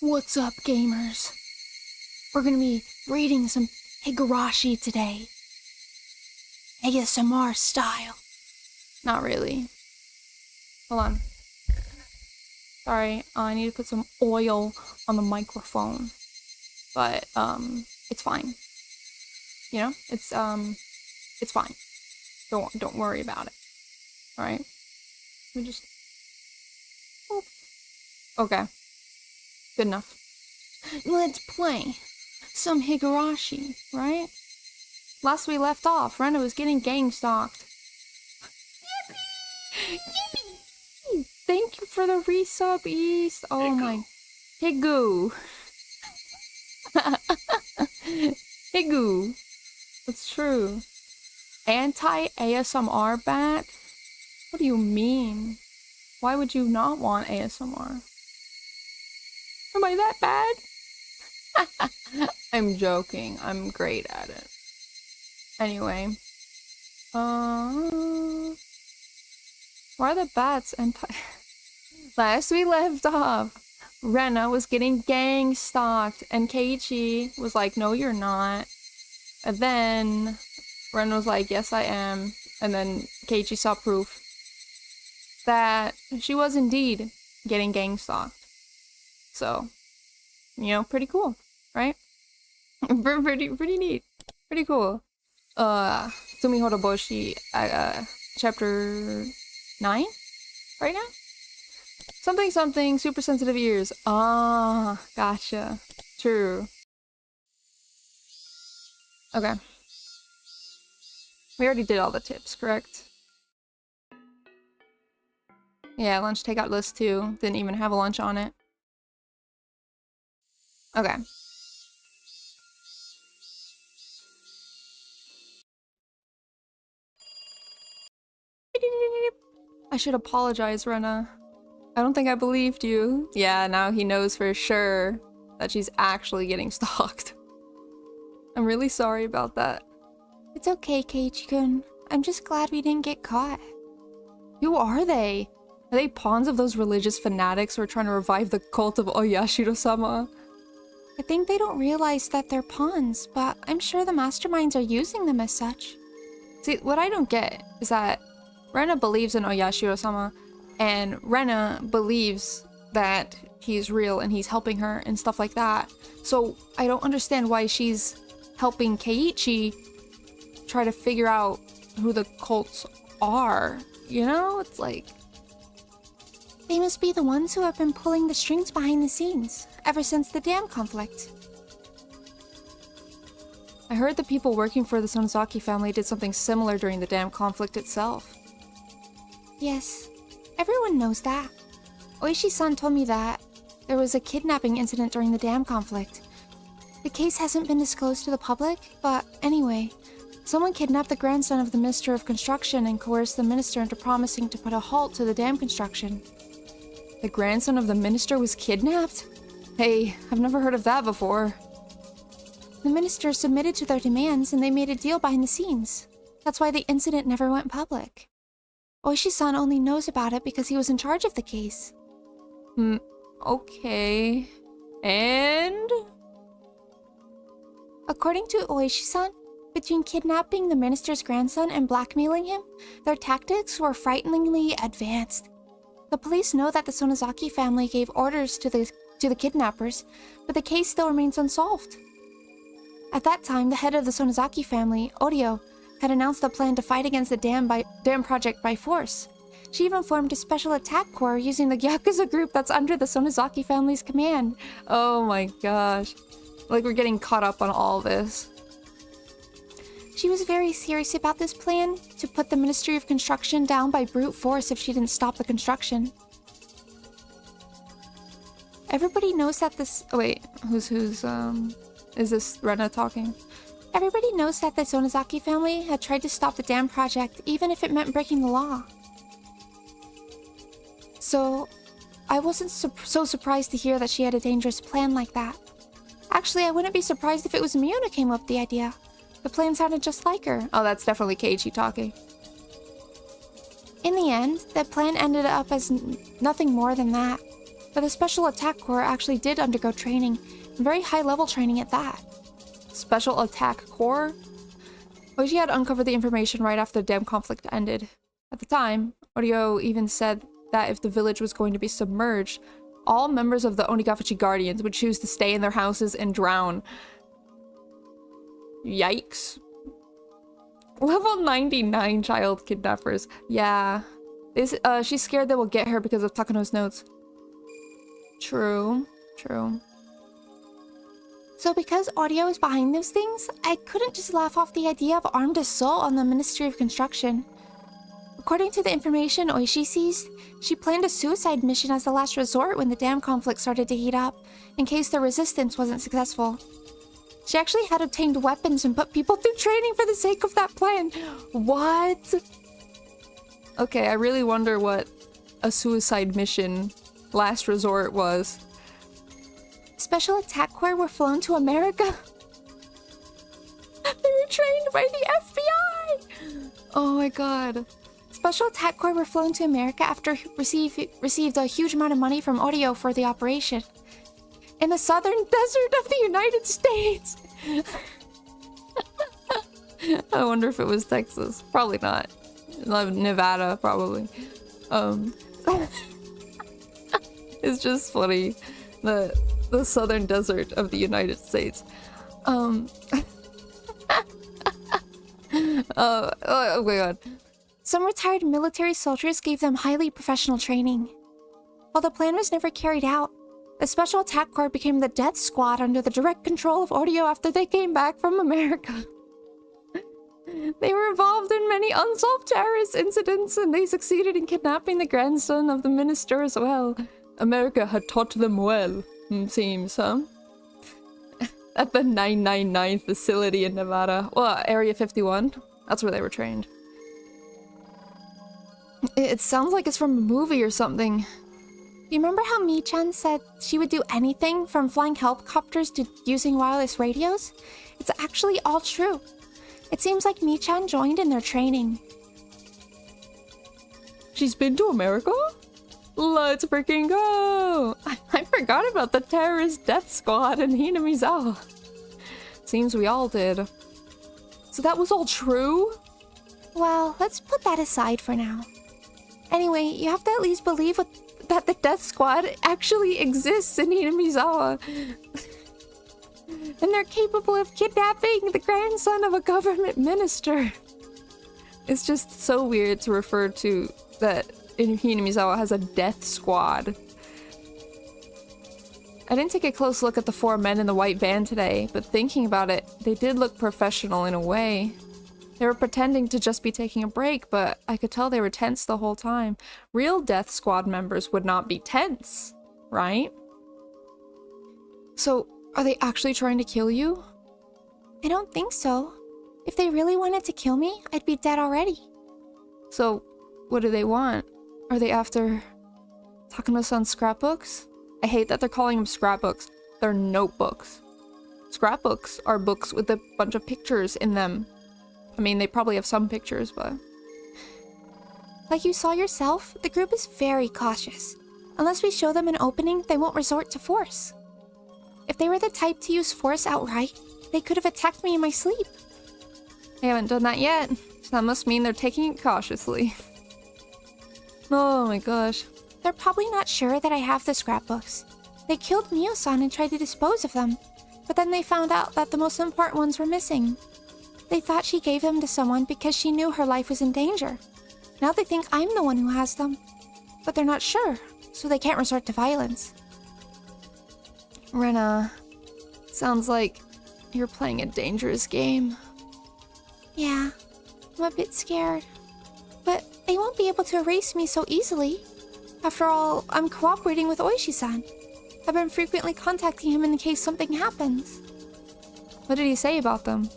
What's up, gamers? We're gonna be reading some Higurashi today. ASMR style. Not really. Hold on. Sorry, I need to put some oil on the microphone. But, it's fine. You know? It's fine. Don't worry about it. Alright? Let me just... Oop. Okay. Good enough. Let's play some Higurashi, right? Last we left off, Rena was getting gang stalked. Yippee! Yippee! Thank you for the resub, East. Oh my... Higu. Higu. That's true. Anti-ASMR bat? What do you mean? Why would you not want ASMR? Am I that bad? I'm joking. I'm great at it. Anyway. Why are the bats anti- Last we left off, Rena was getting gang stalked and Keiichi was like, no you're not. And then Rena was like, yes I am. And then Keiichi saw proof that she was indeed getting gang stalked. So, you know, pretty cool, right? pretty neat. Pretty cool. Tsumihoroboshi, chapter 9? Right now? Something, super sensitive ears. Ah, gotcha. True. Okay. We already did all the tips, correct? Yeah, lunch takeout list too. Didn't even have a lunch on it. Okay. I should apologize, Rena. I don't think I believed you. Yeah, now he knows for sure that she's actually getting stalked. I'm really sorry about that. It's okay, Keiichi-kun. I'm just glad we didn't get caught. Who are they? Are they pawns of those religious fanatics who are trying to revive the cult of Oyashiro-sama? I think they don't realize that they're pawns, but I'm sure the masterminds are using them as such. See, what I don't get is that Rena believes in Oyashiro-sama, and Rena believes that he's real and he's helping her and stuff like that. So I don't understand why she's helping Keiichi try to figure out who the cults are. You know? It's like... They must be the ones who have been pulling the strings behind the scenes, ever since the dam conflict. I heard the people working for the Sonozaki family did something similar during the dam conflict itself. Yes, everyone knows that. Oishi-san told me that there was a kidnapping incident during the dam conflict. The case hasn't been disclosed to the public, but anyway, someone kidnapped the grandson of the Minister of Construction and coerced the minister into promising to put a halt to the dam construction. The grandson of the minister was kidnapped? Hey, I've never heard of that before. The minister submitted to their demands and they made a deal behind the scenes. That's why the incident never went public. Oishi-san only knows about it because he was in charge of the case. Okay. And? According to Oishi-san, between kidnapping the minister's grandson and blackmailing him, their tactics were frighteningly advanced. The police know that the Sonozaki family gave orders to the kidnappers, but the case still remains unsolved. At that time, the head of the Sonozaki family, Oryo, had announced a plan to fight against the dam project by force. She even formed a special attack corps using the Yakuza group that's under the Sonozaki family's command. Oh my gosh. Like we're getting caught up on all this. She was very serious about this plan, to put the Ministry of Construction down by brute force if she didn't stop the construction. Everybody knows that this... Oh wait, who's is this Rena talking? Everybody knows that the Sonozaki family had tried to stop the dam project, even if it meant breaking the law. So, I wasn't so surprised to hear that she had a dangerous plan like that. Actually, I wouldn't be surprised if it was Miyu who came up with the idea. The plan sounded just like her. Oh, that's definitely Keiichi talking. In the end, the plan ended up as nothing more than that. But the Special Attack Corps actually did undergo training, and very high-level training at that. Special Attack Corps? Oishi had uncovered the information right after the dam conflict ended. At the time, Oryo even said that if the village was going to be submerged, all members of the Onigafuchi Guardians would choose to stay in their houses and drown. Yikes. Level 99 child kidnappers. Yeah. She's scared they will get her because of Takano's notes. True. True. So because audio is behind those things, I couldn't just laugh off the idea of armed assault on the Ministry of Construction. According to the information Oishi seized, she planned a suicide mission as the last resort when the dam conflict started to heat up, in case the resistance wasn't successful. She actually had obtained weapons and put people through training for the sake of that plan. What? Okay, I really wonder what a suicide mission last resort was. Special Attack Corps were flown to America. They were trained by the FBI! Oh my god. Special Attack Corps were flown to America after received a huge amount of money from Audio for the operation. In the southern desert of the United States! I wonder if it was Texas. Probably not. Nevada, probably. It's just funny. The southern desert of the United States. Oh my god. Some retired military soldiers gave them highly professional training. While the plan was never carried out, the Special Attack Corps became the Death Squad under the direct control of Audio after they came back from America. They were involved in many unsolved terrorist incidents, and they succeeded in kidnapping the grandson of the minister as well. America had taught them well, seems, huh? At the 999 facility in Nevada. Well, Area 51. That's where they were trained. It sounds like it's from a movie or something. You remember how Mi-chan said she would do anything from flying helicopters to using wireless radios? It's actually all true. It seems like Mi-chan joined in their training. She's been to America? Let's freaking go! I forgot about the terrorist death squad in Hinamizawa. Seems we all did. So that was all true? Well, let's put that aside for now. Anyway, you have to at least believe that the death squad actually exists in Hinamizawa. And they're capable of kidnapping the grandson of a government minister. It's just so weird to refer to that Hinamizawa has a death squad. I didn't take a close look at the four men in the white van today, but thinking about it, they did look professional in a way. They were pretending to just be taking a break, but I could tell they were tense the whole time. Real death squad members would not be tense, right? So, are they actually trying to kill you? I don't think so. If they really wanted to kill me, I'd be dead already. So, what do they want? Are they after Takano-san's scrapbooks? I hate that they're calling them scrapbooks. They're notebooks. Scrapbooks are books with a bunch of pictures in them. I mean, they probably have some pictures, but... Like you saw yourself, the group is very cautious. Unless we show them an opening, they won't resort to force. If they were the type to use force outright, they could have attacked me in my sleep. They haven't done that yet, so that must mean they're taking it cautiously. Oh my gosh. They're probably not sure that I have the scrapbooks. They killed Mio-san and tried to dispose of them, but then they found out that the most important ones were missing. They thought she gave them to someone because she knew her life was in danger. Now they think I'm the one who has them, but they're not sure, so they can't resort to violence. Rena, sounds like you're playing a dangerous game. Yeah, I'm a bit scared. But they won't be able to erase me so easily. After all, I'm cooperating with Oishi-san. I've been frequently contacting him in case something happens. What did he say about them?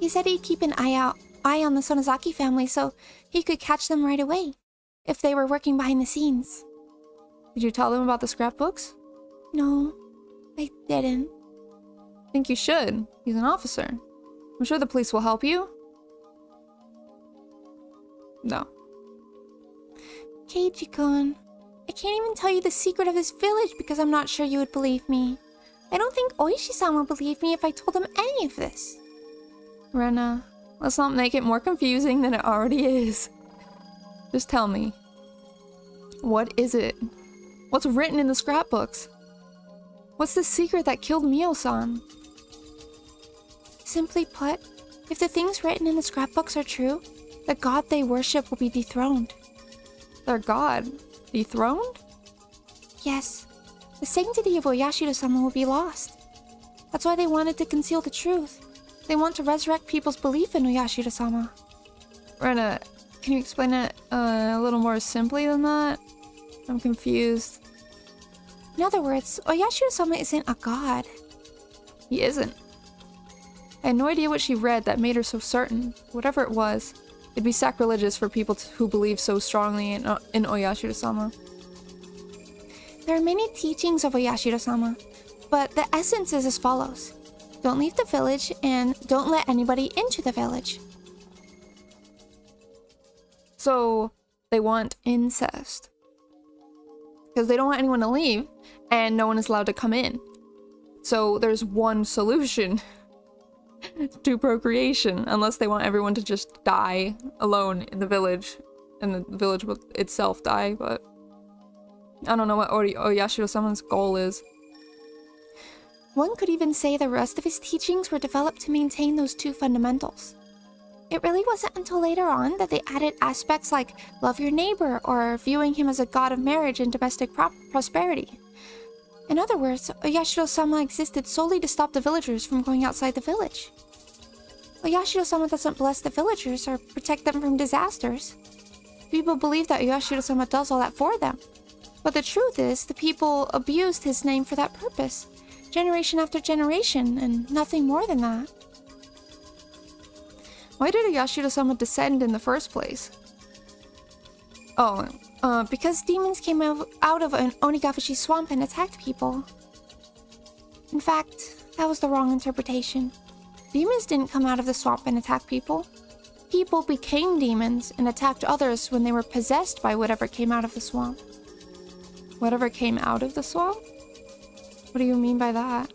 He said he'd keep an eye on the Sonozaki family so he could catch them right away, if they were working behind the scenes. Did you tell them about the scrapbooks? No, I didn't. I think you should. He's an officer. I'm sure the police will help you. No. Keiji-kun, I can't even tell you the secret of this village because I'm not sure you would believe me. I don't think Oishi-san would believe me if I told him any of this. Rena, let's not make it more confusing than it already is. Just tell me. What is it? What's written in the scrapbooks? What's the secret that killed Mio-san? Simply put, if the things written in the scrapbooks are true, the god they worship will be dethroned. Their god? Dethroned? Yes. The sanctity of Oyashiro-sama will be lost. That's why they wanted to conceal the truth. They want to resurrect people's belief in Oyashiro-sama. Rena, can you explain it a little more simply than that? I'm confused. In other words, Oyashiro-sama isn't a god. He isn't. I had no idea what she read that made her so certain. Whatever it was, it'd be sacrilegious for people who believe so strongly in Oyashiro-sama. There are many teachings of Oyashiro-sama, but the essence is as follows. Don't leave the village, and don't let anybody into the village. So, they want incest. Because they don't want anyone to leave, and no one is allowed to come in. So, there's one solution to procreation, unless they want everyone to just die alone in the village, and the village will itself die, but I don't know what Oyashiro-sama's goal is. One could even say the rest of his teachings were developed to maintain those two fundamentals. It really wasn't until later on that they added aspects like love your neighbor or viewing him as a god of marriage and domestic prosperity. In other words, Oyashiro-sama existed solely to stop the villagers from going outside the village. Oyashiro-sama doesn't bless the villagers or protect them from disasters. People believe that Oyashiro-sama does all that for them. But the truth is, the people abused his name for that purpose, generation after generation, and nothing more than that. Why did Oyashiro-sama descend in the first place? Oh, Because demons came out of an Onigafushi swamp and attacked people. In fact, that was the wrong interpretation. Demons didn't come out of the swamp and attack people. People became demons and attacked others when they were possessed by whatever came out of the swamp. Whatever came out of the swamp? What do you mean by that?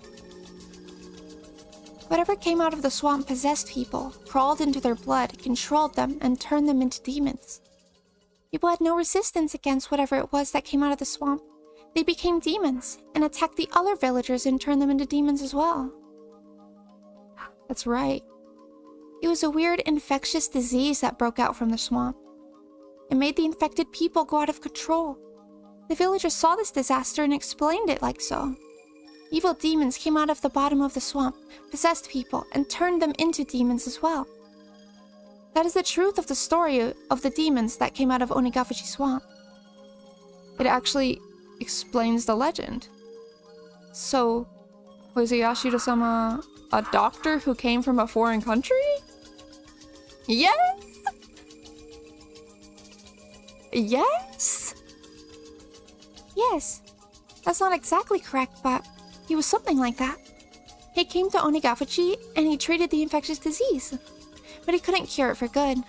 Whatever came out of the swamp possessed people, crawled into their blood, controlled them, and turned them into demons. People had no resistance against whatever it was that came out of the swamp. They became demons, and attacked the other villagers and turned them into demons as well. That's right. It was a weird infectious disease that broke out from the swamp. It made the infected people go out of control. The villagers saw this disaster and explained it like so. Evil demons came out of the bottom of the swamp, possessed people, and turned them into demons as well. That is the truth of the story of the demons that came out of Onigafushi Swamp. It actually explains the legend. So, was Oyashiro-sama a doctor who came from a foreign country? Yes! Yes? Yes. That's not exactly correct, but he was something like that. He came to Onigafuchi and he treated the infectious disease, but he couldn't cure it for good.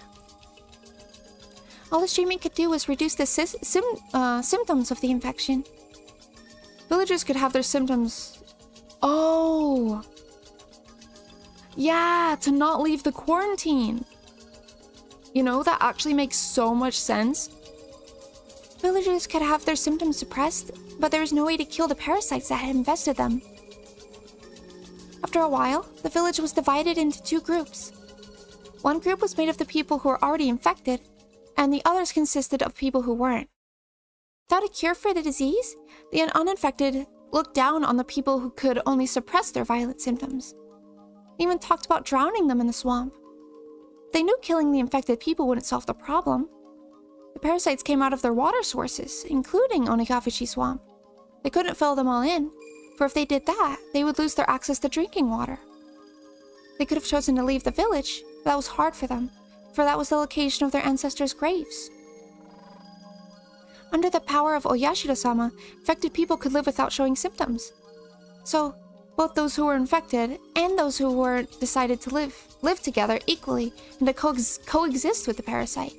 All his treatment could do was reduce the symptoms of the infection. Villagers could have their symptoms... Oh! Yeah, to not leave the quarantine. You know, that actually makes so much sense. Villagers could have their symptoms suppressed, but there was no way to kill the parasites that had infested them. After a while, the village was divided into two groups. One group was made of the people who were already infected, and the others consisted of people who weren't. Without a cure for the disease, the uninfected looked down on the people who could only suppress their violent symptoms. They even talked about drowning them in the swamp. They knew killing the infected people wouldn't solve the problem. The parasites came out of their water sources, including Onigafushi Swamp. They couldn't fill them all in, for if they did that, they would lose their access to drinking water. They could have chosen to leave the village, but that was hard for them, for that was the location of their ancestors' graves. Under the power of Oyashiro-sama, infected people could live without showing symptoms. So, both those who were infected and those who weren't decided to live together equally and to coexist with the parasite.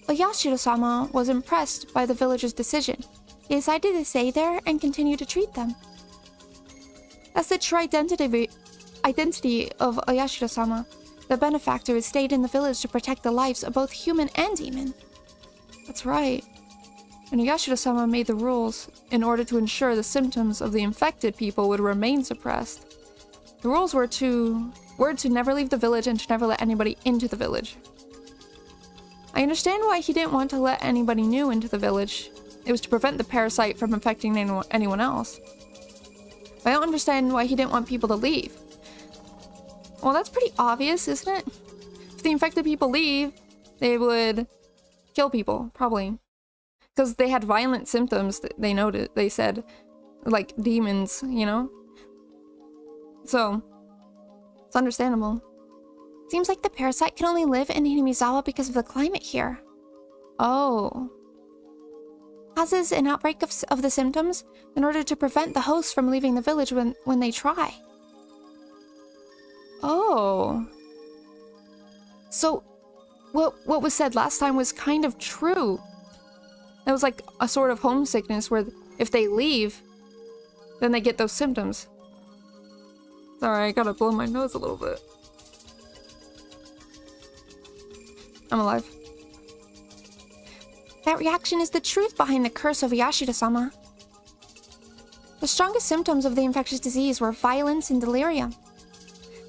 Oyashiro-sama was impressed by the villagers' decision. He decided to stay there and continue to treat them. That's the true identity of Oyashiro-sama. The benefactor who stayed in the village to protect the lives of both human and demon. That's right. And Oyashiro-sama made the rules in order to ensure the symptoms of the infected people would remain suppressed. The rules were to never leave the village and to never let anybody into the village. I understand why he didn't want to let anybody new into the village. It was to prevent the parasite from infecting anyone else. But I don't understand why he didn't want people to leave. Well, that's pretty obvious, isn't it? If the infected people leave, they would kill people, probably. Because they had violent symptoms, they noted. They said, like, demons, you know? So, it's understandable. Seems like the parasite can only live in Hinamizawa because of the climate here. Oh. Causes an outbreak of the symptoms in order to prevent the hosts from leaving the village when they try. Oh. So, what was said last time was kind of true. It was like a sort of homesickness where if they leave, then they get those symptoms. Sorry, I gotta blow my nose a little bit. I'm alive. That reaction is the truth behind the curse of Yashida-sama. The strongest symptoms of the infectious disease were violence and delirium.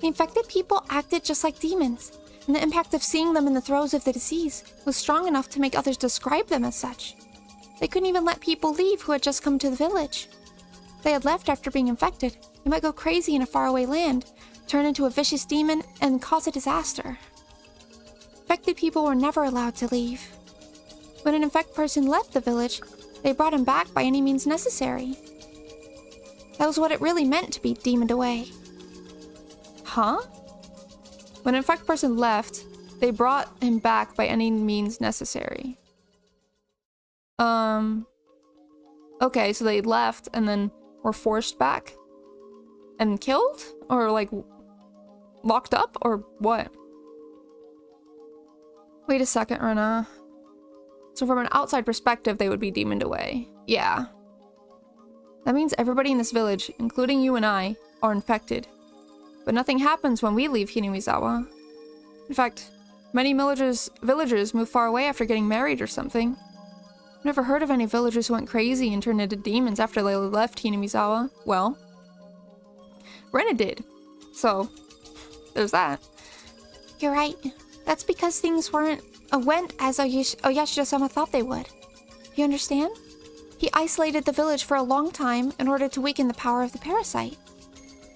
The infected people acted just like demons, and the impact of seeing them in the throes of the disease was strong enough to make others describe them as such. They couldn't even let people leave who had just come to the village. If they had left after being infected, they might go crazy in a faraway land, turn into a vicious demon, and cause a disaster. Infected people were never allowed to leave. When an infected person left the village, they brought him back by any means necessary. That was what it really meant to be demoned away. Huh? When an infected person left, they brought him back by any means necessary. Okay, so they left and then were forced back? And killed? Or like, locked up? Or what? Wait a second, Rena. So from an outside perspective, they would be demoned away. Yeah. That means everybody in this village, including you and I, are infected. But nothing happens when we leave Hinamizawa. In fact, many villagers move far away after getting married or something. I've never heard of any villagers who went crazy and turned into demons after they left Hinamizawa. Well, Rena did. So, there's that. You're right. That's because things went as Oyashiro-sama thought they would. You understand? He isolated the village for a long time in order to weaken the power of the parasite.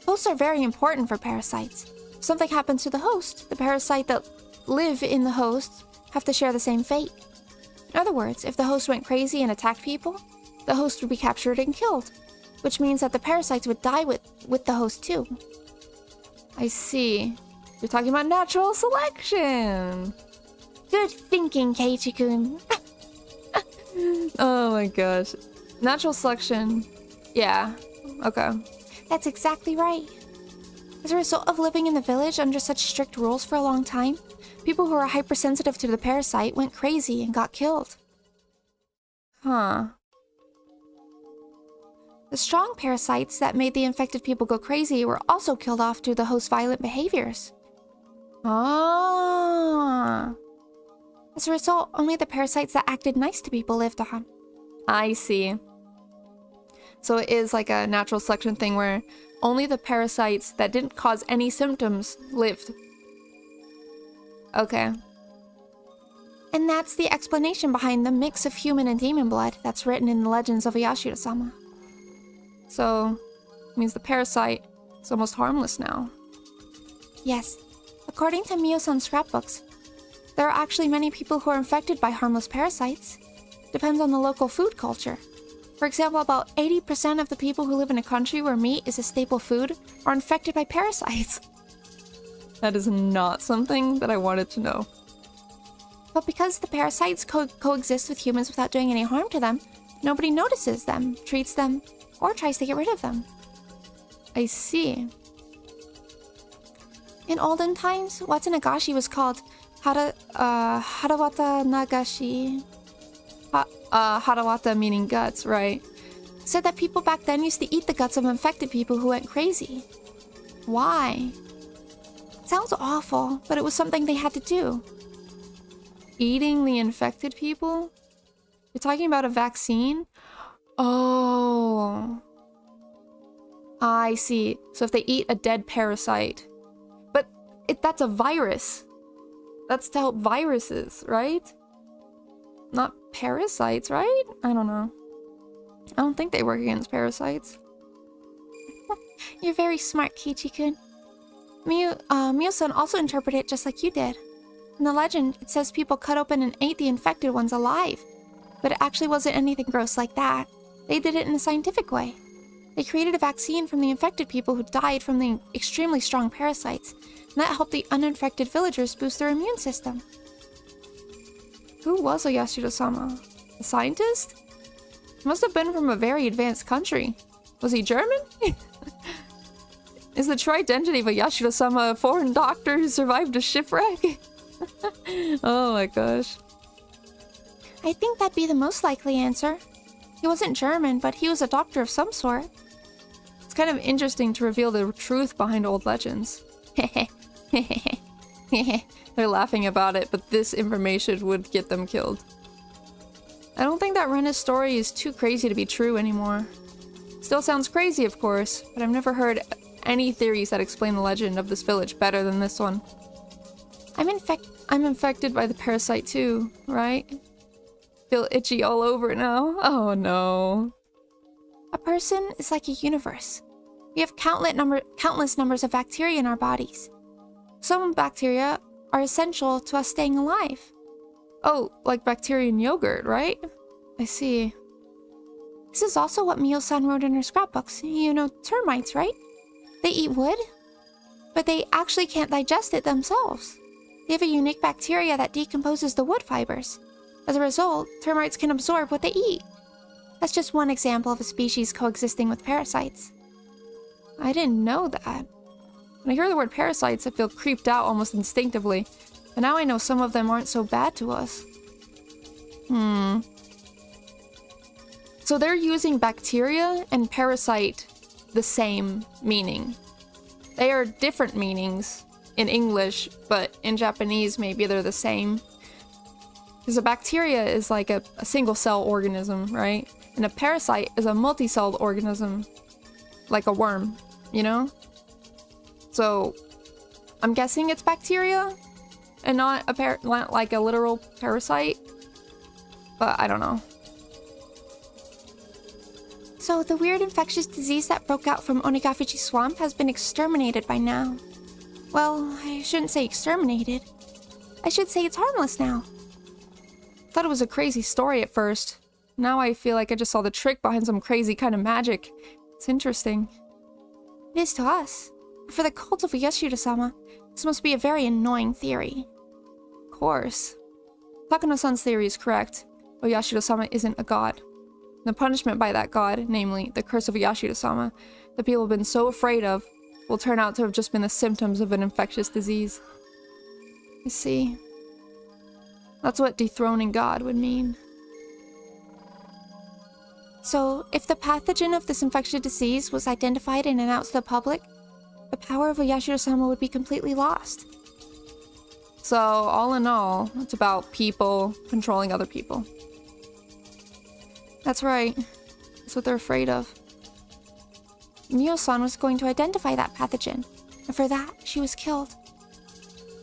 Hosts are very important for parasites. If something happens to the host, the parasite that live in the host have to share the same fate. In other words, if the host went crazy and attacked people, the host would be captured and killed, which means that the parasites would die with the host too. I see. You're talking about natural selection. Good thinking, Keiichi-kun. Oh my gosh. Natural selection. Yeah. Okay. That's exactly right. As a result of living in the village under such strict rules for a long time, people who are hypersensitive to the parasite went crazy and got killed. Huh. The strong parasites that made the infected people go crazy were also killed off due to the host's violent behaviors. Ah. As a result, only the parasites that acted nice to people lived on. I see. So it is like a natural selection thing where only the parasites that didn't cause any symptoms lived. Okay. And that's the explanation behind the mix of human and demon blood that's written in the legends of Yashiro-sama. So, it means the parasite is almost harmless now. Yes. According to Mio-san's scrapbooks, there are actually many people who are infected by harmless parasites. Depends on the local food culture. For example, about 80% of the people who live in a country where meat is a staple food are infected by parasites. That is not something that I wanted to know. But because the parasites coexist with humans without doing any harm to them, nobody notices them, treats them, or tries to get rid of them. I see. In olden times, Watsunagashi was called Harawata Nagashi. Harawata meaning guts, right? Said that people back then used to eat the guts of infected people who went crazy. Why? Sounds awful, but it was something they had to do. Eating the infected people? You're talking about a vaccine? Oh. I see. So if they eat a dead parasite. But that's a virus. That's to help viruses, right? Not parasites, right? I don't know. I don't think they work against parasites. You're very smart, Kichi-kun. Mio-san also interpreted it just like you did. In the legend, it says people cut open and ate the infected ones alive. But it actually wasn't anything gross like that. They did it in a scientific way. They created a vaccine from the infected people who died from the extremely strong parasites, and that helped the uninfected villagers boost their immune system. Who was Oyashiro-sama? A scientist? He must have been from a very advanced country. Was he German? Is the true identity of Oyashiro-sama a foreign doctor who survived a shipwreck? Oh my gosh. I think that'd be the most likely answer. He wasn't German, but he was a doctor of some sort. It's kind of interesting to reveal the truth behind old legends. They're laughing about it, but this information would get them killed. I don't think that Rena's story is too crazy to be true anymore. Still sounds crazy, of course, but I've never heard any theories that explain the legend of this village better than this one. I'm infected by the parasite too, right? Feel itchy all over now. Oh no. A person is like a universe. We have countless numbers of bacteria in our bodies. Some bacteria are essential to us staying alive. Oh, like bacteria in yogurt, right? I see. This is also what Mio-san wrote in her scrapbooks. You know, termites, right? They eat wood, but they actually can't digest it themselves. They have a unique bacteria that decomposes the wood fibers. As a result, termites can absorb what they eat. That's just one example of a species coexisting with parasites. I didn't know that. When I hear the word parasites, I feel creeped out almost instinctively. But now I know some of them aren't so bad to us. So they're using bacteria and parasite the same meaning. They are different meanings in English, but in Japanese maybe they're the same. Because a bacteria is like a single-cell organism, right? And a parasite is a multi-celled organism, like a worm, you know? So, I'm guessing it's bacteria, and not like a literal parasite. But I don't know. So the weird infectious disease that broke out from Onigafuchi Swamp has been exterminated by now. Well, I shouldn't say exterminated. I should say it's harmless now. I thought it was a crazy story at first. Now I feel like I just saw the trick behind some crazy kind of magic. It's interesting. It is to us. But for the cult of Oyashiro-sama, this must be a very annoying theory. Of course. Takano-san's theory is correct. Oyashiro-sama isn't a god. The punishment by that god, namely the curse of Oyashiro-sama, that people have been so afraid of, will turn out to have just been the symptoms of an infectious disease. You see, that's what dethroning God would mean. So, if the pathogen of this infectious disease was identified and announced to the public, the power of Oyashiro-sama would be completely lost. So, all in all, it's about people controlling other people. That's right. That's what they're afraid of. Mio-san was going to identify that pathogen, and for that, she was killed.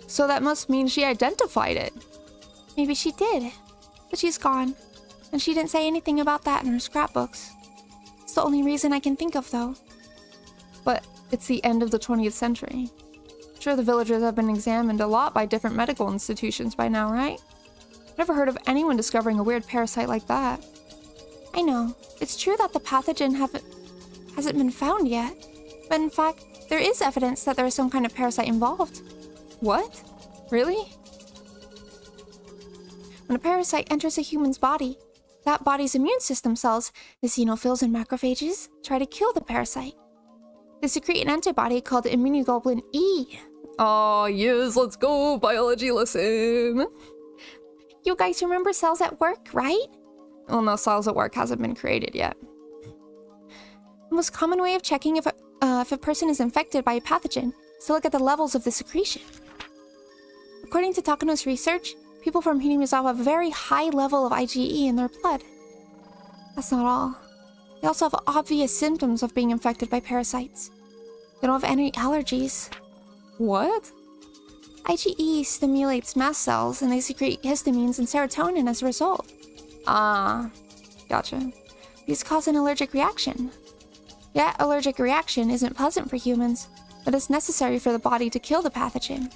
So that must mean she identified it. Maybe she did, but she's gone, and she didn't say anything about that in her scrapbooks. It's the only reason I can think of, though. But it's the end of the 20th century. I'm sure the villagers have been examined a lot by different medical institutions by now, right? I've never heard of anyone discovering a weird parasite like that. I know. It's true that the pathogen hasn't been found yet, but in fact, there is evidence that there is some kind of parasite involved. What? Really? When a parasite enters a human's body, that body's immune system cells, the xenophils and macrophages, try to kill the parasite. They secrete an antibody called immunoglobulin E, Oh, yes, let's go, biology lesson. You guys remember cells at work, right? Well, no, cells at work hasn't been created yet. The most common way of checking if a person is infected by a pathogen is to look at the levels of the secretion. According to Takano's research, people from Hinamizawa have a very high level of IgE in their blood. That's not all. They also have obvious symptoms of being infected by parasites. They don't have any allergies. What? IgE stimulates mast cells and they secrete histamines and serotonin as a result. Ah, gotcha. These cause an allergic reaction. That allergic reaction isn't pleasant for humans, but it's necessary for the body to kill the pathogen.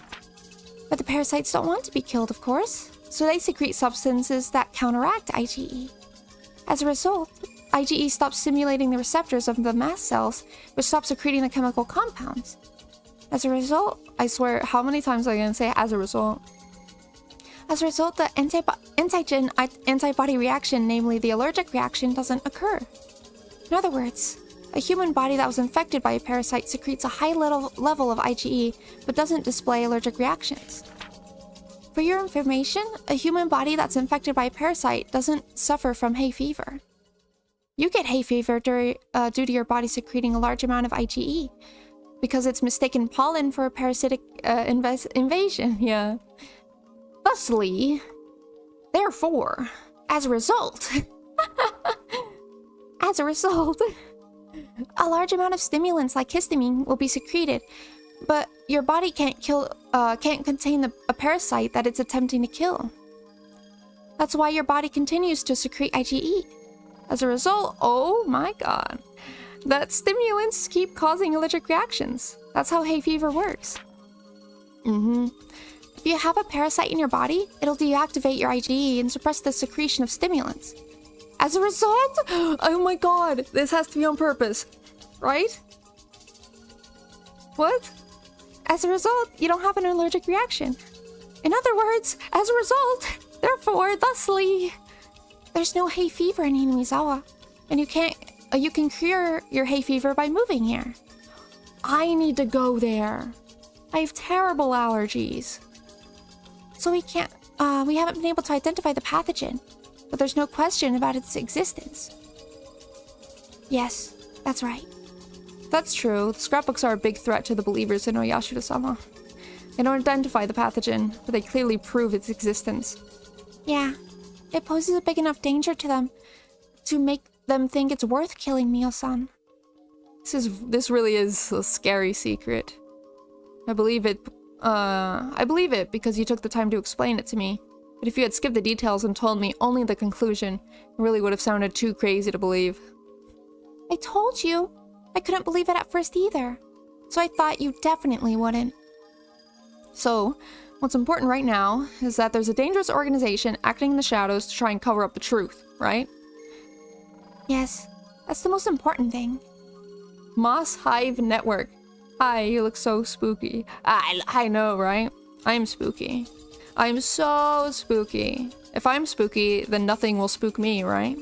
But the parasites don't want to be killed, of course, so they secrete substances that counteract IgE. As a result, IgE stops stimulating the receptors of the mast cells, which stops secreting the chemical compounds. As a result, I swear, how many times am I gonna say as a result? As a result, the antigen-antibody reaction, namely the allergic reaction, doesn't occur. In other words, a human body that was infected by a parasite secretes a high level of IgE, but doesn't display allergic reactions. For your information, a human body that's infected by a parasite doesn't suffer from hay fever. You get hay fever due to your body secreting a large amount of IgE, because it's mistaken pollen for a parasitic invasion, yeah. Thusly, therefore, as a result, a large amount of stimulants like histamine will be secreted, but your body can't contain a parasite that it's attempting to kill. That's why your body continues to secrete IgE. As a result, oh my god, that stimulants keep causing allergic reactions. That's how hay fever works. If you have a parasite in your body, it'll deactivate your IgE and suppress the secretion of stimulants. As a result, oh my god, this has to be on purpose, right? What? As a result, you don't have an allergic reaction. In other words, as a result, therefore, thusly, there's no hay fever in Hinamizawa, and you can cure your hay fever by moving here. I need to go there. I have terrible allergies. So we haven't been able to identify the pathogen, but there's no question about its existence. Yes, that's right. That's true. The scrapbooks are a big threat to the believers in Oyashiro-sama. They don't identify the pathogen, but they clearly prove its existence. Yeah, it poses a big enough danger to them to make them think it's worth killing Mio-san. This really is a scary secret. I believe it because you took the time to explain it to me. But if you had skipped the details and told me only the conclusion, it really would have sounded too crazy to believe. I told you. I couldn't believe it at first either. So I thought you definitely wouldn't. So, what's important right now is that there's a dangerous organization acting in the shadows to try and cover up the truth, right? Yes, that's the most important thing. Moss Hive Network. Hi, you look so spooky. I know, right? I'm spooky. I'm so spooky. If I'm spooky, then nothing will spook me, right?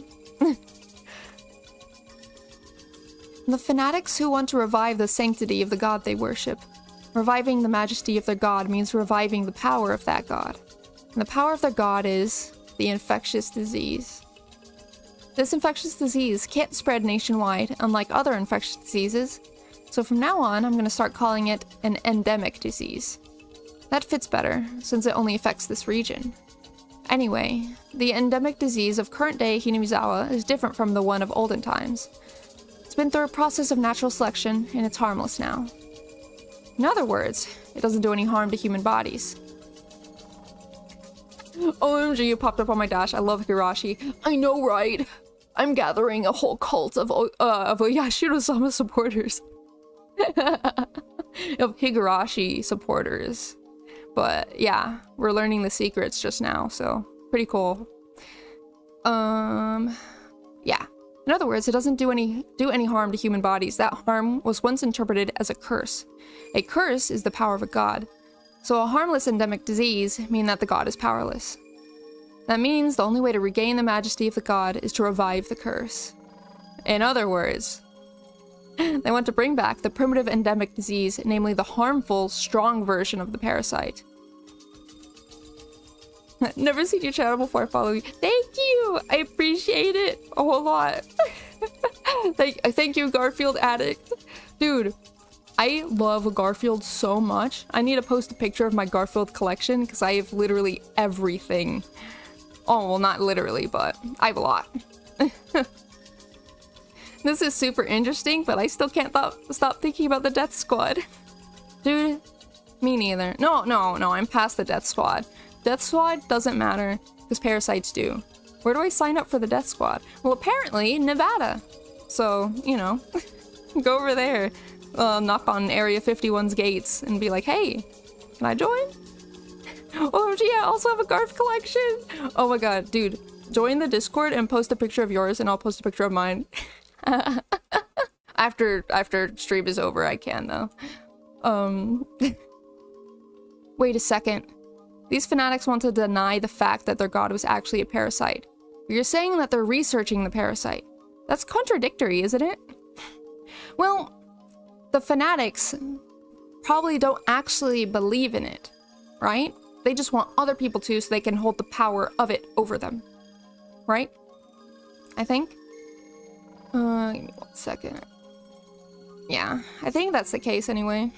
The fanatics who want to revive the sanctity of the god they worship. Reviving the majesty of their god means reviving the power of that god. And the power of their god is the infectious disease. This infectious disease can't spread nationwide, unlike other infectious diseases. So from now on, I'm going to start calling it an endemic disease. That fits better, since it only affects this region. Anyway, the endemic disease of current-day Hinamizawa is different from the one of olden times. It's been through a process of natural selection, and it's harmless now. In other words, it doesn't do any harm to human bodies. OMG, you popped up on my dash. I love Higurashi. I know, right? I'm gathering a whole cult of Oyashiro-sama supporters. Of Higurashi supporters. But yeah, we're learning the secrets just now, so pretty cool. Yeah. In other words, it doesn't do any harm to human bodies. That harm was once interpreted as a curse. A curse is the power of a god. So a harmless endemic disease means that the god is powerless. That means the only way to regain the majesty of the god is to revive the curse. In other words, They want to bring back the primitive endemic disease, namely the harmful, strong version of the parasite. Never seen your channel before, follow you. Thank you! I appreciate it a whole lot. Thank you, Garfield Addict. Dude, I love Garfield so much. I need to post a picture of my Garfield collection because I have literally everything. Oh, well, not literally, but I have a lot. This is super interesting, but I still can't stop thinking about the Death Squad. Dude, me neither. No, I'm past the Death Squad. Death Squad doesn't matter, because parasites do. Where do I sign up for the Death Squad? Well, apparently, Nevada. So, you know, go over there, knock on Area 51's gates, and be like, hey, can I join? Oh, gee, I also have a Garf collection! Oh my god, dude, join the Discord and post a picture of yours, and I'll post a picture of mine. After stream is over, I can, though. Wait a second. These fanatics want to deny the fact that their god was actually a parasite. You're saying that they're researching the parasite. That's contradictory, isn't it? Well, the fanatics probably don't actually believe in it, right? They just want other people to so they can hold the power of it over them. Right? I think? Give me 1 second. Yeah, I think that's the case anyway.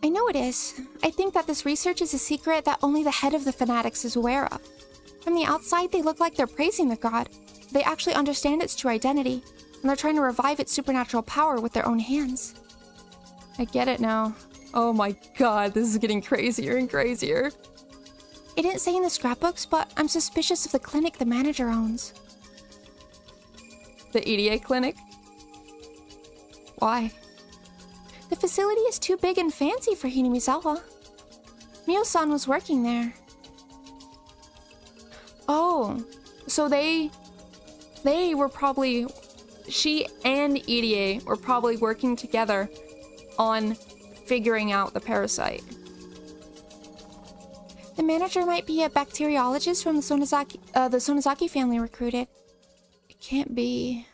I know it is. I think that this research is a secret that only the head of the fanatics is aware of. From the outside, they look like they're praising their god. They actually understand its true identity, and they're trying to revive its supernatural power with their own hands. I get it now. Oh my god, this is getting crazier and crazier. It didn't say in the scrapbooks, but I'm suspicious of the clinic the manager owns. The EDA clinic? Why? The facility is too big and fancy for Hinamizawa. Mio-san was working there. Oh, so they were probably... She and EDA were probably working together on figuring out the parasite. The manager might be a bacteriologist from the Sonozaki family recruited. It can't be...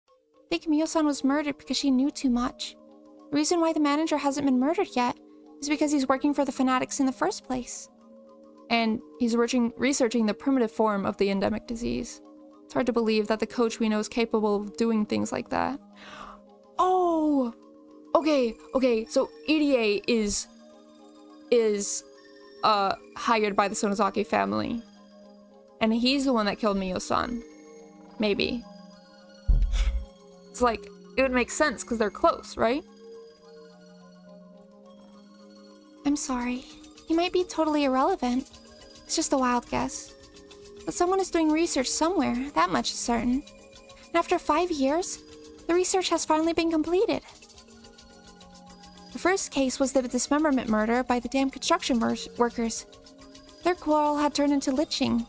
I think Mio-san was murdered because she knew too much. The reason why the manager hasn't been murdered yet is because he's working for the fanatics in the first place. And he's researching the primitive form of the endemic disease. It's hard to believe that the coach we know is capable of doing things like that. Oh! Okay, so EDA is hired by the Sonozaki family. And he's the one that killed Mio-san. Maybe. It's like, it would make sense because they're close, right? I'm sorry. He might be totally irrelevant. It's just a wild guess. But someone is doing research somewhere, that much is certain. And after 5 years, the research has finally been completed. The first case was the dismemberment murder by the damn construction workers. Their quarrel had turned into lynching.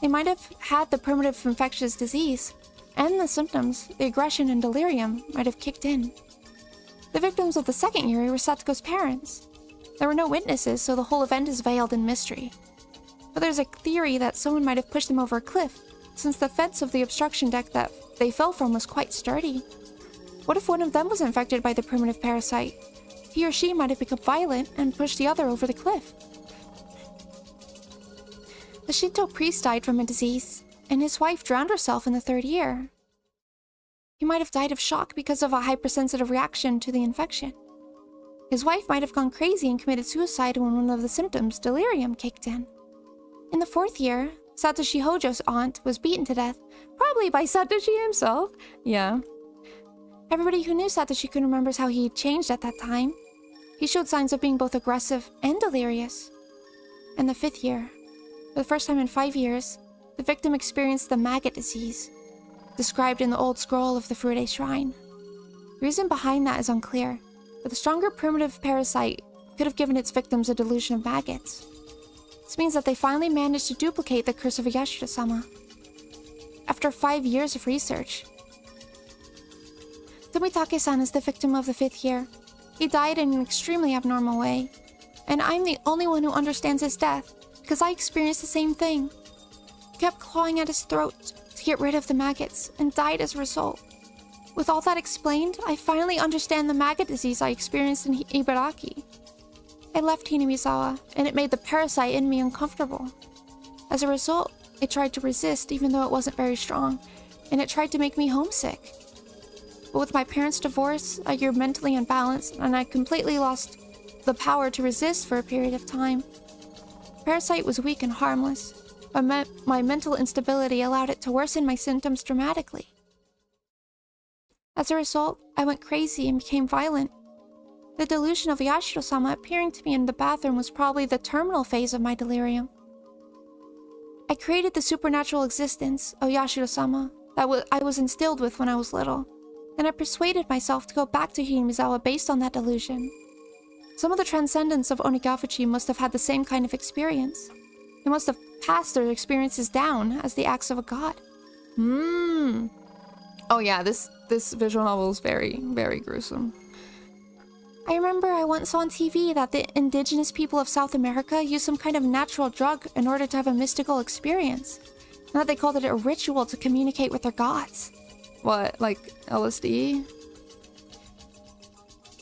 They might have had the primitive infectious disease, and the symptoms, the aggression and delirium, might have kicked in. The victims of the second Yuri were Satoko's parents. There were no witnesses, so the whole event is veiled in mystery. But there's a theory that someone might have pushed them over a cliff, since the fence of the obstruction deck that they fell from was quite sturdy. What if one of them was infected by the primitive parasite? He or she might have become violent and pushed the other over the cliff. The Shinto priest died from a disease, and his wife drowned herself in the 3rd year. He might have died of shock because of a hypersensitive reaction to the infection. His wife might have gone crazy and committed suicide when one of the symptoms, delirium, kicked in. In the 4th year, Satoshi Hojo's aunt was beaten to death, probably by Satoshi himself. Yeah. Everybody who knew Satoshi-kun remembers how he changed at that time. He showed signs of being both aggressive and delirious. In the 5th year, for the first time in 5 years, the victim experienced the maggot disease, described in the old scroll of the Furude Shrine. The reason behind that is unclear, but the stronger primitive parasite could have given its victims a delusion of maggots. This means that they finally managed to duplicate the curse of Yashida-sama. After 5 years of research, Tsumihoroboshi-san is the victim of the 5th year. He died in an extremely abnormal way, and I'm the only one who understands his death, because I experienced the same thing. He kept clawing at his throat to get rid of the maggots, and died as a result. With all that explained, I finally understand the maggot disease I experienced in Ibaraki. I left Hinamizawa, and it made the parasite in me uncomfortable. As a result, it tried to resist even though it wasn't very strong, and it tried to make me homesick. But with my parents' divorce, I grew mentally unbalanced, and I completely lost the power to resist for a period of time. The parasite was weak and harmless, but my mental instability allowed it to worsen my symptoms dramatically. As a result, I went crazy and became violent. The delusion of Yashiro-sama appearing to me in the bathroom was probably the terminal phase of my delirium. I created the supernatural existence of Yashiro-sama that I was instilled with when I was little, and I persuaded myself to go back to Hinamizawa based on that delusion. Some of the transcendents of Onigafuchi must have had the same kind of experience. They must have passed their experiences down as the acts of a god. Oh yeah, this visual novel is very, very gruesome. I remember I once saw on TV that the indigenous people of South America used some kind of natural drug in order to have a mystical experience, and that they called it a ritual to communicate with their gods. What, like LSD?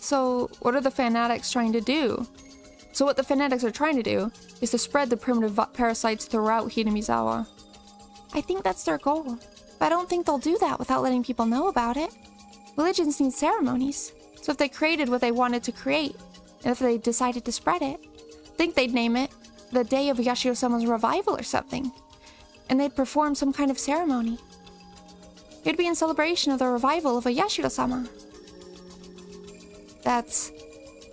So, what are the fanatics trying to do? So what the fanatics are trying to do is to spread the primitive parasites throughout Hinamizawa. I think that's their goal, but I don't think they'll do that without letting people know about it. Religions need ceremonies, so if they created what they wanted to create, and if they decided to spread it, I think they'd name it the Day of Yashiro-sama's Revival or something, and they'd perform some kind of ceremony. It'd be in celebration of the revival of a Yashiro-sama. That's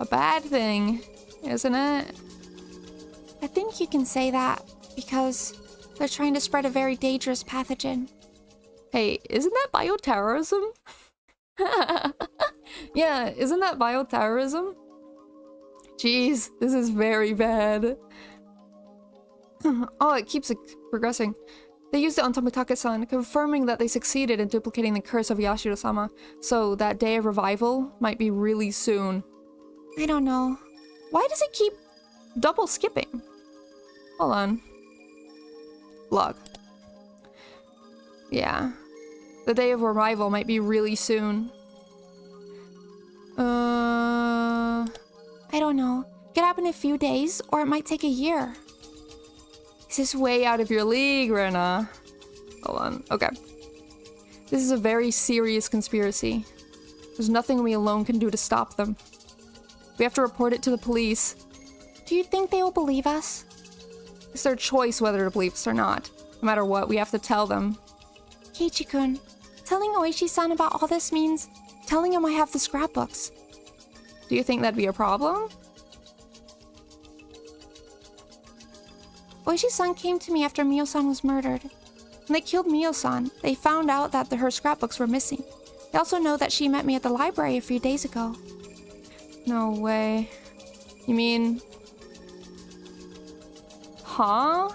a bad thing, isn't it? I think you can say that because they're trying to spread a very dangerous pathogen. Hey, isn't that bioterrorism? Yeah, isn't that bioterrorism? Jeez, this is very bad. Oh, it keeps progressing. They used it on Tomitake-san, confirming that they succeeded in duplicating the curse of Yashiro-sama, so that day of revival might be really soon. I don't know. Why does it keep double skipping? Hold on. Log. Yeah. The day of revival might be really soon. I don't know. It could happen in a few days, or it might take a year. This is way out of your league, Rena. Hold on. Okay. This is a very serious conspiracy. There's nothing we alone can do to stop them. We have to report it to the police. Do you think they will believe us? It's their choice whether to believe us or not. No matter what, we have to tell them. Keiichi-kun, telling Oishi-san about all this means telling him I have the scrapbooks. Do you think that'd be a problem? Oishi-san came to me after Mio-san was murdered. When they killed Mio-san, they found out that her scrapbooks were missing. They also know that she met me at the library a few days ago. No way. You mean... Huh?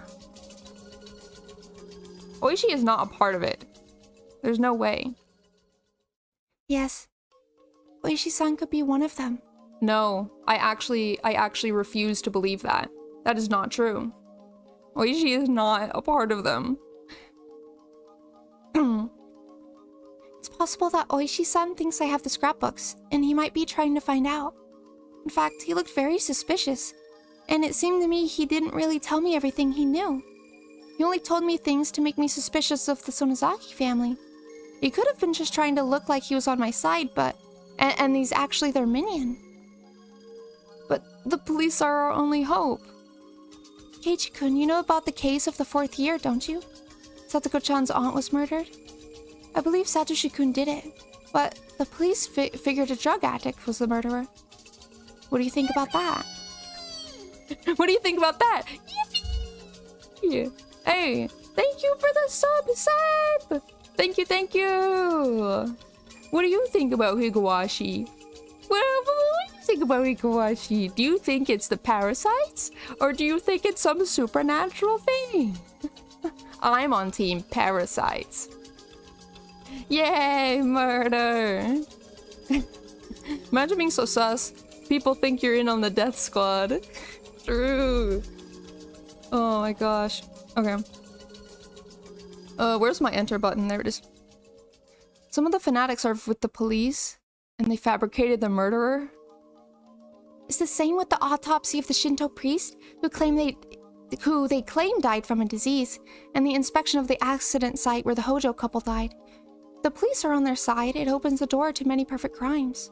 Oishi is not a part of it. There's no way. Yes. Oishi-san could be one of them. No, I actually refuse to believe that. That is not true. Oishi is not a part of them. It's possible that Oishi-san thinks I have the scrapbooks, and he might be trying to find out. In fact, he looked very suspicious, and it seemed to me he didn't really tell me everything he knew. He only told me things to make me suspicious of the Sonozaki family. He could have been just trying to look like he was on my side, but... And he's actually their minion. But the police are our only hope. Keiichi-kun, you know about the case of the 4th year, don't you? Satoko-chan's aunt was murdered. I believe Satoshi-kun did it, but the police figured a drug addict was the murderer. What do you think about that? What do you think about that? Yippee! Hey, thank you for the sub! Thank you, thank you! What do you think about Higurashi? What do you think about Higurashi? Do you think it's the parasites? Or do you think it's some supernatural thing? I'm on team parasites. Yay, murder! Imagine being so sus. People think you're in on the death squad. True. Oh my gosh. Okay. Where's my enter button? There it is. Some of the fanatics are with the police, and they fabricated the murderer. It's the same with the autopsy of the Shinto priest who they claim died from a disease, and the inspection of the accident site where the Hojo couple died. If the police are on their side, it opens the door to many perfect crimes.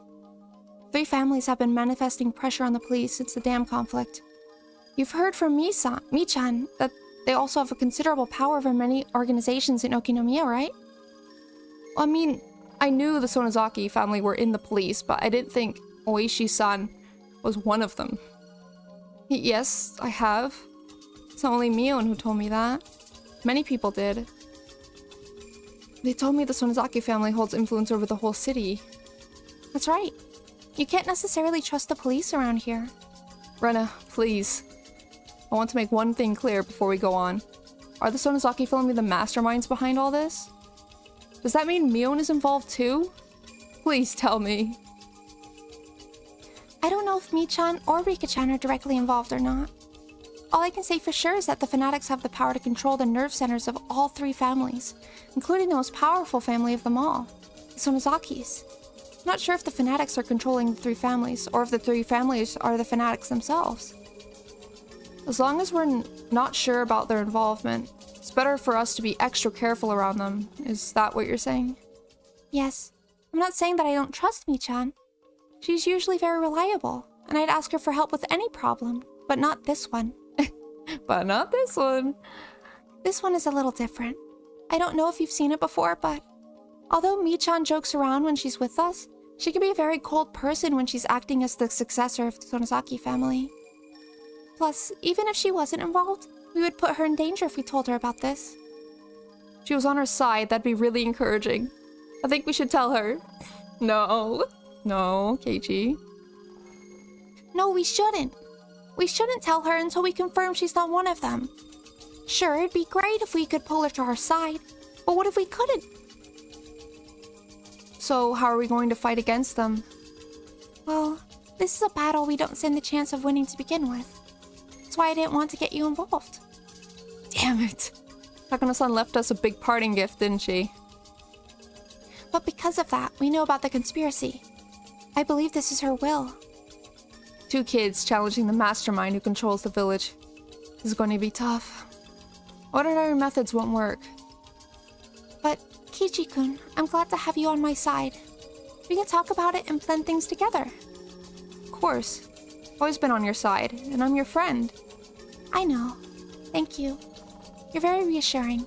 3 families have been manifesting pressure on the police since the dam conflict. You've heard from Mi-chan that they also have a considerable power over many organizations in Okinomiya, right? Well, I mean, I knew the Sonozaki family were in the police, but I didn't think Oishi-san was one of them. Yes, I have. It's not only Mion who told me that. Many people did. They told me the Sonozaki family holds influence over the whole city. That's right. You can't necessarily trust the police around here. Rena, please. I want to make one thing clear before we go on. Are the Sonozaki family the masterminds behind all this? Does that mean Mion is involved too? Please tell me. I don't know if Mi-chan or Rika-chan are directly involved or not. All I can say for sure is that the fanatics have the power to control the nerve centers of all 3 families, including the most powerful family of them all, the Sonozakis. I'm not sure if the fanatics are controlling the 3 families, or if the 3 families are the fanatics themselves. As long as we're not sure about their involvement, it's better for us to be extra careful around them. Is that what you're saying? Yes. I'm not saying that I don't trust Mi-chan. She's usually very reliable, and I'd ask her for help with any problem, but not this one. But not this one. This one is a little different. I don't know if you've seen it before, but although Mi-chan jokes around when she's with us, she can be a very cold person when she's acting as the successor of the Sonozaki family. Plus, even if she wasn't involved, we would put her in danger if we told her about this. If she was on our side, that'd be really encouraging. I think we should tell her. No, Keiichi. No, we shouldn't. We shouldn't tell her until we confirm she's not one of them. Sure, it'd be great if we could pull her to our side, but what if we couldn't? So how are we going to fight against them? Well, this is a battle we don't stand the chance of winning to begin with. That's why I didn't want to get you involved. Damn it. Takano-san left us a big parting gift, didn't she? But because of that, we know about the conspiracy. I believe this is her will. 2 kids challenging the mastermind who controls the village. This is going to be tough. Ordinary methods won't work. But, Keiichi-kun, I'm glad to have you on my side. We can talk about it and plan things together. Of course. Always been on your side, and I'm your friend. I know. Thank you. You're very reassuring.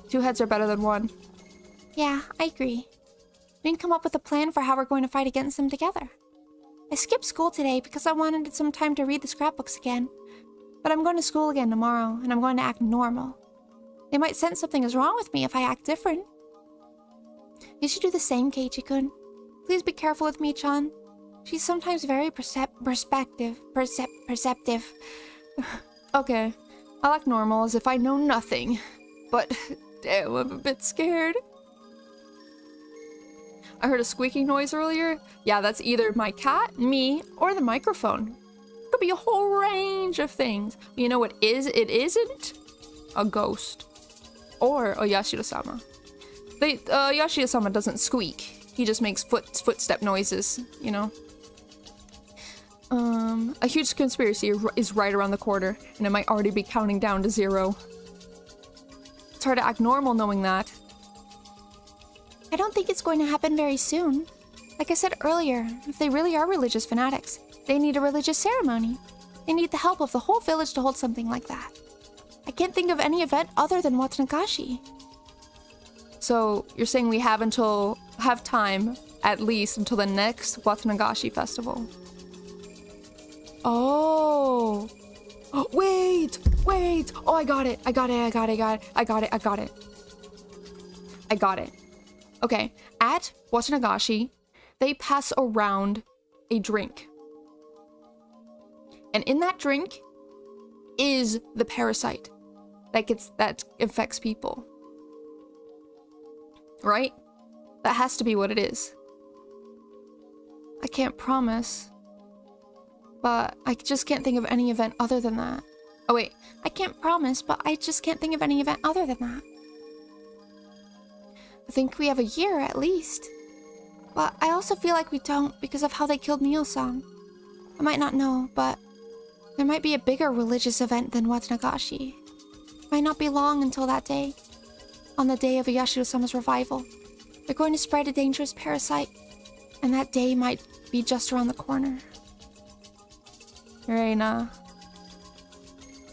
2 heads are better than 1. Yeah, I agree. We can come up with a plan for how we're going to fight against them together. I skipped school today because I wanted some time to read the scrapbooks again. But I'm going to school again tomorrow, and I'm going to act normal. They might sense something is wrong with me if I act different. You should do the same, Keiichi-kun. Please be careful with Mi-chan. She's sometimes very perceptive. Okay, I'll act normal as if I know nothing. But, damn, I'm a bit scared. I heard a squeaking noise earlier. Yeah, that's either my cat, me, or the microphone. Could be a whole range of things. But you know what it isn't? A ghost. Or a Yashiro-sama. Yashiro-sama doesn't squeak. He just makes footstep noises, you know? A huge conspiracy is right around the corner, and it might already be counting down to 0. It's hard to act normal knowing that. I don't think it's going to happen very soon. Like I said earlier, if they really are religious fanatics, they need a religious ceremony. They need the help of the whole village to hold something like that. I can't think of any event other than Watanagashi. So, you're saying we have time, at least, until the next Watanagashi festival. Oh! Wait! Oh, I got it! Okay, at Watanagashi, they pass around a drink. And in that drink is the parasite that infects people. Right? That has to be what it is. I can't promise, but I just can't think of any event other than that. Oh wait, I can't promise, but I just can't think of any event other than that. I think we have a year at least. But I also feel like we don't because of how they killed Mio-san. I might not know, but there might be a bigger religious event than Watanagashi. It might not be long until that day. On the day of Yashiro-sama's revival, they're going to spread a dangerous parasite, and that day might be just around the corner. Reina.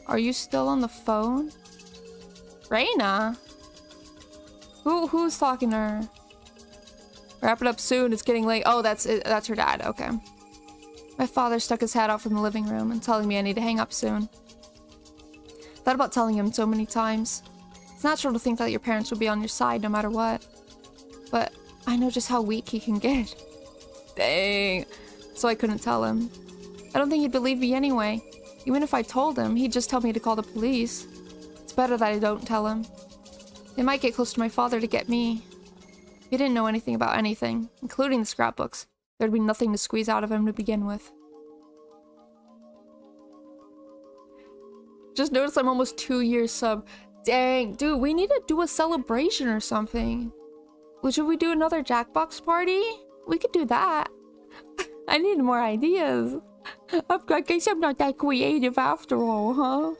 Are you still on the phone? Reina? Who's talking to her? Wrap it up soon, it's getting late. Oh, that's her dad, okay. My father stuck his head out from the living room and telling me I need to hang up soon. Thought about telling him so many times. It's natural to think that your parents would be on your side no matter what. But I know just how weak he can get. Dang. So I couldn't tell him. I don't think he'd believe me anyway. Even if I told him, he'd just tell me to call the police. It's better that I don't tell him. They might get close to my father to get me. If he didn't know anything about anything, including the scrapbooks, there'd be nothing to squeeze out of him to begin with. Just noticed I'm almost 2 years sub. Dang, dude, we need to do a celebration or something. Well, should we do another Jackbox party? We could do that. I need more ideas. I guess I'm not that creative after all, huh?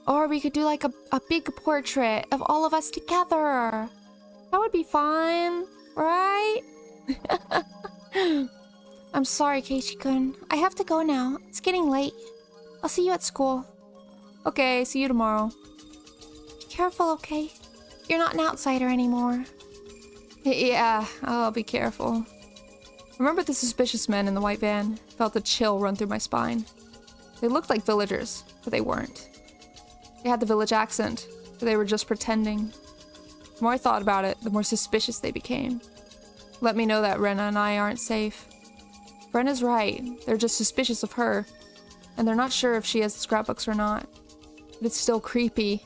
Or we could do like a big portrait of all of us together. That would be fun, right? I'm sorry, Keiichi-kun. I have to go now. It's getting late. I'll see you at school. Okay, see you tomorrow. Be careful, okay? You're not an outsider anymore. Yeah, I'll be careful. Remember the suspicious men in the white van? Felt a chill run through my spine. They looked like villagers, but they weren't. They had the village accent, but they were just pretending. The more I thought about it, the more suspicious they became. Let me know that Rena and I aren't safe. Rena's right, they're just suspicious of her, and they're not sure if she has the scrapbooks or not. But it's still creepy.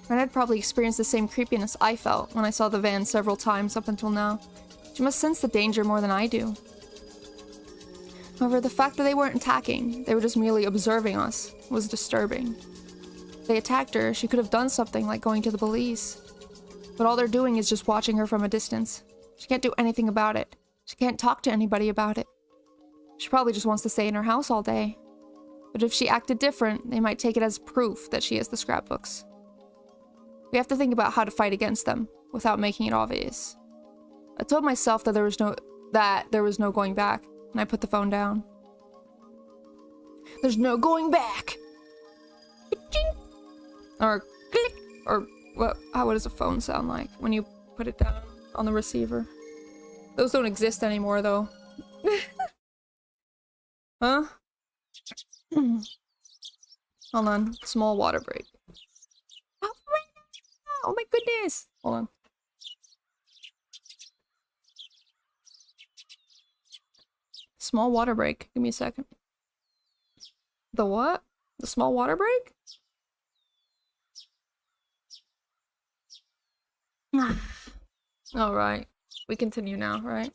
Rena had probably experienced the same creepiness I felt when I saw the van several times up until now. She must sense the danger more than I do. However, the fact that they weren't attacking, they were just merely observing us, was disturbing. If they attacked her, she could have done something like going to the police. But all they're doing is just watching her from a distance. She can't do anything about it. She can't talk to anybody about it. She probably just wants to stay in her house all day. But if she acted different, they might take it as proof that she has the scrapbooks. We have to think about how to fight against them, without making it obvious. I told myself that there was no going back, and I put the phone down. There's no going back! Or click, or what does a phone sound like when you put it down on the receiver? Those don't exist anymore, though. Huh? Hold on, small water break. Oh my goodness! Hold on. Small water break. Give me a second. The what? The small water break? Alright. We continue now, right?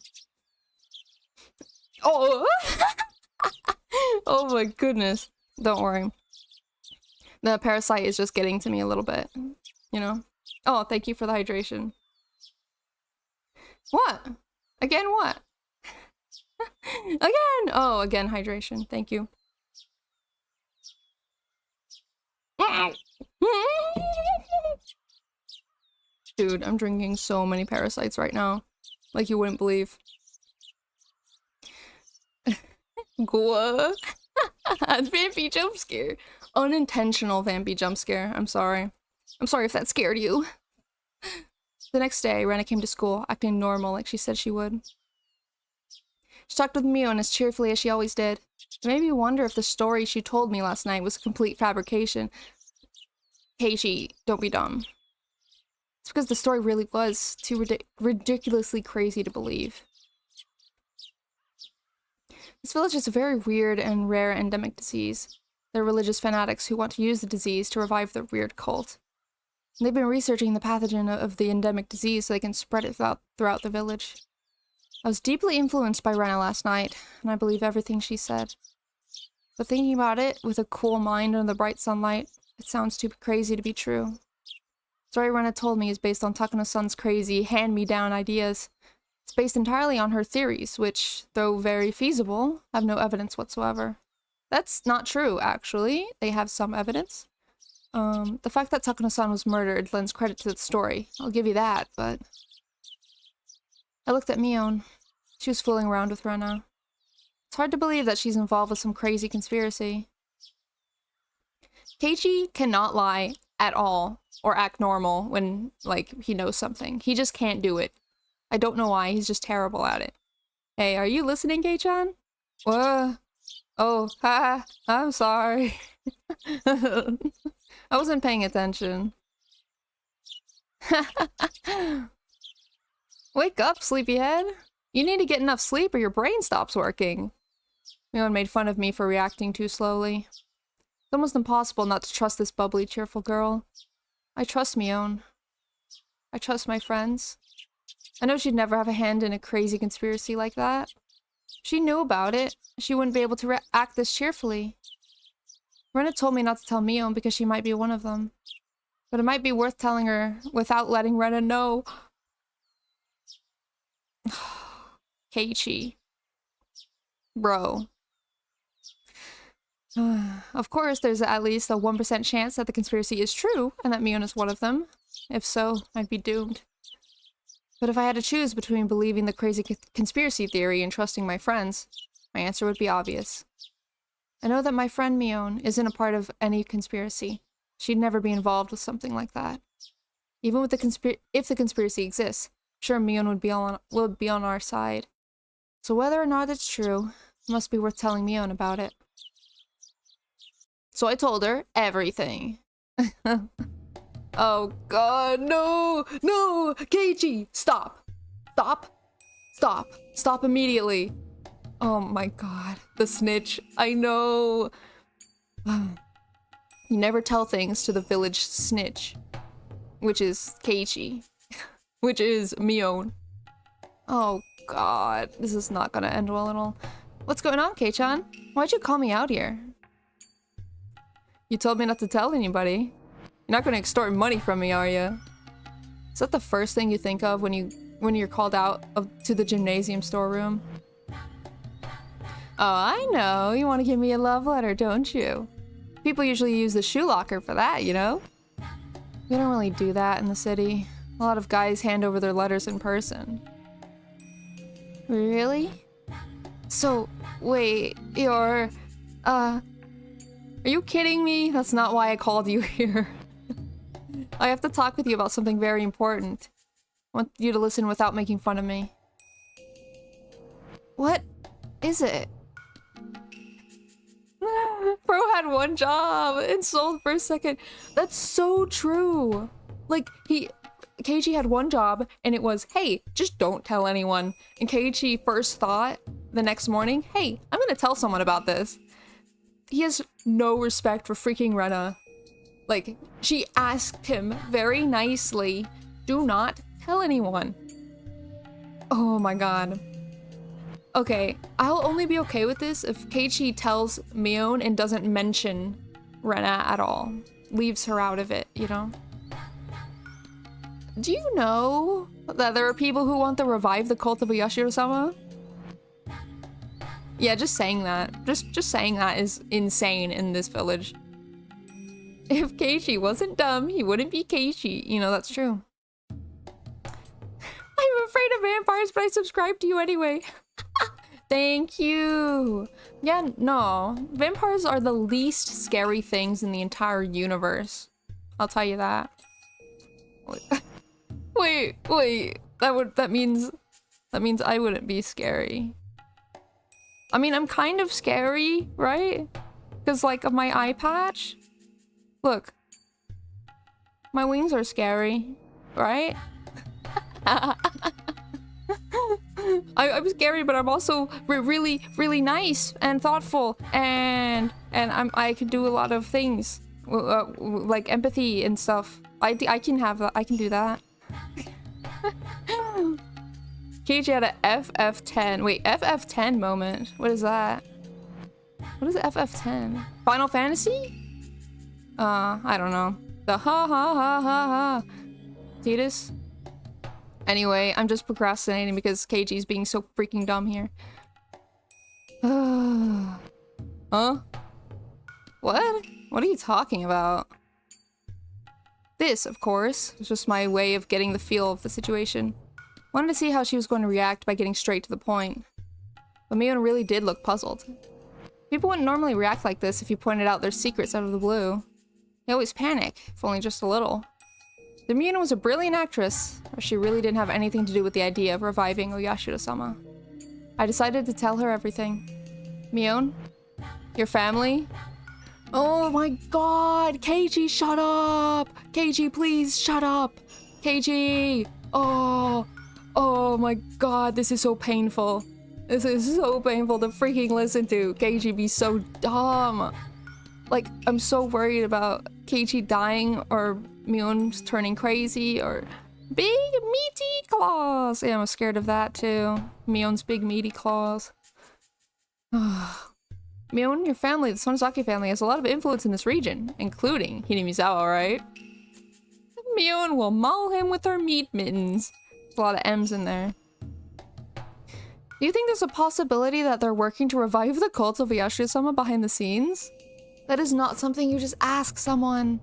Oh! Oh my goodness. Don't worry. The parasite is just getting to me a little bit. You know? Oh, thank you for the hydration. What? Again what? Again! Oh, again hydration. Thank you. Dude, I'm drinking so many parasites right now. Like you wouldn't believe. What? Vampy jump scare. Unintentional vampy jump scare. I'm sorry. I'm sorry if that scared you. The next day, Rena came to school, acting normal like she said she would. She talked with Mio as cheerfully as she always did. It made me wonder if the story she told me last night was a complete fabrication. Keiichi, don't be dumb. It's because the story really was too ridiculously crazy to believe. This village is a very weird and rare endemic disease. There are religious fanatics who want to use the disease to revive their weird cult. And they've been researching the pathogen of the endemic disease so they can spread it throughout the village. I was deeply influenced by Rena last night, and I believe everything she said. But thinking about it, with a cool mind under the bright sunlight, it sounds too crazy to be true. Story Rena told me is based on Takano-san's crazy hand-me-down ideas. It's based entirely on her theories, which, though very feasible, have no evidence whatsoever. That's not true, actually. They have some evidence. The fact that Takano-san was murdered lends credit to the story. I'll give you that, but... I looked at Mion. She was fooling around with Rena. It's hard to believe that she's involved with some crazy conspiracy. Keiichi cannot lie at all or act normal when, like, he knows something. He just can't do it. I don't know why, he's just terrible at it. Hey, are you listening, Kei-chan? Oh, ha, I'm sorry. I wasn't paying attention. Wake up, sleepyhead. You need to get enough sleep or your brain stops working. Mion made fun of me for reacting too slowly. It's almost impossible not to trust this bubbly, cheerful girl. I trust Mion. I trust my friends. I know she'd never have a hand in a crazy conspiracy like that. If she knew about it, she wouldn't be able to act this cheerfully. Rena told me not to tell Mion because she might be one of them. But it might be worth telling her without letting Rena know. Keiichi. Bro. Of course, there's at least a 1% chance that the conspiracy is true and that Mion is one of them. If so, I'd be doomed. But if I had to choose between believing the crazy conspiracy theory and trusting my friends, my answer would be obvious. I know that my friend Mion isn't a part of any conspiracy. She'd never be involved with something like that. Even with if the conspiracy exists, I'm sure Mion would be on our side. So whether or not it's true, it must be worth telling Mion about it. So I told her everything. Oh god, no! No! Keiichi! Stop! Stop! Stop! Stop immediately! Oh my god. The snitch. I know! You never tell things to the village snitch. Which is Keiichi. Which is Mion. Oh god. This is not gonna end well at all. What's going on, Kei-chan? Why'd you call me out here? You told me not to tell anybody. You're not gonna extort money from me, are you? Is that the first thing you think of when you're called out to the gymnasium storeroom? Oh, I know. You want to give me a love letter, don't you? People usually use the shoe locker for that, you know? We don't really do that in the city. A lot of guys hand over their letters in person. Really? So, wait, you're... Are you kidding me? That's not why I called you here. I have to talk with you about something very important. I want you to listen without making fun of me. What is it? Bro had one job and sold for a second. That's so true. Like, Keiichi had one job and it was, hey, just don't tell anyone. And Keiichi first thought the next morning, hey, I'm gonna tell someone about this. He has no respect for freaking Rena. Like, she asked him very nicely, do not tell anyone. Oh my god. Okay, I'll only be okay with this if Keiichi tells Mion and doesn't mention Rena at all. Leaves her out of it, you know? Do you know that there are people who want to revive the cult of Yashiro-sama? Yeah, just saying that. Just saying that is insane in this village. If Keiichi wasn't dumb, he wouldn't be Keiichi. You know, that's true. I'm afraid of vampires, but I subscribe to you anyway. Thank you. Yeah, no. Vampires are the least scary things in the entire universe. I'll tell you that. Wait. That means I wouldn't be scary. I mean, I'm kind of scary, right? Because, like, of my eye patch. Look. My wings are scary, right? I'm scary, but I'm also really nice and thoughtful, and I can do a lot of things, like empathy and stuff. I can do that. Keiichi had a FF10. Wait, FF10 moment. What is that? What is FF10? Final Fantasy? I don't know. The ha ha ha ha ha. Epictetus? Anyway, I'm just procrastinating because Keiji's being so freaking dumb here. Huh? What? What are you talking about? This, of course, was just my way of getting the feel of the situation. Wanted to see how she was going to react by getting straight to the point. But Mion really did look puzzled. People wouldn't normally react like this if you pointed out their secrets out of the blue. They always panic, if only just a little. The Mion was a brilliant actress, or she really didn't have anything to do with the idea of reviving Oyashiro-sama. I decided to tell her everything. Mion? Your family? Oh my god! Keiji, shut up! Keiji, please, shut up! Keiji! Oh! Oh my god, this is so painful. This is so painful to freaking listen to. Keiji be so dumb. Like, I'm so worried about Keiji dying or Mion's turning crazy or big meaty claws. Yeah, I'm scared of that too. Mion's big meaty claws. Mion, your family, the Sonozaki family, has a lot of influence in this region, including Hinamizawa, right? Mion will maul him with her meat mittens. There's a lot of M's in there. Do you think there's a possibility that they're working to revive the cult of Oyashiro-sama behind the scenes? That is not something you just ask someone.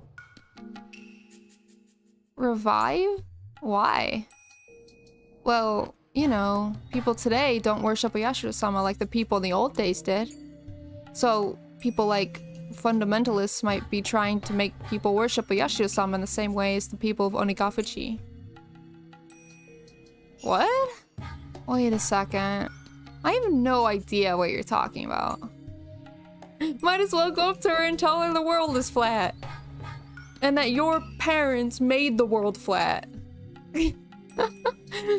Revive? Why? Well, you know, people today don't worship Oyashiro-sama like the people in the old days did. So, people like fundamentalists might be trying to make people worship Oyashiro-sama in the same way as the people of Onigafuchi. What? Wait a second. I have no idea what you're talking about. Might as well go up to her and tell her the world is flat. And that your parents made the world flat.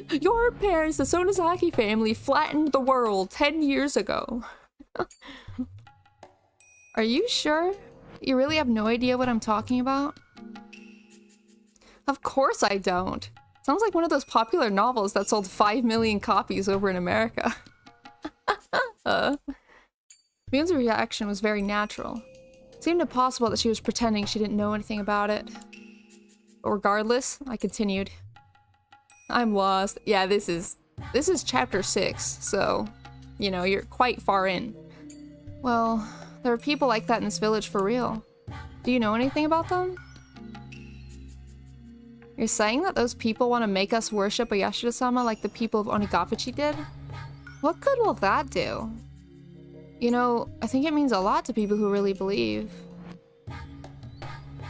Your parents, the Sonozaki family, flattened the world 10 years ago. Are you sure? You really have no idea what I'm talking about? Of course I don't. Sounds like one of those popular novels that sold 5 million copies over in America. Mion's reaction was very natural. It seemed impossible that she was pretending she didn't know anything about it. But regardless, I continued. I'm lost. Yeah, this is chapter 6, so, you know, you're quite far in. Well, there are people like that in this village for real. Do you know anything about them? You're saying that those people want to make us worship Oyashiro-sama like the people of Onigafuchi did? What good will that do? You know, I think it means a lot to people who really believe.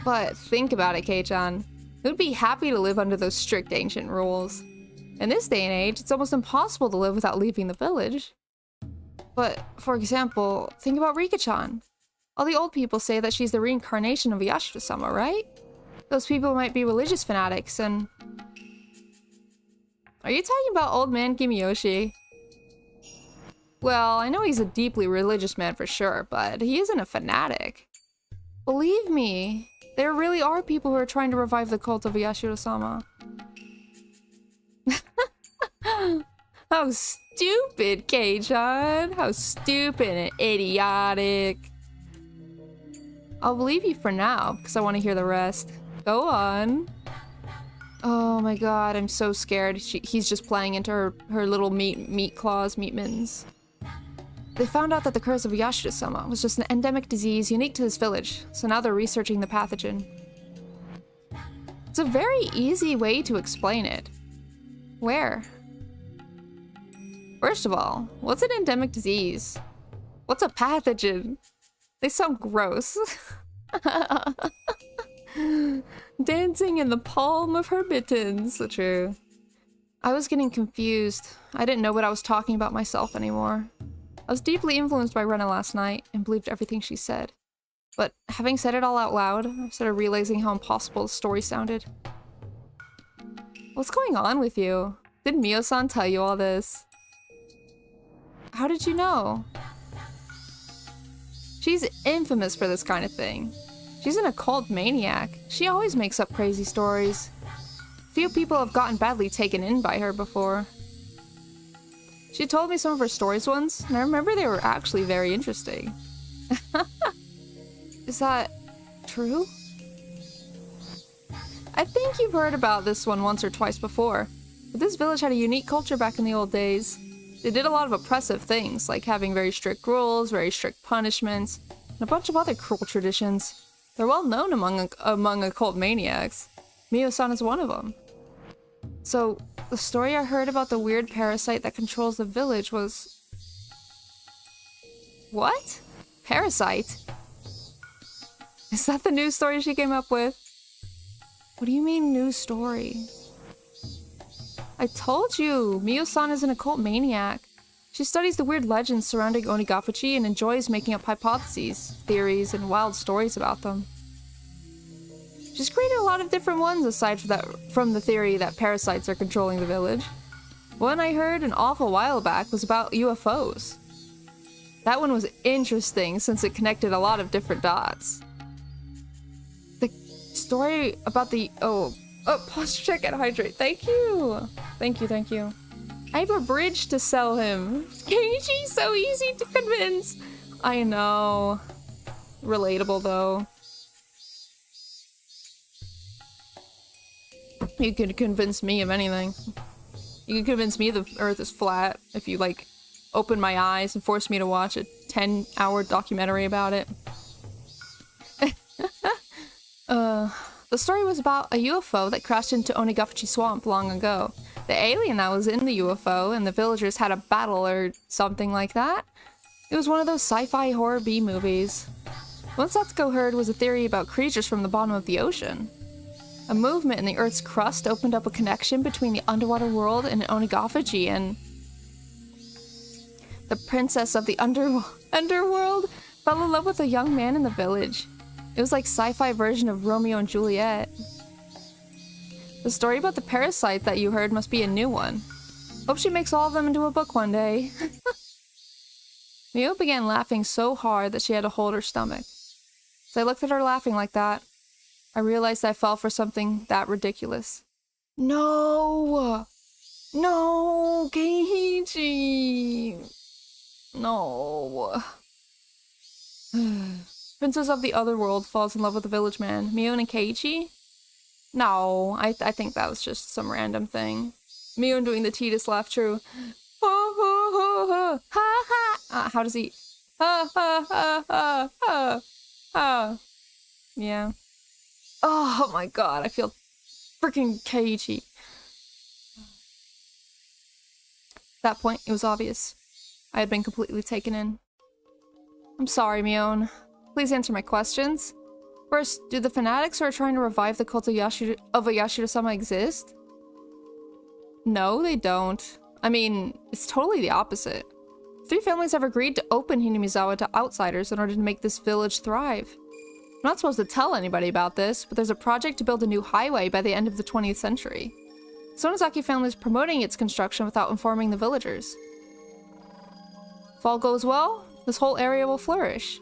But think about it, Kei-chan. Who'd be happy to live under those strict ancient rules? In this day and age, it's almost impossible to live without leaving the village. But, for example, think about Rika-chan. All the old people say that she's the reincarnation of Oyashiro-sama, right? Those people might be religious fanatics and... Are you talking about old man Kimiyoshi? Well, I know he's a deeply religious man for sure, but he isn't a fanatic. Believe me, there really are people who are trying to revive the cult of Oyashiro-sama. How stupid, Kei-chan! How stupid and idiotic! I'll believe you for now, because I want to hear the rest. Go on. Oh my god, I'm so scared. He's just playing into her little meat claws, meat mittens. They found out that the curse of Oyashiro-sama was just an endemic disease unique to this village, so now they're researching the pathogen. It's a very easy way to explain it. Where? First of all, what's an endemic disease? What's a pathogen? They sound gross. Dancing in the palm of her mittens. So true. I was getting confused. I didn't know what I was talking about myself anymore. I was deeply influenced by Rena last night and believed everything she said. But having said it all out loud, I started realizing how impossible the story sounded. What's going on with you? Did Mio-san tell you all this? How did you know? She's infamous for this kind of thing. She's an occult maniac. She always makes up crazy stories. Few people have gotten badly taken in by her before. She told me some of her stories once, and I remember they were actually very interesting. Is that true? I think think you've heard about this one once or twice before, but this village had a unique culture back in the old days. They did a lot of oppressive things, like having very strict rules, very strict punishments, and a bunch of other cruel traditions. They're well known among occult maniacs. Mio-san is one of them. So, the story I heard about the weird parasite that controls the village was... What? Parasite? Is that the news story she came up with? What do you mean, news story? I told you, Mio-san is an occult maniac. She studies the weird legends surrounding Onigafuchi and enjoys making up hypotheses, theories, and wild stories about them. She's created a lot of different ones aside from the theory that parasites are controlling the village. One I heard an awful while back was about UFOs. That one was interesting since it connected a lot of different dots. The story about the... Oh, posture check and hydrate. Thank you. Thank you. I have a bridge to sell him. Keiichi's so easy to convince. I know. Relatable though. You could convince me of anything. You could convince me the earth is flat if you like open my eyes and force me to watch a 10-hour documentary about it. The story was about a UFO that crashed into Onigafuchi Swamp long ago. The alien that was in the UFO and the villagers had a battle or something like that. It was one of those sci-fi horror B movies. What Satsuko heard was a theory about creatures from the bottom of the ocean. A movement in the Earth's crust opened up a connection between the underwater world and Onigafuchi, and the princess of the underworld fell in love with a young man in the village. It was like sci-fi version of Romeo and Juliet. The story about the parasite that you heard must be a new one. Hope she makes all of them into a book one day. Mio began laughing so hard that she had to hold her stomach. As I looked at her laughing like that, I realized I fell for something that ridiculous. No! No, Keiichi! No. Princess of the Otherworld falls in love with a village man. Mion and Keiichi? No, I think that was just some random thing. Mion doing the Titus laugh, true. Ha ha ha ha ha ha! How does he? Ha ha ha ha ha ha! Yeah. Oh my god, I feel freaking Keiichi. At that point, it was obvious. I had been completely taken in. I'm sorry, Mion. Please answer my questions. First, do the fanatics who are trying to revive the cult of Yashiro-sama exist? No, they don't. I mean, it's totally the opposite. Three families have agreed to open Hinamizawa to outsiders in order to make this village thrive. I'm not supposed to tell anybody about this, but there's a project to build a new highway by the end of the 20th century. The Sonozaki family is promoting its construction without informing the villagers. If all goes well, this whole area will flourish.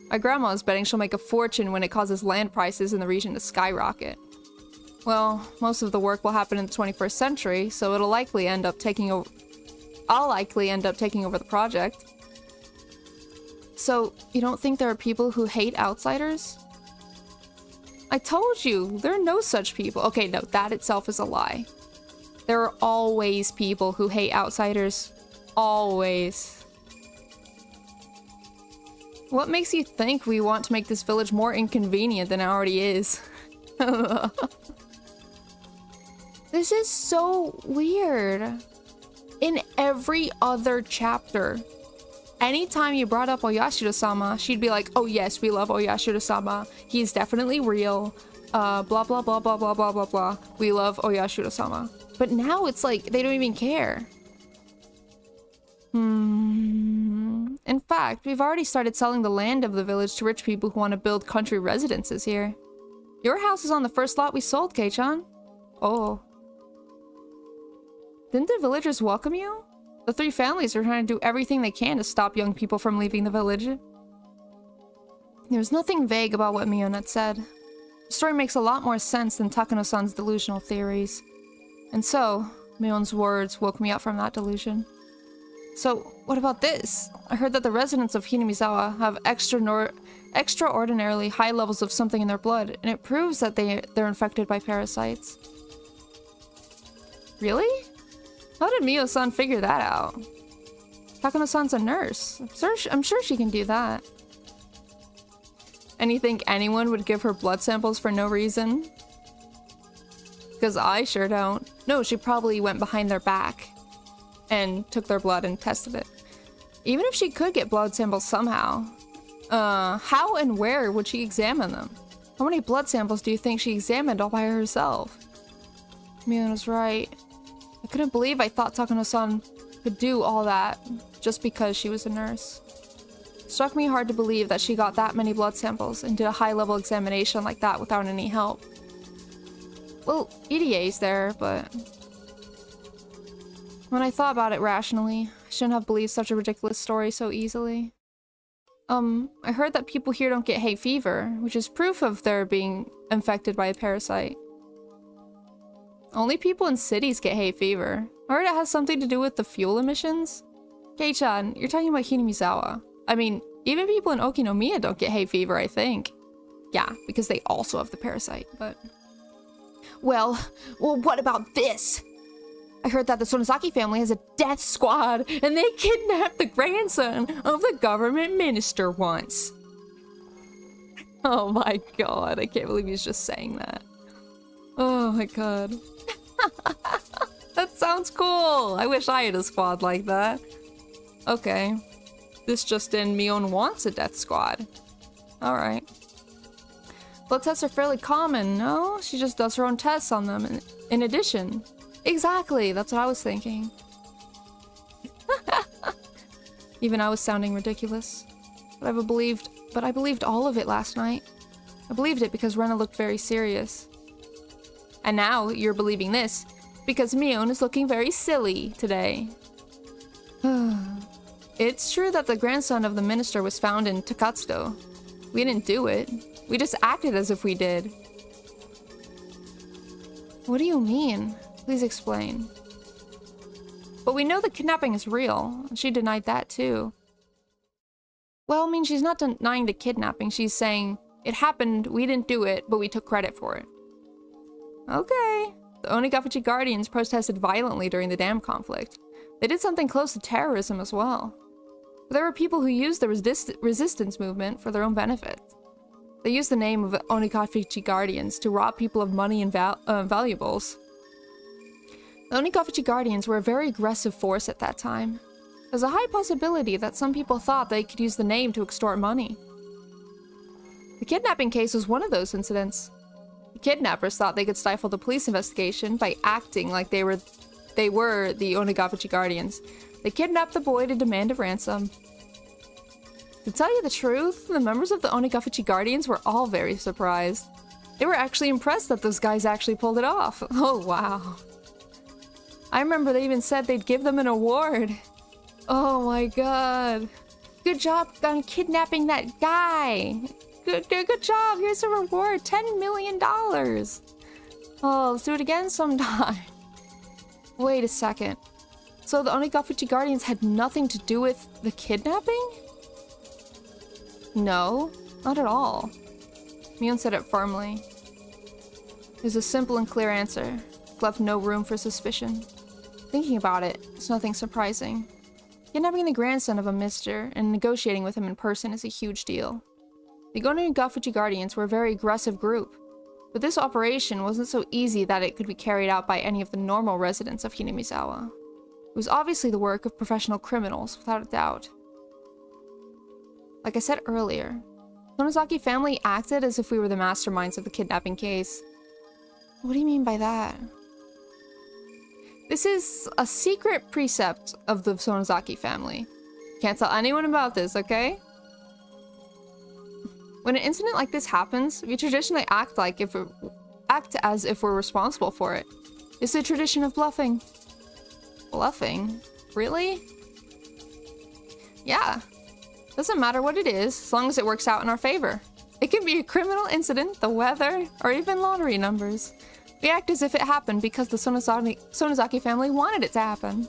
My grandma is betting she'll make a fortune when it causes land prices in the region to skyrocket. Well, most of the work will happen in the 21st century, so I'll likely end up taking over the project. So, you don't think there are people who hate outsiders? I told you, there are no such people. Okay, no, that itself is a lie. There are always people who hate outsiders. Always. What makes you think we want to make this village more inconvenient than it already is? This is so weird. In every other chapter, anytime you brought up Oyashiro-sama, she'd be like, oh yes, we love Oyashiro-sama. He's definitely real. Blah, blah, blah, blah, blah, blah, blah, blah. We love Oyashiro-sama. But now it's like, they don't even care. In fact, we've already started selling the land of the village to rich people who want to build country residences here. Your house is on the first lot we sold, Kei-chan. Oh. Didn't the villagers welcome you? The three families are trying to do everything they can to stop young people from leaving the village. There was nothing vague about what Mion had said. The story makes a lot more sense than Takano-san's delusional theories. And so, Mion's words woke me up from that delusion. So, what about this? I heard that the residents of Hinamizawa have extraordinarily high levels of something in their blood, and it proves that they're infected by parasites. Really? How did Mio-san figure that out? Takano-san's a nurse. I'm sure she can do that. And you think anyone would give her blood samples for no reason? Because I sure don't. No, she probably went behind their back and took their blood and tested it. Even if she could get blood samples somehow, how and where would she examine them? How many blood samples do you think she examined all by herself? Mion was right. I couldn't believe I thought Takano-san could do all that just because she was a nurse. It struck me hard to believe that she got that many blood samples and did a high-level examination like that without any help. Well, EDA's there, but when I thought about it rationally, I shouldn't have believed such a ridiculous story so easily. I heard that people here don't get hay fever, which is proof of their being infected by a parasite. Only people in cities get hay fever. I heard it has something to do with the fuel emissions. Kei-chan, you're talking about Hinamizawa. I mean, even people in Okinomiya don't get hay fever, I think. Yeah, because they also have the parasite, but... Well, what about this? I heard that the Sonozaki family has a death squad, and they kidnapped the grandson of the government minister once. Oh my god, I can't believe he's just saying that. Oh my god. That sounds cool! I wish I had a squad like that. Okay. This just in, Mion wants a death squad. Alright. Blood tests are fairly common, no? She just does her own tests on them in addition. Exactly, that's what I was thinking. Even I was sounding ridiculous. But I believed all of it last night. I believed it because Rena looked very serious. And now you're believing this because Mion is looking very silly today. It's true that the grandson of the minister was found in Takatsudo. We didn't do it. We just acted as if we did. What do you mean? Please explain. But we know the kidnapping is real, and she denied that too. Well, I mean, she's not denying the kidnapping. She's saying, it happened, we didn't do it, but we took credit for it. Okay. The Onigafuchi Guardians protested violently during the dam conflict. They did something close to terrorism as well. But there were people who used the resistance movement for their own benefit. They used the name of Onigafuchi Guardians to rob people of money and valuables. The Onigafuchi Guardians were a very aggressive force at that time. There's a high possibility that some people thought they could use the name to extort money. The kidnapping case was one of those incidents. The kidnappers thought they could stifle the police investigation by acting like they were the Onigafuchi Guardians. They kidnapped the boy to demand a ransom. To tell you the truth, the members of the Onigafuchi Guardians were all very surprised. They were actually impressed that those guys actually pulled it off. Oh, wow. I remember they even said they'd give them an award. Oh my god. Good job on kidnapping that guy. Good job. Here's a reward. $10 million. Oh, let's do it again sometime. Wait a second. So the Onigafuchi Guardians had nothing to do with the kidnapping? No, not at all. Mion said it firmly. It was a simple and clear answer. It left no room for suspicion. Thinking about it, it's nothing surprising. Kidnapping the grandson of a minister and negotiating with him in person is a huge deal. The Onigafuchi Guardians were a very aggressive group, but this operation wasn't so easy that it could be carried out by any of the normal residents of Hinamizawa. It was obviously the work of professional criminals, without a doubt. Like I said earlier, the Sonozaki family acted as if we were the masterminds of the kidnapping case. What do you mean by that? This is a secret precept of the Sonozaki family. Can't tell anyone about this, okay? When an incident like this happens, we traditionally act as if we're responsible for it. It's the tradition of bluffing. Bluffing? Really? Yeah. Doesn't matter what it is, as long as it works out in our favor. It can be a criminal incident, the weather, or even lottery numbers. We act as if it happened because the Sonozaki family wanted it to happen.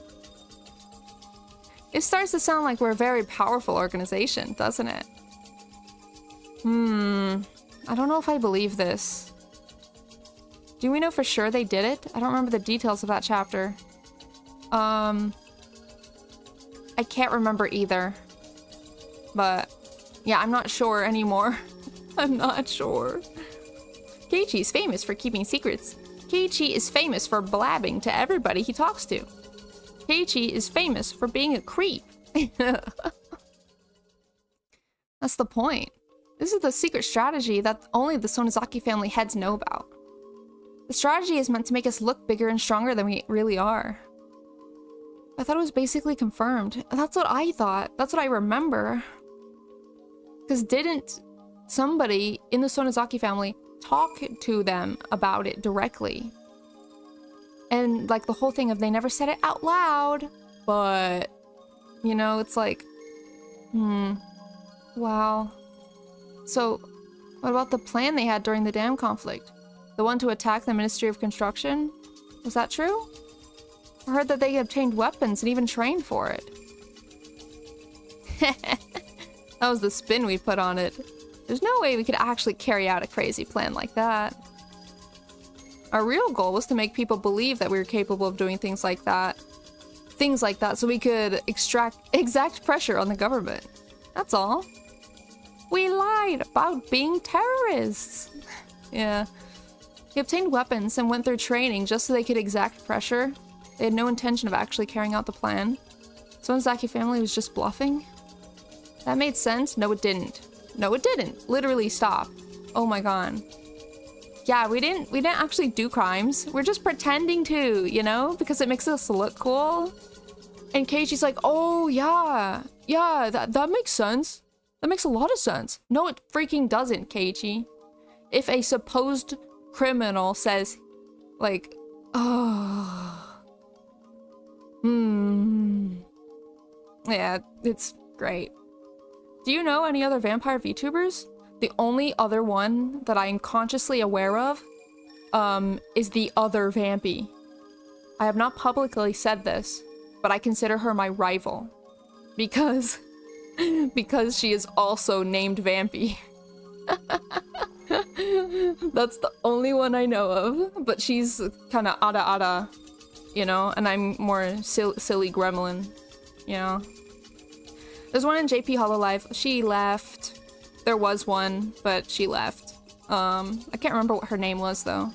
It starts to sound like we're a very powerful organization, doesn't it? I don't know if I believe this. Do we know for sure they did it? I don't remember the details of that chapter. I can't remember either. But, yeah, I'm not sure anymore. I'm not sure. Keiichi's famous for keeping secrets. Keiichi is famous for blabbing to everybody he talks to. Keiichi is famous for being a creep. That's the point. This is the secret strategy that only the Sonozaki family heads know about. The strategy is meant to make us look bigger and stronger than we really are. I thought it was basically confirmed. That's what I thought. That's what I remember. Because didn't somebody in the Sonozaki family talk to them about it directly? And like the whole thing of they never said it out loud, but you know, it's like, wow. So, what about the plan they had during the dam conflict? The one to attack the Ministry of Construction? Was that true? I heard that they obtained weapons and even trained for it. That was the spin we put on it. There's no way we could actually carry out a crazy plan like that. Our real goal was to make people believe that we were capable of doing things like that. So we could exact pressure on the government. That's all. We lied about being terrorists. Yeah. They obtained weapons and went through training just so they could exact pressure. They had no intention of actually carrying out the plan. Sonozaki family was just bluffing? That made sense? No, it didn't. No, it didn't. Literally, stop. Oh my god. Yeah, we didn't actually do crimes. We're just pretending to, you know? Because it makes us look cool. And Keiichi's like, oh yeah. Yeah, that makes sense. That makes a lot of sense. No, it freaking doesn't, Keiichi. If a supposed criminal says, like, yeah, it's great. Do you know any other vampire VTubers? The only other one that I'm consciously aware of, is the other Vampy. I have not publicly said this, but I consider her my rival. Because she is also named Vampy. That's the only one I know of, but she's kind of ada, you know, and I'm more silly gremlin, you know. There's one in JP Hololive. She left. There was one, but she left. I can't remember what her name was though.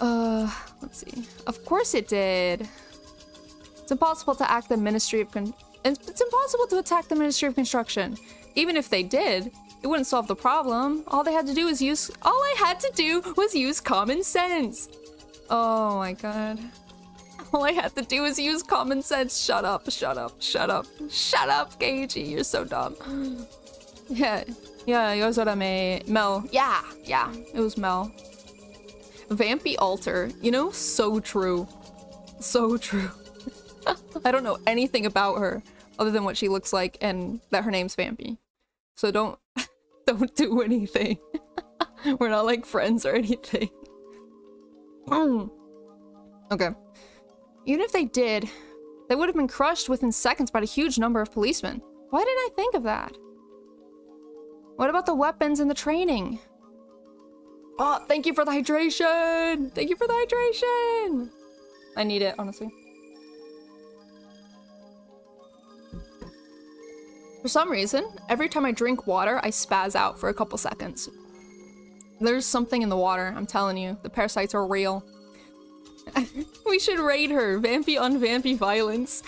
Let's see. Of course it did. It's impossible to attack the Ministry of It's impossible to attack the Ministry of Construction. Even if they did, it wouldn't solve the problem. All I had to do was use common sense. Oh my god. All I had to do was use common sense. Shut up, Keiichi, you're so dumb. Yeah, Yozorame, Mel. Yeah, it was Mel. Vampy alter, you know, so true. So true. I don't know anything about her other than what she looks like and that her name's Vampy. So don't do anything. We're not like friends or anything. Okay. Even if they did, they would have been crushed within seconds by a huge number of policemen. Why didn't I think of that? What about the weapons and the training? Oh, thank you for the hydration! Thank you for the hydration! I need it, honestly. For some reason, every time I drink water, I spaz out for a couple seconds. There's something in the water, I'm telling you. The parasites are real. We should raid her. Vampy on Vampy violence.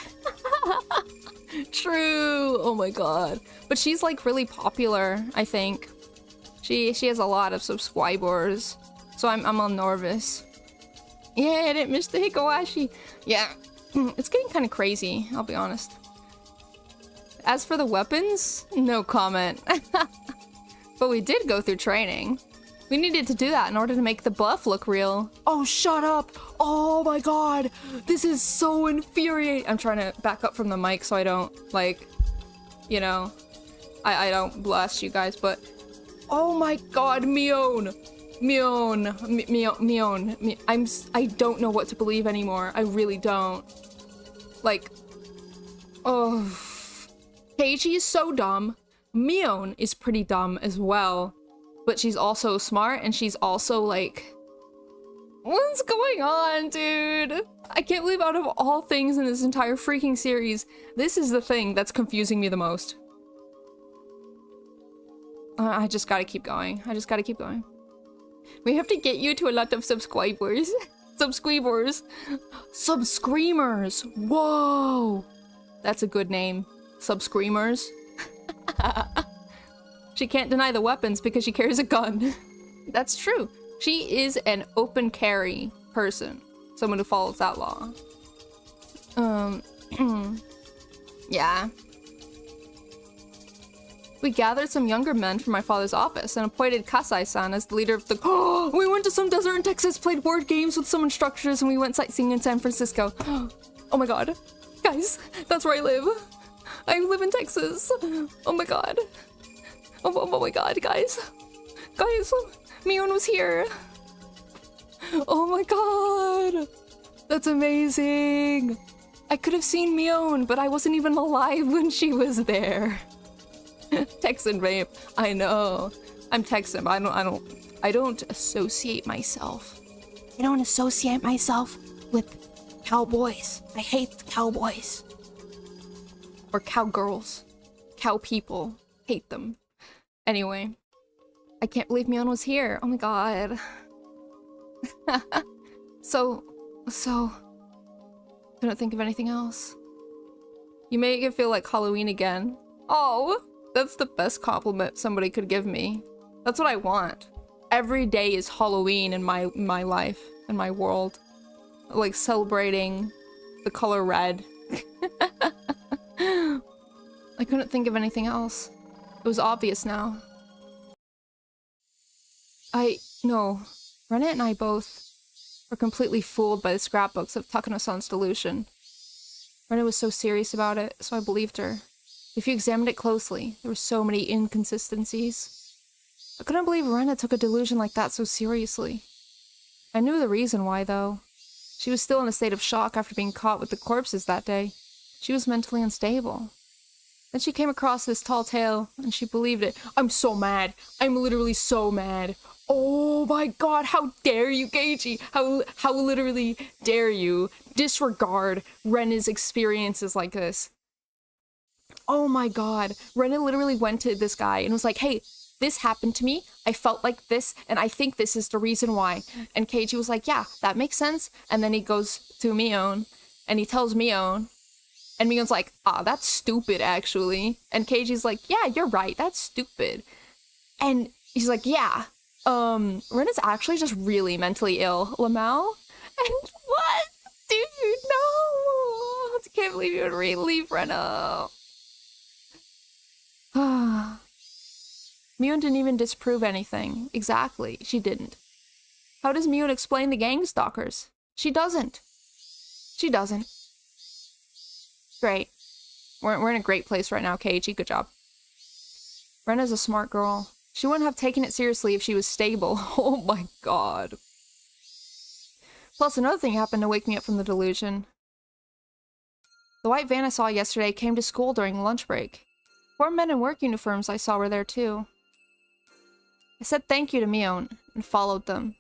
True. Oh my god. But she's like really popular, I think. She has a lot of subscribers. So I'm all nervous. Yeah, I didn't miss the Higurashi. Yeah. It's getting kind of crazy, I'll be honest. As for the weapons, no comment. But we did go through training. We needed to do that in order to make the buff look real. Oh, shut up! Oh my god! This is so infuriating! I'm trying to back up from the mic so I don't, like, you know, I don't blast you guys, but... Oh my god, Mion! I don't know what to believe anymore. I really don't. Like... Oh... Keiichi is so dumb. Mion is pretty dumb as well, but she's also smart and she's also like, what's going on, dude? I can't believe out of all things in this entire freaking series, this is the thing that's confusing me the most. I just gotta keep going. I just gotta keep going. We have to get you to a lot of subscribers. Subscribers. Subscreamers. Whoa. That's a good name. Subscreamers. She can't deny the weapons because she carries a gun. That's true. She is an open carry person. Someone who follows that law. Yeah. We gathered some younger men from my father's office and appointed Kasai-san as the leader of the— Oh, we went to some desert in Texas, played board games with some instructors, and we went sightseeing in San Francisco. Oh my god. Guys, that's where I live. I live in Texas. Oh my god. Oh my god, guys. Guys, Mion was here. Oh my god. That's amazing. I could have seen Mion, but I wasn't even alive when she was there. Texan rape. I know. I'm Texan. I don't associate myself. I don't associate myself with cowboys. I hate cowboys. Or cowgirls. Cow people. Hate them. Anyway. I can't believe Mion was here. Oh my god. So... Couldn't think of anything else. You make it feel like Halloween again. Oh! That's the best compliment somebody could give me. That's what I want. Every day is Halloween in my life, in my world. Like celebrating the color red. I couldn't think of anything else. It was obvious now. No. Rennet and I both were completely fooled by the scrapbooks of Takano-san's delusion. Rennet was so serious about it, so I believed her. If you examined it closely, there were so many inconsistencies. I couldn't believe Rennet took a delusion like that so seriously. I knew the reason why, though. She was still in a state of shock after being caught with the corpses that day. She was mentally unstable. Then she came across this tall tale, and she believed it. I'm so mad. I'm literally so mad. Oh my god, how dare you, Keiji! How literally dare you disregard Ren's experiences like this? Oh my god. Renna literally went to this guy and was like, hey, this happened to me. I felt like this, and I think this is the reason why. And Keiji was like, yeah, that makes sense. And then he goes to Mion, and he tells Mion, and Mion's like, that's stupid, actually. And Keiji's like, yeah, you're right, that's stupid. And he's like, yeah, Renna's actually just really mentally ill, Lamau. And what? Dude, no! I can't believe you would leave Renna. Mion didn't even disprove anything. Exactly, she didn't. How does Mion explain the gang stalkers? She doesn't. She doesn't. Great. We're in a great place right now, Keiichi. Good job. Renna's a smart girl. She wouldn't have taken it seriously if she was stable. Oh my god. Plus, another thing happened to wake me up from the delusion. The white van I saw yesterday came to school during lunch break. 4 men in work uniforms I saw were there too. I said thank you to Mion and followed them.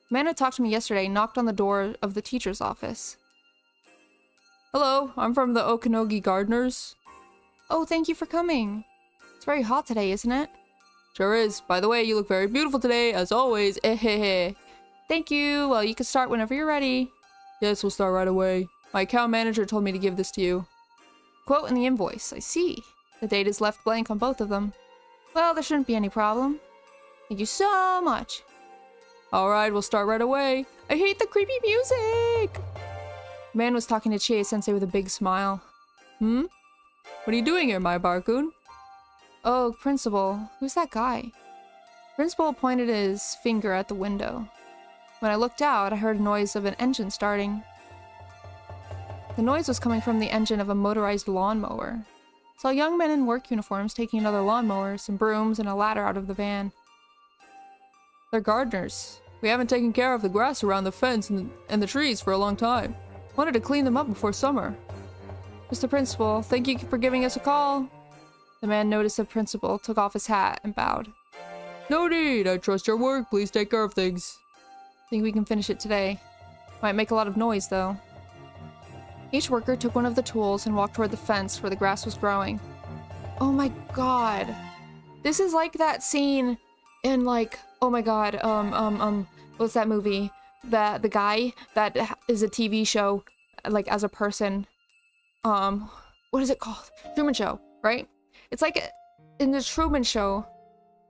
The man who talked to me yesterday knocked on the door of the teacher's office. Hello, I'm from the Okanogi Gardeners. Oh, thank you for coming. It's very hot today, isn't it? Sure is. By the way, you look very beautiful today, as always. Ehehe. Thank you. Well, you can start whenever you're ready. Yes, we'll start right away. My account manager told me to give this to you. Quote in the invoice. I see. The date is left blank on both of them. Well, there shouldn't be any problem. Thank you so much. Alright, we'll start right away. I hate the creepy music! The man was talking to Chie-sensei with a big smile. What are you doing here, my Barkun? Oh, Principal. Who's that guy? Principal pointed his finger at the window. When I looked out, I heard a noise of an engine starting. The noise was coming from the engine of a motorized lawnmower. Saw young men in work uniforms taking another lawnmower, some brooms, and a ladder out of the van. They're gardeners. We haven't taken care of the grass around the fence and the trees for a long time. Wanted to clean them up before summer. Mr. Principal, thank you for giving us a call. The man noticed the principal, took off his hat, and bowed. No need, I trust your work, please take care of things. Think we can finish it today. Might make a lot of noise, though. Each worker took one of the tools and walked toward the fence where the grass was growing. Oh my god. This is like that scene in like, oh my god, what's that movie? The guy that is a TV show, like as a person. What is it called? Truman Show, right? It's like in the Truman Show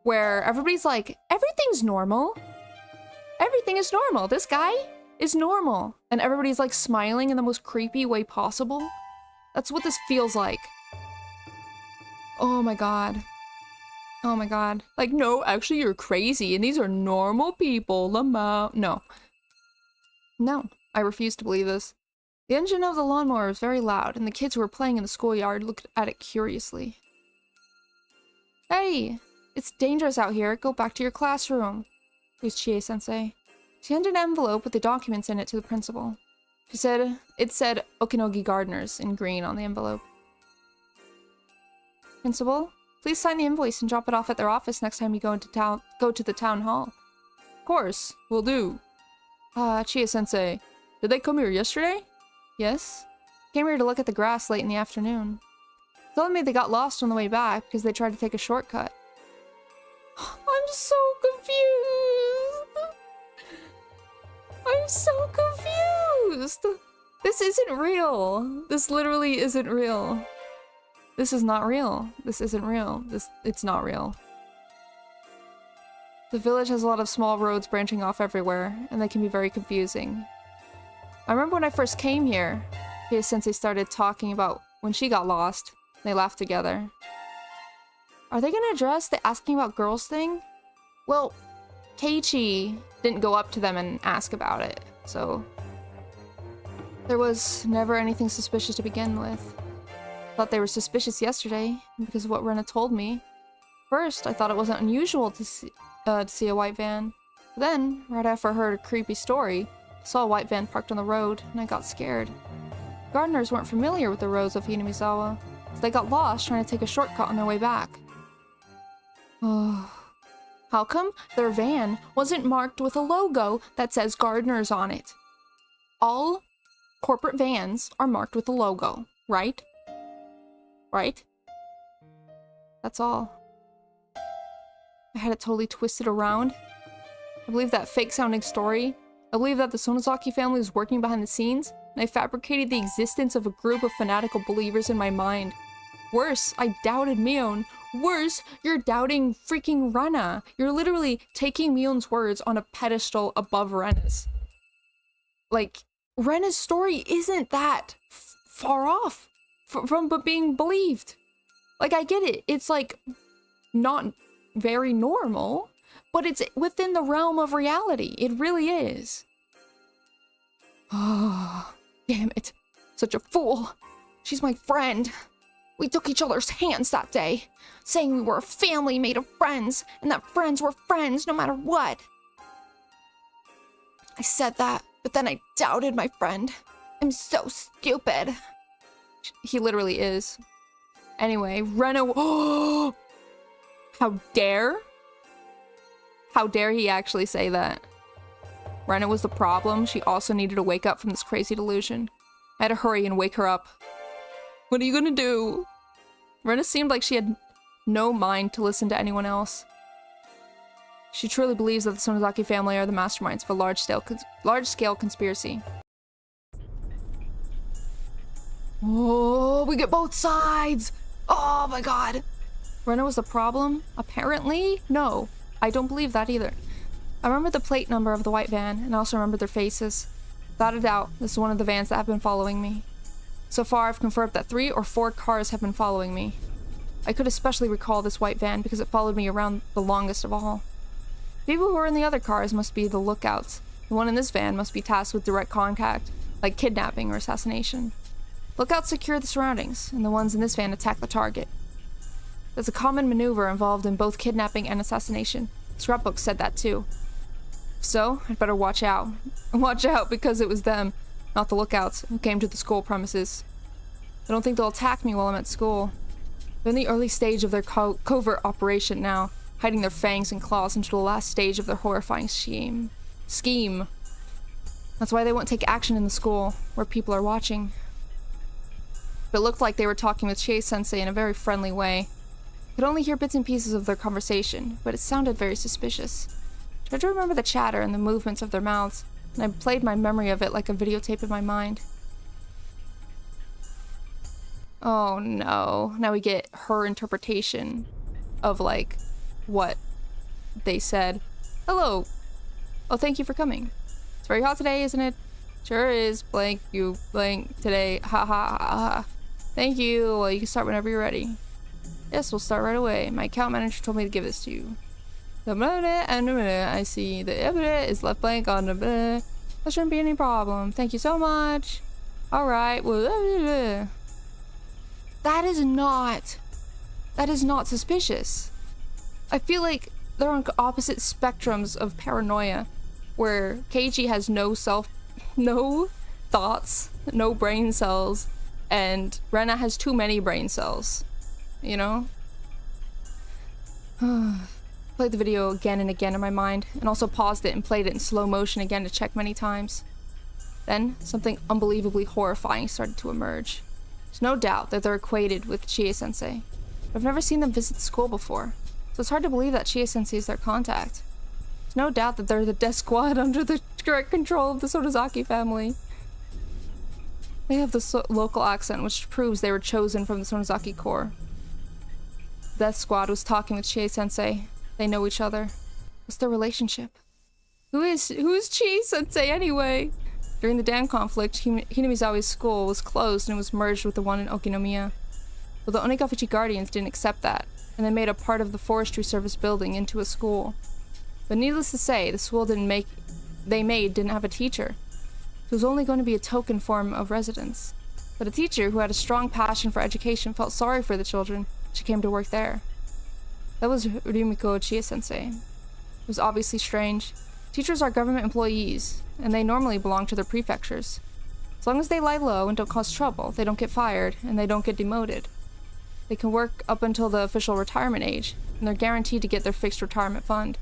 where everybody's like, everything's normal. Everything is normal. This guy is normal. And everybody's like smiling in the most creepy way possible. That's what this feels like. Oh my god. Oh my god. Like, no, actually you're crazy and these are normal people, Lamau. No. No, I refuse to believe this. The engine of the lawnmower was very loud and the kids who were playing in the schoolyard looked at it curiously. Hey, it's dangerous out here. Go back to your classroom. Who's Chie-sensei? She handed an envelope with the documents in it to the principal. She said, it said Okinogi Gardeners in green on the envelope. Principal, please sign the invoice and drop it off at their office next time you go to the town hall. Of course, will do. Chie-sensei, did they come here yesterday? Yes. Came here to look at the grass late in the afternoon. Told me they got lost on the way back because they tried to take a shortcut. I'm so confused. I'm so confused. This isn't real. This literally isn't real. This is not real. This isn't real. It's not real. The village has a lot of small roads branching off everywhere, and they can be very confusing. I remember when I first came here, Sensei started talking about when she got lost. They laughed together. Are they gonna address the asking about girls thing? Well, Keiichi didn't go up to them and ask about it, so there was never anything suspicious to begin with. Thought they were suspicious yesterday because of what Rena told me. First, I thought it wasn't unusual to see a white van. Then, right after I heard a creepy story, I saw a white van parked on the road, and I got scared. Gardeners weren't familiar with the roads of Hinamizawa, so they got lost trying to take a shortcut on their way back. How come their van wasn't marked with a logo that says Gardeners on it? All corporate vans are marked with a logo, right? Right? That's all. I had it totally twisted around. I believe that fake-sounding story. I believe that the Sonozaki family was working behind the scenes, and I fabricated the existence of a group of fanatical believers in my mind. Worse, I doubted Mion. Worse, you're doubting freaking Rena. You're literally taking Mion's words on a pedestal above Rena's. Like, Rena's story isn't that far off from being believed. Like, I get it. It's, like, not very normal, but it's within the realm of reality. It really is. Oh, damn it. Such a fool. She's my friend. We took each other's hands that day, saying we were a family made of friends, and that friends were friends no matter what. I said that, but then I doubted my friend. I'm so stupid. He literally is. Anyway, Rena. Oh! How dare? How dare he actually say that? Rena was the problem. She also needed to wake up from this crazy delusion. I had to hurry and wake her up. What are you gonna do? Rena seemed like she had no mind to listen to anyone else. She truly believes that the Sonozaki family are the masterminds of a large-scale conspiracy. Oh, we get both sides! Oh my god! Rena was the problem? Apparently? No. I don't believe that either. I remember the plate number of the white van, and I also remember their faces. Without a doubt, this is one of the vans that have been following me. So far, I've confirmed that 3 or 4 cars have been following me. I could especially recall this white van because it followed me around the longest of all. People who are in the other cars must be the lookouts. The one in this van must be tasked with direct contact, like kidnapping or assassination. Lookouts secure the surroundings, and the ones in this van attack the target. There's a common maneuver involved in both kidnapping and assassination. Scrapbook said that too. So, I'd better watch out. Watch out because it was them, not the lookouts, who came to the school premises. I don't think they'll attack me while I'm at school. They're in the early stage of their covert operation now, hiding their fangs and claws until the last stage of their horrifying scheme. That's why they won't take action in the school, where people are watching. It looked like they were talking with Chie-sensei in a very friendly way. I could only hear bits and pieces of their conversation, but it sounded very suspicious. I tried to remember the chatter and the movements of their mouths, and I played my memory of it like a videotape in my mind. Oh no. Now we get her interpretation of, like, what they said. Hello. Oh, thank you for coming. It's very hot today, isn't it? Sure is. Blank, you blank today. Ha ha ha ha. Thank you. Well, you can start whenever you're ready. Yes, we'll start right away. My account manager told me to give this to you. I see the evidence is left blank on the blah. There shouldn't be any problem. Thank you so much. Alright, well, that is not suspicious. I feel like they're on opposite spectrums of paranoia, where Keiji has no thoughts, no brain cells, and Rena has too many brain cells, you know? Played the video again and again in my mind, and also paused it and played it in slow motion again to check many times. Then, something unbelievably horrifying started to emerge. There's no doubt that they're equated with Chie-sensei. I've never seen them visit the school before, so it's hard to believe that Chie-sensei is their contact. There's no doubt that they're the death squad under the direct control of the Sonozaki family. They have the local accent, which proves they were chosen from the Sonozaki Corps. The death squad was talking with Chie-sensei. They know each other. What's their relationship? Who's Chie-sensei anyway? During the dam conflict, Hinamizawa's school was closed and was merged with the one in Okinomiya. But the Onigafuchi Guardians didn't accept that, and they made a part of the Forestry Service building into a school. But needless to say, the school didn't have a teacher. It was only going to be a token form of residence. But a teacher who had a strong passion for education felt sorry for the children. She came to work there. That was Rumiko Chie-sensei. It was obviously strange. Teachers are government employees, and they normally belong to their prefectures. As long as they lie low and don't cause trouble, they don't get fired, and they don't get demoted. They can work up until the official retirement age, and they're guaranteed to get their fixed retirement fund.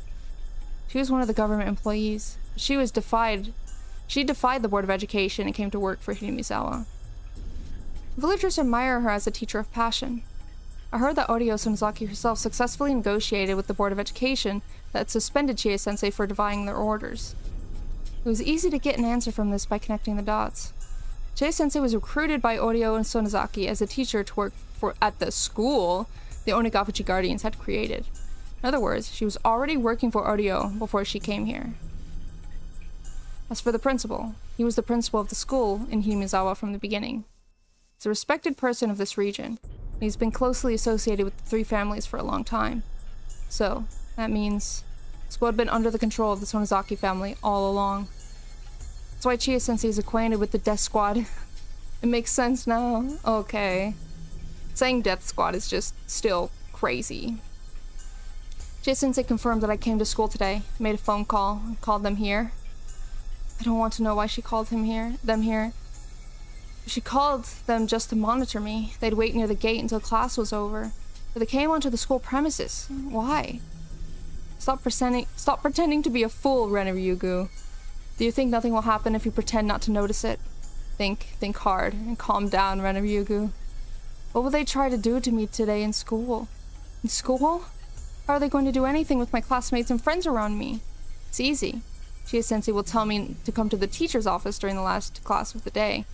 She was one of the government employees. She defied the Board of Education and came to work for Hinamizawa. Villagers admire her as a teacher of passion. I heard that Orio Sonozaki herself successfully negotiated with the Board of Education that suspended Chie-sensei for defying their orders. It was easy to get an answer from this by connecting the dots. Chie-sensei was recruited by Orio and Sonozaki as a teacher to work at the school the Onigafuchi Guardians had created. In other words, she was already working for Orio before she came here. As for the principal, he was the principal of the school in Hinamizawa from the beginning. He's a respected person of this region, and he's been closely associated with the three families for a long time. So, that means the school had been under the control of the Sonozaki family all along. That's why Chie-sensei is acquainted with the Death Squad. It makes sense now. Okay. Saying Death Squad is just still crazy. Chie-sensei confirmed that I came to school today, made a phone call, and called them here. I don't want to know why she called them here. She called them just to monitor me. They'd wait near the gate until class was over. But they came onto the school premises. Why? Stop pretending to be a fool, Ryugu. Do you think nothing will happen if you pretend not to notice it? Think hard, and calm down, Ryugu. What will they try to do to me today in school? In school? How are they going to do anything with my classmates and friends around me? It's easy. Chie-sensei will tell me to come to the teacher's office during the last class of the day.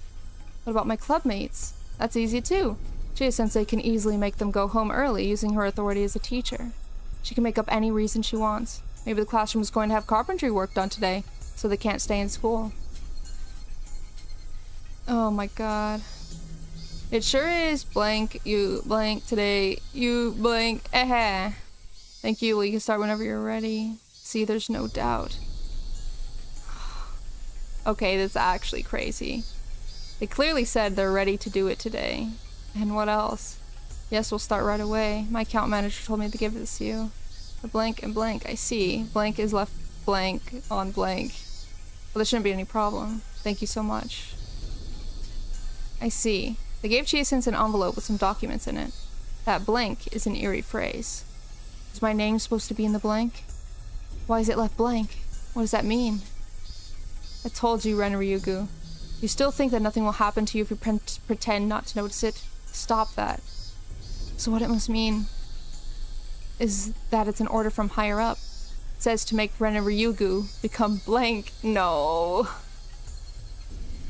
What about my clubmates? That's easy too. Chie-sensei can easily make them go home early using her authority as a teacher. She can make up any reason she wants. Maybe the classroom is going to have carpentry work done today, so they can't stay in school. Oh my god. It sure is blank, you blank today, you blank, eh. Thank you, well you can start whenever you're ready. See, there's no doubt. Okay, this is actually crazy. They clearly said they're ready to do it today. And what else? Yes, we'll start right away. My account manager told me to give this to you. The blank and blank, I see. Blank is left blank on blank. Well, there shouldn't be any problem. Thank you so much. I see. They gave Chie-sensei an envelope with some documents in it. That blank is an eerie phrase. Is my name supposed to be in the blank? Why is it left blank? What does that mean? I told you, Ren Ryugu. You still think that nothing will happen to you if you pretend not to notice it? Stop that. So what it must mean is that it's an order from higher up. It says to make Ren Ryugu become blank. No.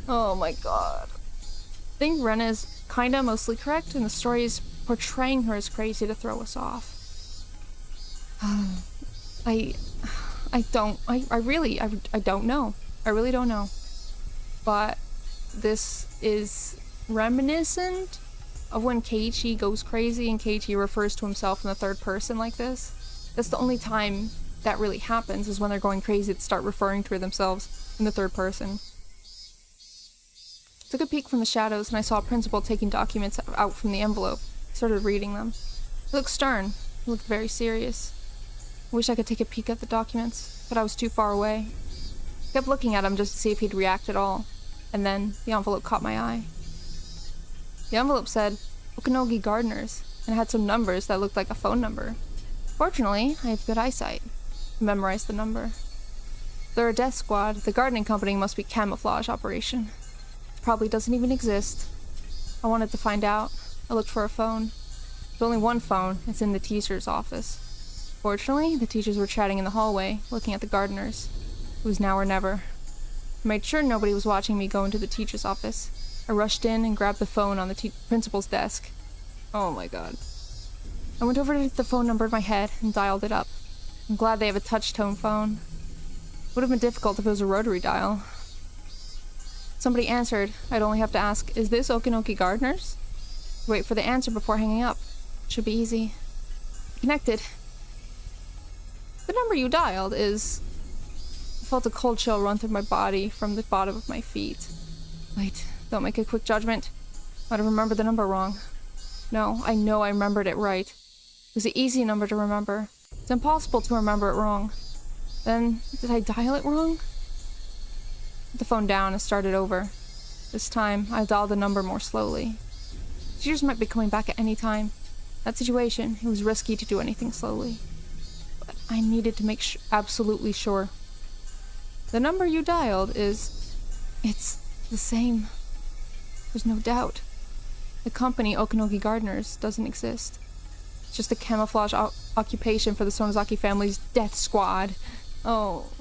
Oh my god. I think Ren is kinda mostly correct, and the story is portraying her as crazy to throw us off. I don't know. I really don't know. But this is reminiscent of when Keiichi goes crazy and Keiichi refers to himself in the third person like this. That's the only time that really happens, is when they're going crazy to start referring to themselves in the third person. Took a peek from the shadows and I saw a principal taking documents out from the envelope. I started reading them. It looked stern. It looked very serious. I wish I could take a peek at the documents, but I was too far away. I kept looking at him just to see if he'd react at all, and then the envelope caught my eye. The envelope said Okanogi Gardeners, and had some numbers that looked like a phone number. Fortunately, I have good eyesight. I memorized the number. If they're a death squad, the gardening company must be camouflage operation. It probably doesn't even exist. I wanted to find out. I looked for a phone. There's only one phone. It's in the teacher's office. Fortunately, the teachers were chatting in the hallway, looking at the gardeners. It was now or never. I made sure nobody was watching me go into the teacher's office. I rushed in and grabbed the phone on the principal's desk. Oh my god. I went over to the phone number in my head and dialed it up. I'm glad they have a touch-tone phone. It would have been difficult if it was a rotary dial. Somebody answered. I'd only have to ask, is this Okanogi Gardeners? Wait for the answer before hanging up. Should be easy. Connected. The number you dialed is... I felt a cold chill run through my body from the bottom of my feet. Wait, don't make a quick judgment. Might have remembered the number wrong. No, I know I remembered it right. It was an easy number to remember. It's impossible to remember it wrong. Then, did I dial it wrong? Put the phone down and started over. This time, I dialed the number more slowly. Teachers might be coming back at any time. That situation, it was risky to do anything slowly. But I needed to make absolutely sure. The number you dialed is... it's the same. There's no doubt. The company Okanogi Gardeners doesn't exist. It's just a camouflage occupation for the Sonozaki family's death squad. Oh.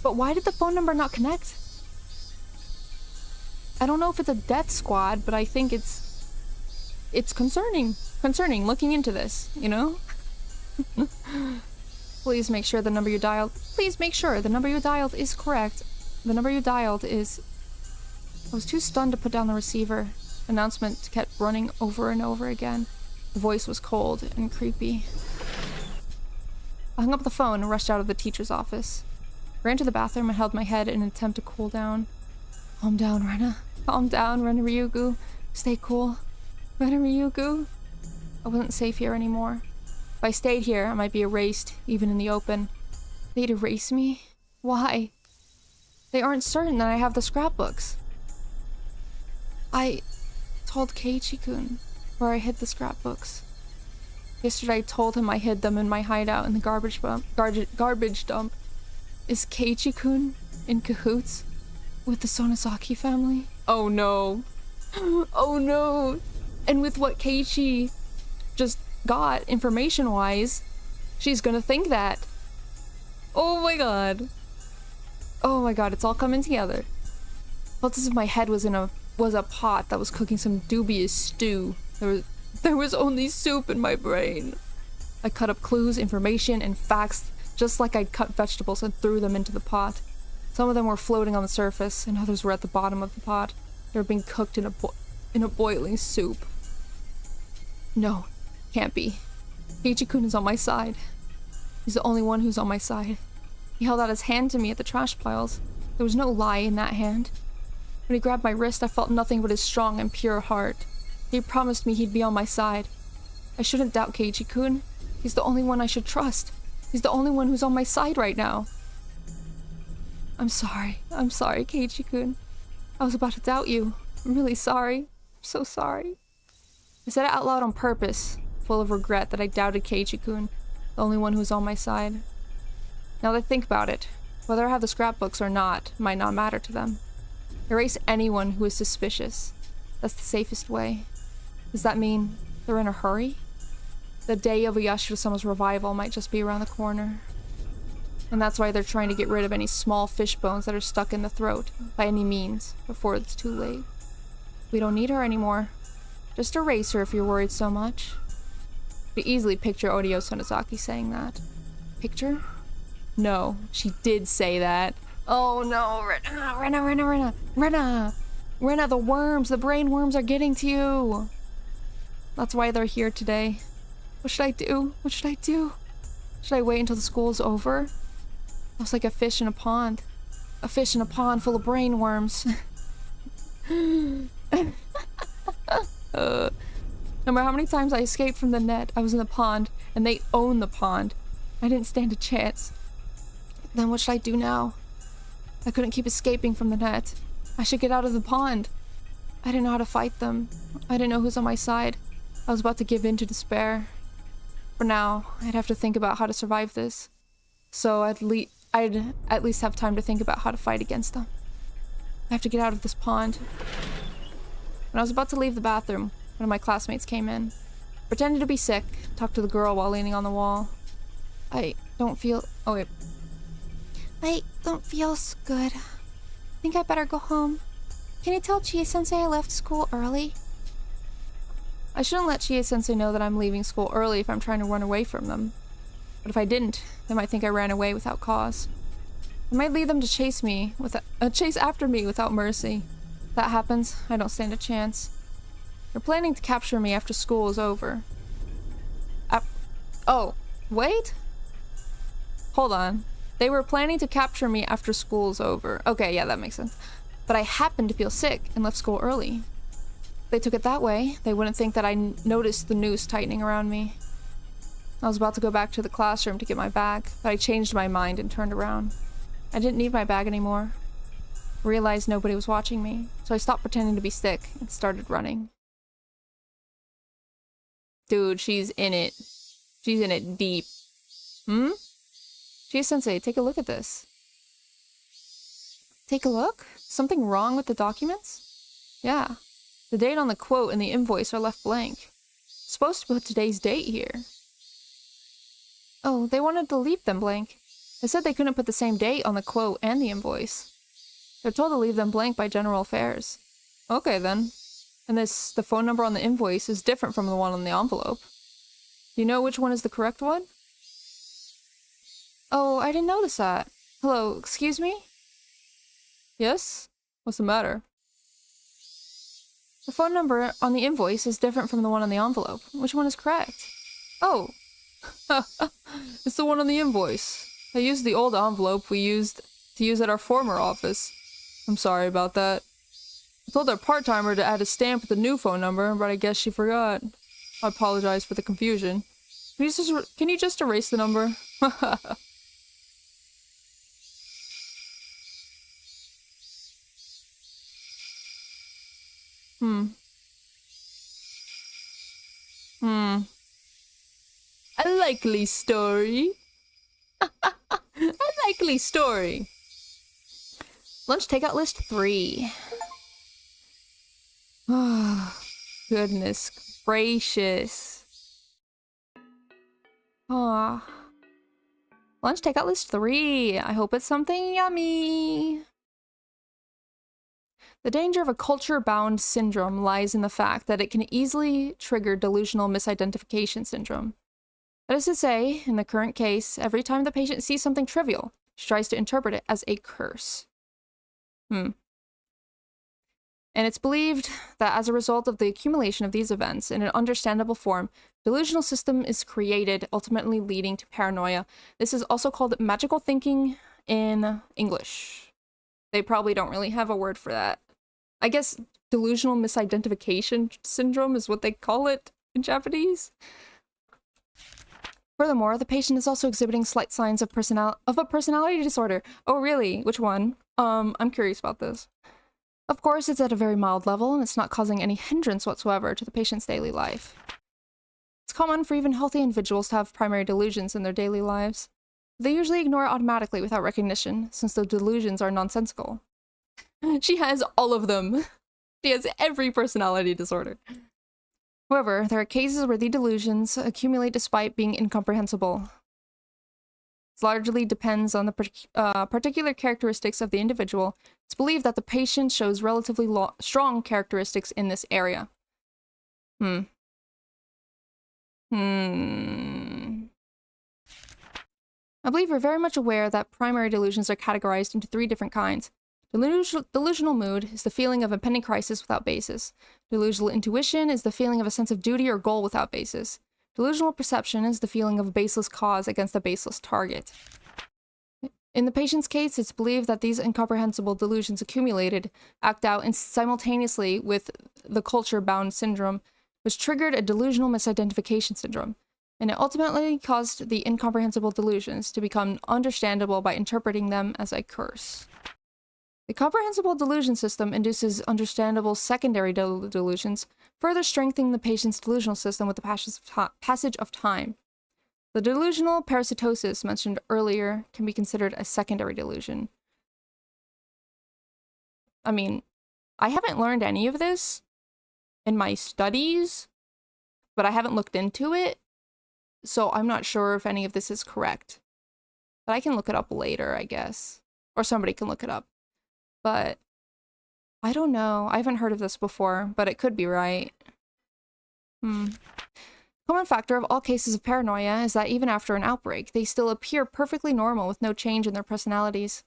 But why did the phone number not connect? I don't know if it's a death squad, but I think it's concerning. Concerning, looking into this, you know? Please make sure the number you dialed... Please make sure the number you dialed is correct. The number you dialed is... I was too stunned to put down the receiver. Announcement kept running over and over again. The voice was cold and creepy. I hung up the phone and rushed out of the teacher's office. I ran to the bathroom and held my head in an attempt to cool down. Calm down, Rena. Calm down, Ren Ryugu. Stay cool. Ren Ryugu. I wasn't safe here anymore. If I stayed here, I might be erased, even in the open. They'd erase me? Why? They aren't certain that I have the scrapbooks. I told Keiichi-kun where I hid the scrapbooks. Yesterday I told him I hid them in my hideout in the garbage dump. Is Keiichi-kun in cahoots with the Sonozaki family? Oh no. Oh no. And with what Keiichi just got information-wise, she's gonna think that. Oh my god. Oh my god, it's all coming together. Felt as if my head was a pot that was cooking some dubious stew. There was only soup in my brain. I cut up clues, information, and facts just like I'd cut vegetables and threw them into the pot. Some of them were floating on the surface, and others were at the bottom of the pot. They were being cooked in a boiling soup. No, can't be. Keiichi-kun is on my side. He's the only one who's on my side. He held out his hand to me at the trash piles. There was no lie in that hand. When he grabbed my wrist, I felt nothing but his strong and pure heart. He promised me he'd be on my side. I shouldn't doubt Keiichi-kun. He's the only one I should trust. He's the only one who's on my side right now. I'm sorry. I'm sorry, Keiichi-kun. I was about to doubt you. I'm really sorry. I'm so sorry. I said it out loud on purpose, full of regret that I doubted Keiichi-kun, the only one who was on my side. Now that I think about it, whether I have the scrapbooks or not might not matter to them. Erase anyone who is suspicious. That's the safest way. Does that mean they're in a hurry? The day of Yashiro-sama's revival might just be around the corner. And that's why they're trying to get rid of any small fish bones that are stuck in the throat, by any means, before it's too late. We don't need her anymore. Just erase her if you're worried so much. You could easily picture Odio Sonozaki saying that. Picture? No, she did say that. Oh no, Rena, the worms, the brain worms are getting to you. That's why they're here today. What should I do? What should I do? Should I wait until the school's over? I was like a fish in a pond. A fish in a pond full of brain worms. No matter how many times I escaped from the net, I was in the pond, and they own the pond. I didn't stand a chance. Then what should I do now? I couldn't keep escaping from the net. I should get out of the pond. I didn't know how to fight them. I didn't know who's on my side. I was about to give in to despair. For now, I'd have to think about how to survive this. So I'd at least have time to think about how to fight against them. I have to get out of this pond. When I was about to leave the bathroom, one of my classmates came in. Pretended to be sick, talked to the girl while leaning on the wall. I don't feel good. Think I better go home. Can you tell Chie-sensei I left school early? I shouldn't let Chie-sensei know that I'm leaving school early if I'm trying to run away from them. But if I didn't, they might think I ran away without cause. I might lead them to chase after me without mercy. If that happens, I don't stand a chance. They're planning to capture me after school is over. Oh, wait? Hold on. They were planning to capture me after school's over. Okay, yeah, that makes sense. But I happened to feel sick and left school early. If they took it that way, they wouldn't think that I noticed the noose tightening around me. I was about to go back to the classroom to get my bag, but I changed my mind and turned around. I didn't need my bag anymore. I realized nobody was watching me, so I stopped pretending to be sick and started running. Dude, she's in it. She's in it deep. Chie-sensei, take a look at this. Take a look? Something wrong with the documents? Yeah. The date on the quote and the invoice are left blank. It's supposed to put today's date here. Oh, they wanted to leave them blank. They said they couldn't put the same date on the quote and the invoice. They're told to leave them blank by General Affairs. Okay then. And the phone number on the invoice is different from the one on the envelope. Do you know which one is the correct one? Oh, I didn't notice that. Hello, excuse me? Yes? What's the matter? The phone number on the invoice is different from the one on the envelope. Which one is correct? Oh. It's the one on the invoice. I used the old envelope we used to use at our former office. I'm sorry about that. I told our part-timer to add a stamp with the new phone number, but I guess she forgot. I apologize for the confusion. Can you just erase the number? A likely story. A likely story. Lunch takeout list 3. Oh, goodness gracious. Ah. Lunch takeout list 3. I hope it's something yummy. The danger of a culture-bound syndrome lies in the fact that it can easily trigger delusional misidentification syndrome. That is to say, in the current case, every time the patient sees something trivial, she tries to interpret it as a curse. And it's believed that as a result of the accumulation of these events in an understandable form, delusional system is created, ultimately leading to paranoia. This is also called magical thinking in English. They probably don't really have a word for that. I guess delusional misidentification syndrome is what they call it in Japanese. Furthermore, the patient is also exhibiting slight signs of a personality disorder. Oh, really? Which one? I'm curious about this. Of course, it's at a very mild level, and it's not causing any hindrance whatsoever to the patient's daily life. It's common for even healthy individuals to have primary delusions in their daily lives. They usually ignore it automatically without recognition, since the delusions are nonsensical. She has all of them. She has every personality disorder. However, there are cases where the delusions accumulate despite being incomprehensible. It largely depends on the particular characteristics of the individual. It's believed that the patient shows relatively strong characteristics in this area. I believe we're very much aware that primary delusions are categorized into 3 different kinds. Delusional mood is the feeling of impending crisis without basis. Delusional intuition is the feeling of a sense of duty or goal without basis. Delusional perception is the feeling of a baseless cause against a baseless target. In the patient's case, it's believed that these incomprehensible delusions accumulated act out simultaneously with the culture-bound syndrome, which triggered a delusional misidentification syndrome, and it ultimately caused the incomprehensible delusions to become understandable by interpreting them as a curse. The comprehensible delusion system induces understandable secondary delusions, further strengthening the patient's delusional system with the passage of time. The delusional parasitosis mentioned earlier can be considered a secondary delusion. I mean, I haven't learned any of this in my studies, but I haven't looked into it, so I'm not sure if any of this is correct. But I can look it up later, I guess. Or somebody can look it up. But I don't know. I haven't heard of this before, but it could be right. Common factor of all cases of paranoia is that even after an outbreak, they still appear perfectly normal with no change in their personalities.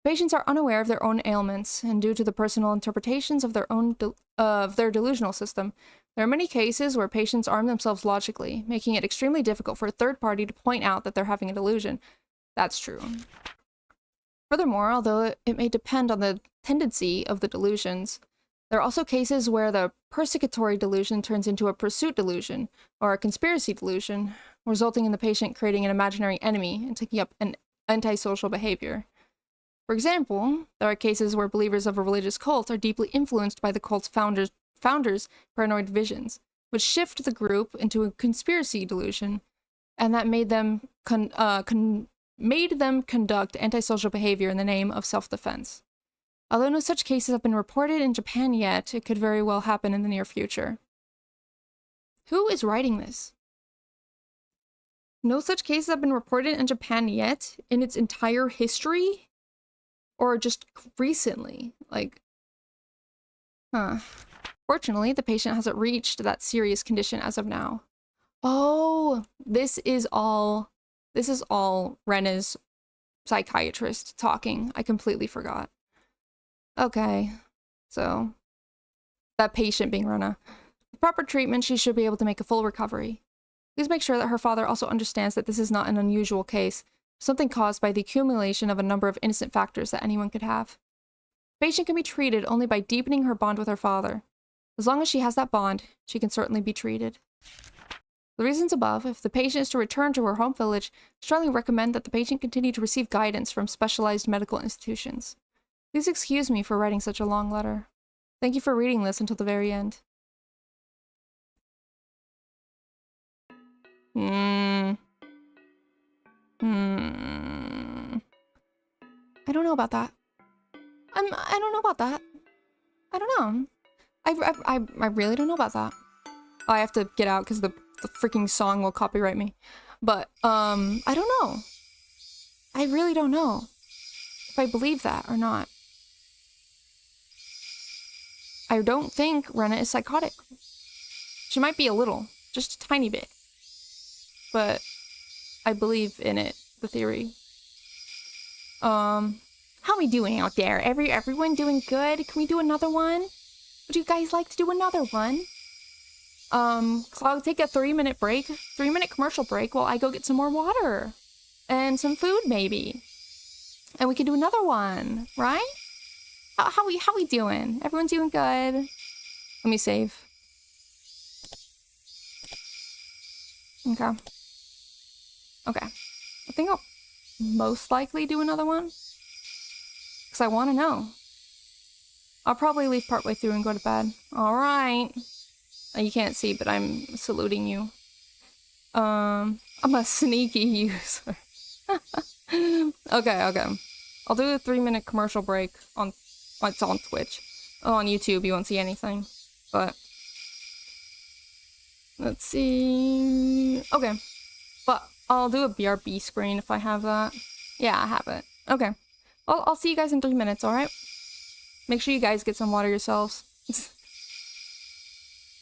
Patients are unaware of their own ailments, and due to the personal interpretations of their delusional system, there are many cases where patients arm themselves logically, making it extremely difficult for a third party to point out that they're having a delusion. That's true. Furthermore, although it may depend on the tendency of the delusions, there are also cases where the persecutory delusion turns into a pursuit delusion, or a conspiracy delusion, resulting in the patient creating an imaginary enemy and taking up an antisocial behavior. For example, there are cases where believers of a religious cult are deeply influenced by the cult's founders' paranoid visions, which shift the group into a conspiracy delusion, and that made them conduct antisocial behavior in the name of self-defense. Although no such cases have been reported in Japan yet, it could very well happen in the near future. Who is writing this? No such cases have been reported in Japan yet in its entire history? Or just recently? Fortunately, the patient hasn't reached that serious condition as of now. Oh, this is all Rena's psychiatrist talking. I completely forgot. Okay, so that patient being Rena. With proper treatment, she should be able to make a full recovery. Please make sure that her father also understands that this is not an unusual case, something caused by the accumulation of a number of innocent factors that anyone could have. The patient can be treated only by deepening her bond with her father. As long as she has that bond, she can certainly be treated. For the reasons above, if the patient is to return to her home village, I strongly recommend that the patient continue to receive guidance from specialized medical institutions. Please excuse me for writing such a long letter. Thank you for reading this until the very end. I don't know about that. I don't know about that. I don't know. I really don't know about that. Oh, I have to get out because the freaking song will copyright me. But, I don't know. I really don't know if I believe that or not. I don't think Rena is psychotic. She might be a little, just a tiny bit. But I believe in it, the theory. How we doing out there? Everyone doing good? Can we do another one? Would you guys like to do another one? So I'll take a 3-minute break, 3-minute commercial break while I go get some more water. And some food, maybe. And we can do another one, right? How we doing? Everyone doing good? Let me save. Okay. Okay. I think I'll most likely do another one. Because I want to know. I'll probably leave partway through and go to bed. Alright. You can't see, but I'm saluting you. I'm a sneaky user. Okay. I'll do a 3-minute commercial break on... It's on Twitch. On YouTube, you won't see anything. But... let's see... Okay. But I'll do a BRB screen if I have that. Yeah, I have it. Okay. Well, I'll see you guys in 3 minutes, alright? Make sure you guys get some water yourselves.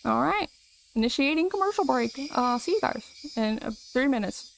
Alright. Initiating commercial break. I'll see you guys in 3 minutes.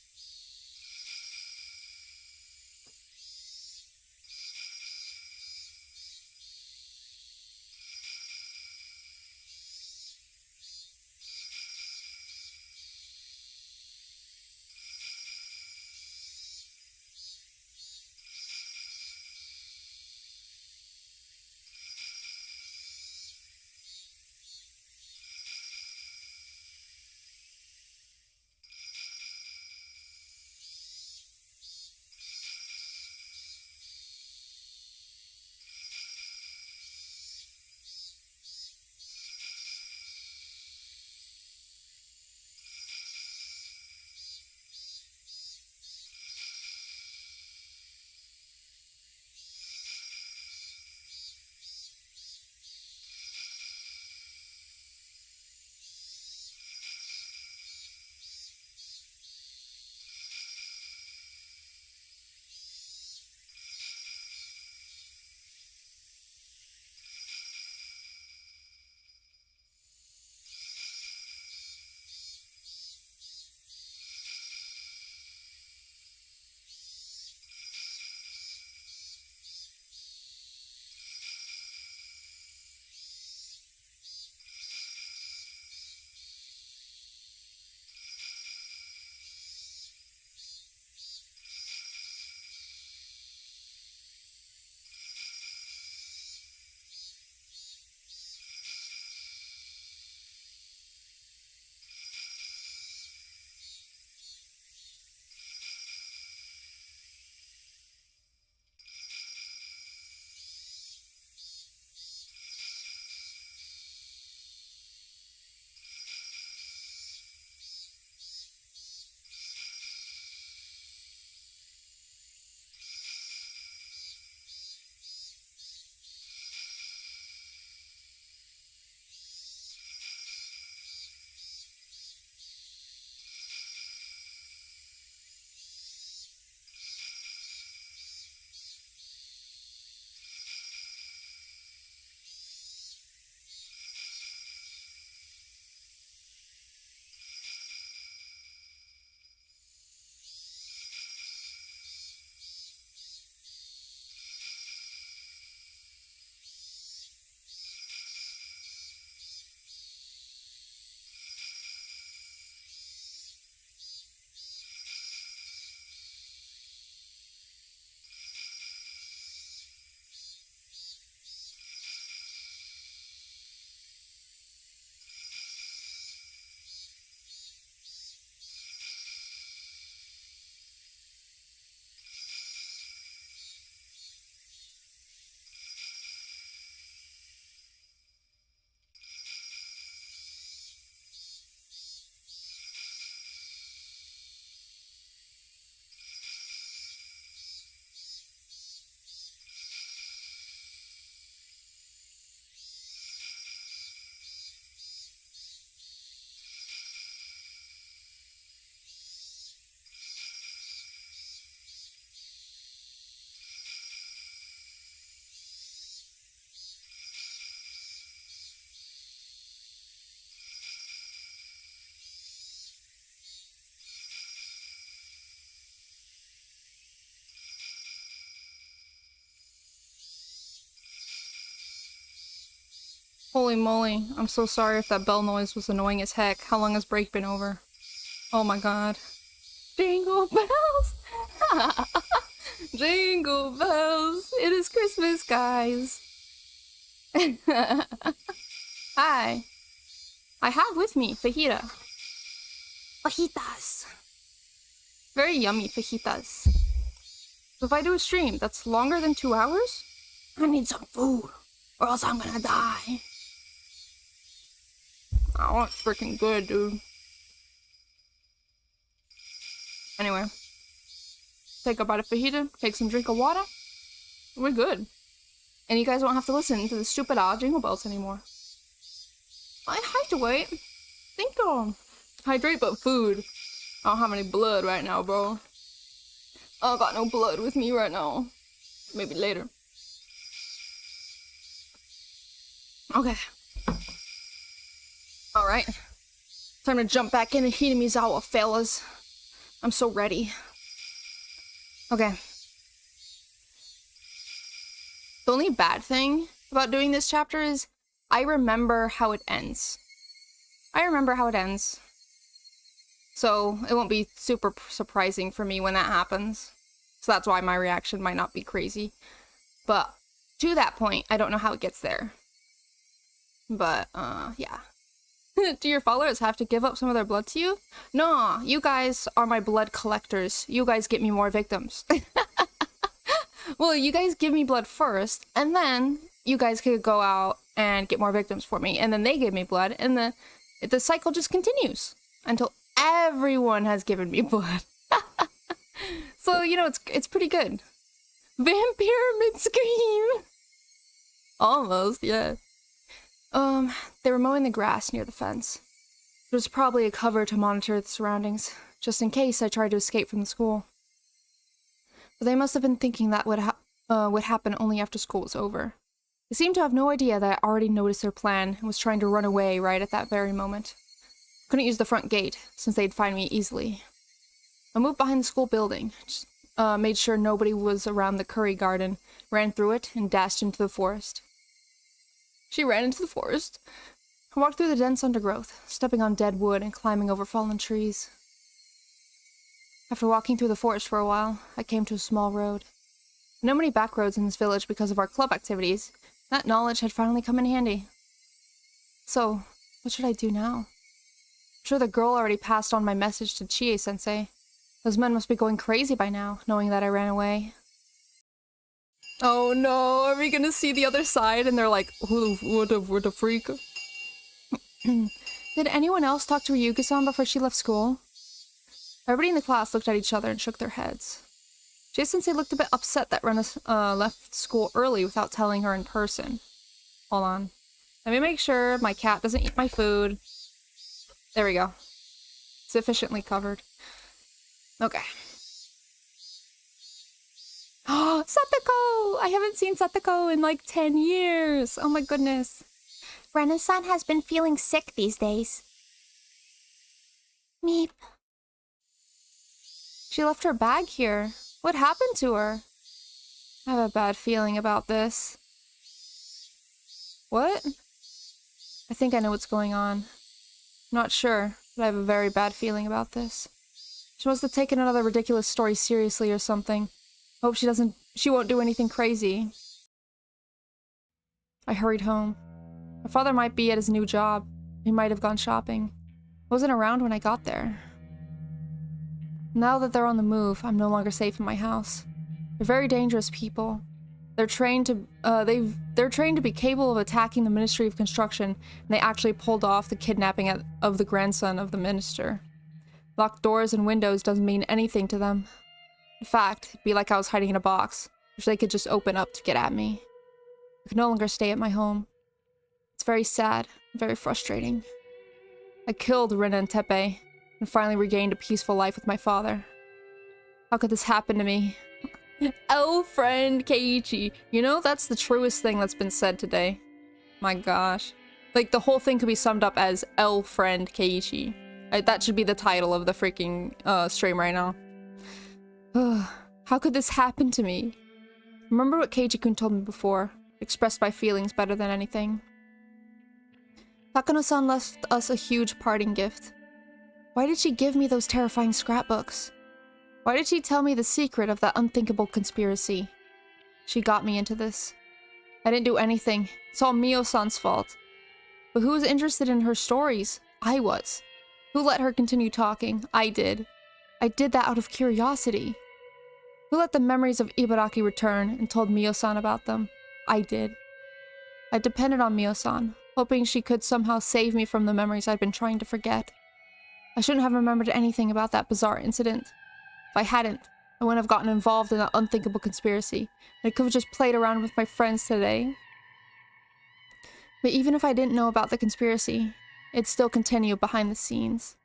Holy moly, I'm so sorry if that bell noise was annoying as heck. How long has break been over? Oh my god. Jingle bells! Jingle bells! It is Christmas, guys! Hi. I have with me fajita. Fajitas. Very yummy fajitas. So if I do a stream that's longer than 2 hours, I need some food. or else I'm gonna die. Oh, it's freaking good, dude. Anyway. Take a bite of fajita, take some drink of water. We're good. And you guys won't have to listen to the stupid jingle bells anymore. I hydrate. Think hydrate but food. I don't have any blood right now, bro. I got no blood with me right now. Maybe later. Okay. Alright. Time to jump back into Hinamizawa, fellas. I'm so ready. Okay. The only bad thing about doing this chapter is I remember how it ends. So it won't be super surprising for me when that happens. So that's why my reaction might not be crazy. But to that point, I don't know how it gets there. But, yeah. Do your followers have to give up some of their blood to you? No, you guys are my blood collectors. You guys get me more victims. Well, you guys give me blood first, and then you guys could go out and get more victims for me, and then they give me blood, and the cycle just continues until everyone has given me blood. So, you know, it's pretty good. Vampire mid-scream! Almost, yeah. They were mowing the grass near the fence. It was probably a cover to monitor the surroundings, just in case I tried to escape from the school. But they must have been thinking that would happen only after school was over. They seemed to have no idea that I already noticed their plan and was trying to run away right at that very moment. Couldn't use the front gate, since they'd find me easily. I moved behind the school building, just, made sure nobody was around the curry garden, ran through it, and dashed into the forest. She ran into the forest. I walked through the dense undergrowth, stepping on dead wood and climbing over fallen trees. After walking through the forest for a while, I came to a small road. No many back roads in this village because of our club activities. That knowledge had finally come in handy. So, what should I do now? I'm sure the girl already passed on my message to Chie-sensei. Those men must be going crazy by now, knowing that I ran away. Oh no, are we gonna see the other side and they're like, what the freak? Did anyone else talk to Ryuga-san before she left school? Everybody in the class looked at each other and shook their heads. Chie-sensei looked a bit upset that Rena left school early without telling her in person. Hold on. Let me make sure my cat doesn't eat my food. There we go. Sufficiently covered. Okay. Oh, Satoko! I haven't seen Satoko in like 10 years. Oh my goodness. Rena-san has been feeling sick these days. Meep. She left her bag here. What happened to her? I have a bad feeling about this. What? I think I know what's going on. I'm not sure, but I have a very bad feeling about this. She must have taken another ridiculous story seriously or something. I hope she won't do anything crazy. I hurried home. My father might be at his new job. He might have gone shopping. I wasn't around when I got there. Now that they're on the move, I'm no longer safe in my house. They're very dangerous people. They're trained to be capable of attacking the Ministry of Construction, and they actually pulled off the kidnapping of the grandson of the minister. Locked doors and windows doesn't mean anything to them. In fact, it'd be like I was hiding in a box, which they could just open up to get at me. I could no longer stay at my home. It's very sad, and very frustrating. I killed Rina and Tepe, and finally regained a peaceful life with my father. How could this happen to me? L friend Keiichi. You know, that's the truest thing that's been said today. My gosh. Like, the whole thing could be summed up as L friend Keiichi. That should be the title of the freaking stream right now. How could this happen to me? Remember what Keiji-kun told me before. Expressed my feelings better than anything. Takano-san left us a huge parting gift. Why did she give me those terrifying scrapbooks? Why did she tell me the secret of that unthinkable conspiracy? She got me into this. I didn't do anything. It's all Mio-san's fault. But who was interested in her stories? I was. Who let her continue talking? I did. I did that out of curiosity. Who let the memories of Ibaraki return and told Mio-san about them? I did. I depended on Mio-san, hoping she could somehow save me from the memories I'd been trying to forget. I shouldn't have remembered anything about that bizarre incident. If I hadn't, I wouldn't have gotten involved in that unthinkable conspiracy. I could have just played around with my friends today. But even if I didn't know about the conspiracy, it'd still continue behind the scenes.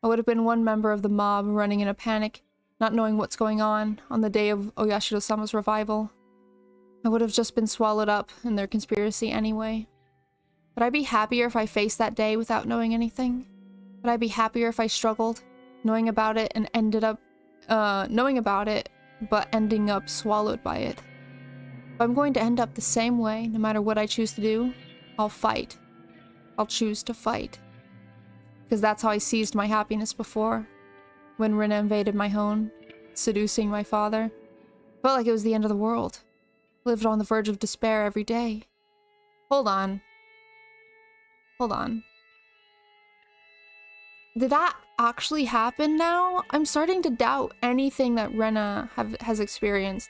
I would have been one member of the mob running in a panic, not knowing what's going on the day of Oyashiro-sama's revival. I would have just been swallowed up in their conspiracy anyway. Would I be happier if I faced that day without knowing anything? Would I be happier if I struggled, knowing about it and ending up swallowed by it? If I'm going to end up the same way, no matter what I choose to do, I'll fight. I'll choose to fight. Because that's how I seized my happiness before. When Rina invaded my home, seducing my father. Felt like it was the end of the world. Lived on the verge of despair every day. Hold on. Hold on. Did that actually happen now? I'm starting to doubt anything that Rina has experienced.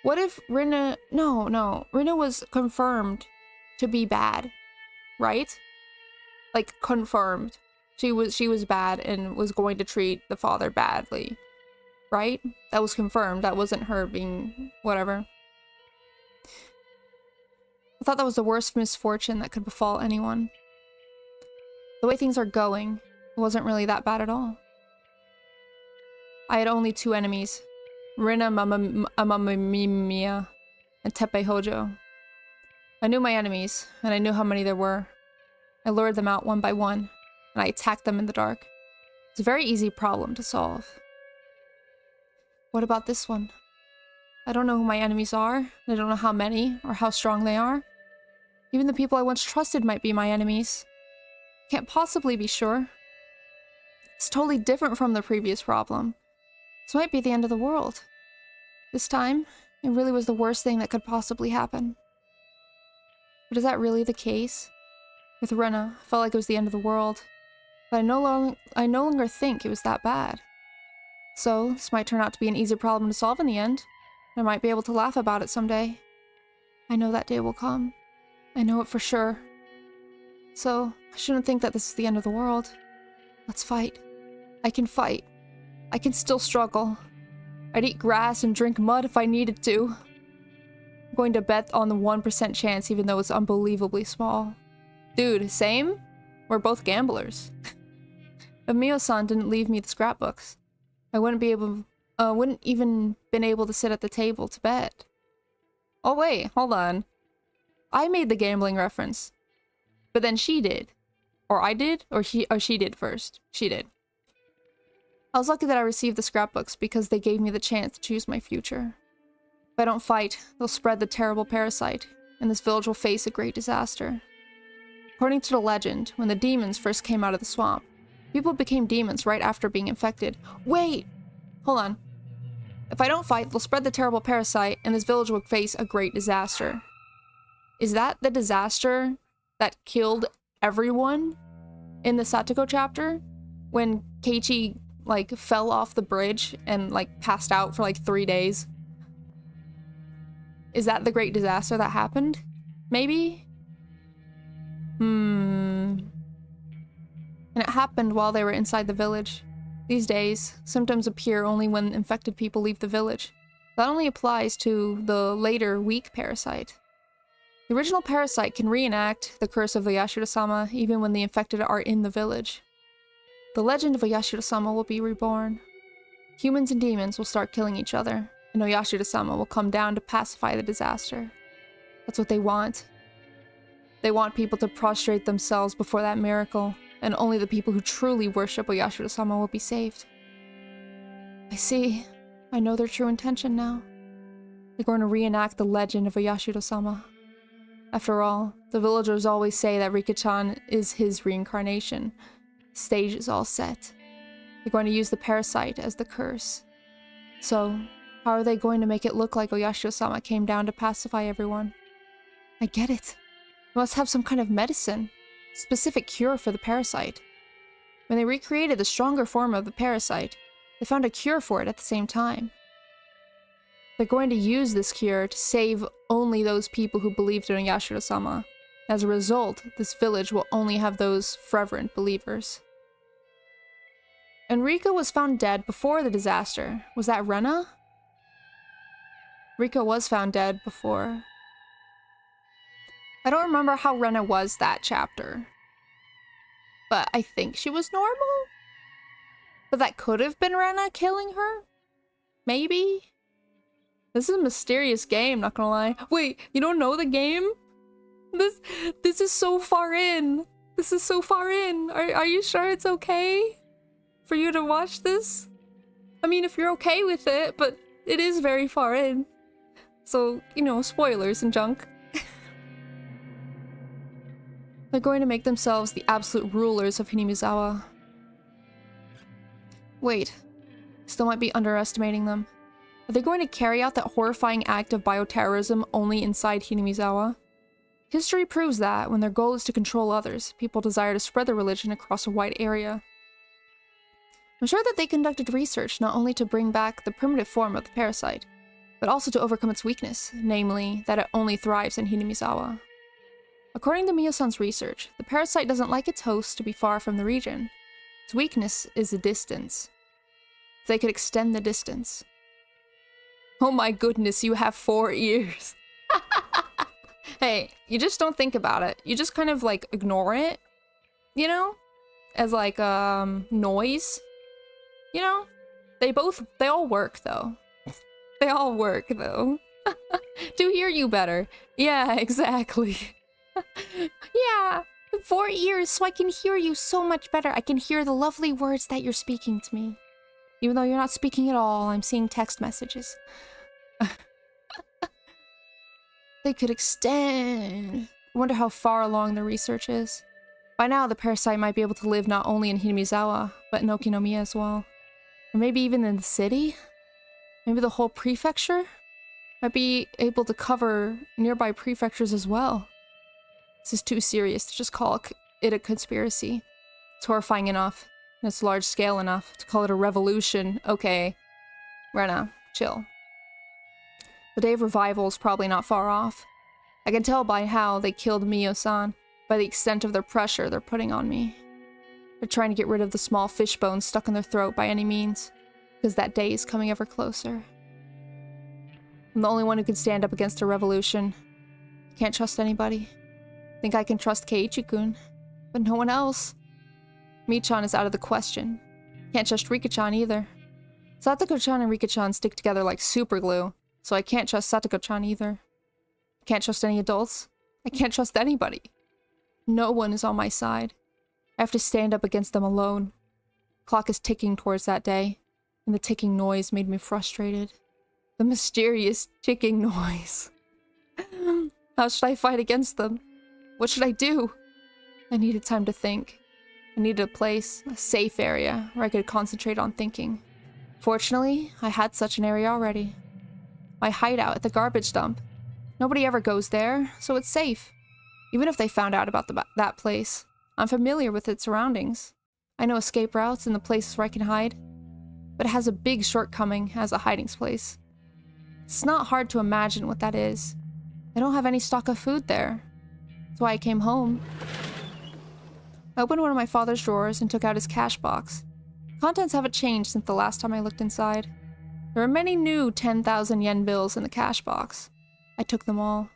What if Rina... No. Rina was confirmed to be bad, right? Like, confirmed. She was bad and was going to treat the father badly, right? That was confirmed. That wasn't her being whatever. I thought that was the worst misfortune that could befall anyone. The way things are going, it wasn't really that bad at all. I had only 2 enemies. Rina Amamimiya and Teppei Hojo. I knew my enemies, and I knew how many there were. I lured them out one by one, and I attacked them in the dark. It's a very easy problem to solve. What about this one? I don't know who my enemies are, and I don't know how many, or how strong they are. Even the people I once trusted might be my enemies. Can't possibly be sure. It's totally different from the previous problem. This might be the end of the world. This time, it really was the worst thing that could possibly happen. But is that really the case? With Rina, I felt like it was the end of the world. But I no longer think it was that bad. So, this might turn out to be an easy problem to solve in the end. I might be able to laugh about it someday. I know that day will come. I know it for sure. So, I shouldn't think that this is the end of the world. Let's fight. I can fight. I can still struggle. I'd eat grass and drink mud if I needed to. I'm going to bet on the 1% chance even though it's unbelievably small. Dude, same? We're both gamblers. If Mio-san didn't leave me the scrapbooks, I wouldn't even been able to sit at the table to bet. Oh wait, hold on. I made the gambling reference. But then she did. Or I did? Or she did first. She did. I was lucky that I received the scrapbooks because they gave me the chance to choose my future. If I don't fight, they'll spread the terrible parasite, and this village will face a great disaster. According to the legend, when the demons first came out of the swamp, people became demons right after being infected. Wait! Hold on. If I don't fight, they'll spread the terrible parasite, and this village will face a great disaster. Is that the disaster that killed everyone in the Satoko chapter? When Keiichi, like, fell off the bridge and, like, passed out for, like, 3 days? Is that the great disaster that happened? Maybe? And it happened while they were inside the village. These days, symptoms appear only when infected people leave the village. That only applies to the later weak parasite. The original parasite can reenact the curse of Oyashiro-sama even when the infected are in the village. The legend of Oyashiro-sama will be reborn. Humans and demons will start killing each other, and Oyashiro-sama will come down to pacify the disaster. That's what they want. They want people to prostrate themselves before that miracle, and only the people who truly worship Oyashiro-sama will be saved. I see. I know their true intention now. They're going to reenact the legend of Oyashiro-sama. After all, the villagers always say that Rika-chan is his reincarnation. The stage is all set. They're going to use the parasite as the curse. So, how are they going to make it look like Oyashiro-sama came down to pacify everyone? I get it. They must have some kind of medicine. Specific cure for the parasite. When they recreated the stronger form of the parasite, they found a cure for it at the same time. They're going to use this cure to save only those people who believed in Yashiro-sama. As a result, this village will only have those fervent believers. Enrico was found dead before the disaster. Was that Rena? Rika was found dead before. I don't remember how Rena was that chapter. But I think she was normal? But that could have been Rena killing her? Maybe? This is a mysterious game, not gonna lie. Wait, you don't know the game? This is so far in. This is so far in. Are you sure it's okay for you to watch this? I mean, if you're okay with it, but it is very far in. So, you know, spoilers and junk. They're going to make themselves the absolute rulers of Hinamizawa. Wait, still might be underestimating them. Are they going to carry out that horrifying act of bioterrorism only inside Hinamizawa? History proves that, when their goal is to control others, people desire to spread their religion across a wide area. I'm sure that they conducted research not only to bring back the primitive form of the parasite, but also to overcome its weakness, namely, that it only thrives in Hinamizawa. According to Miyo-san's research, the parasite doesn't like its host to be far from the region. Its weakness is the distance. They could extend the distance. Oh my goodness, you have 4 ears. Hey, you just don't think about it. You just kind of like ignore it, you know? As like noise. You know? They all work though. They all work though. To hear you better. Yeah, exactly. Yeah, 4 ears so I can hear you so much better. I can hear the lovely words that you're speaking to me. Even though you're not speaking at all, I'm seeing text messages. They could extend. I wonder how far along the research is. By now, the parasite might be able to live not only in Hinamizawa, but in Okinomiya as well. Or maybe even in the city? Maybe the whole prefecture? Might be able to cover nearby prefectures as well. This is too serious to just call it a conspiracy. It's horrifying enough, and it's large scale enough to call it a revolution. Okay, Rena, chill. The day of revival is probably not far off. I can tell by how they killed Miyo-san, by the extent of their pressure they're putting on me. They're trying to get rid of the small fish bones stuck in their throat by any means, because that day is coming ever closer. I'm the only one who can stand up against a revolution. Can't trust anybody. Think I can trust Keiichi-kun, but no one else. Michan is out of the question. Can't trust Rika-chan either. Satoko-chan and Rika-chan stick together like super glue, so I can't trust Satoko-chan either. Can't trust any adults. I can't trust anybody. No one is on my side. I have to stand up against them alone. Clock is ticking towards that day, and the ticking noise made me frustrated. The mysterious ticking noise. How should I fight against them? What should I do? I needed time to think. I needed a place, a safe area, where I could concentrate on thinking. Fortunately, I had such an area already. My hideout at the garbage dump. Nobody ever goes there, so it's safe. Even if they found out about that place, I'm familiar with its surroundings. I know escape routes and the places where I can hide. But it has a big shortcoming as a hiding place. It's not hard to imagine what that is. I don't have any stock of food there. That's why I came home. I opened one of my father's drawers and took out his cash box. Contents haven't changed since the last time I looked inside. There are many new 10,000 yen bills in the cash box. I took them all.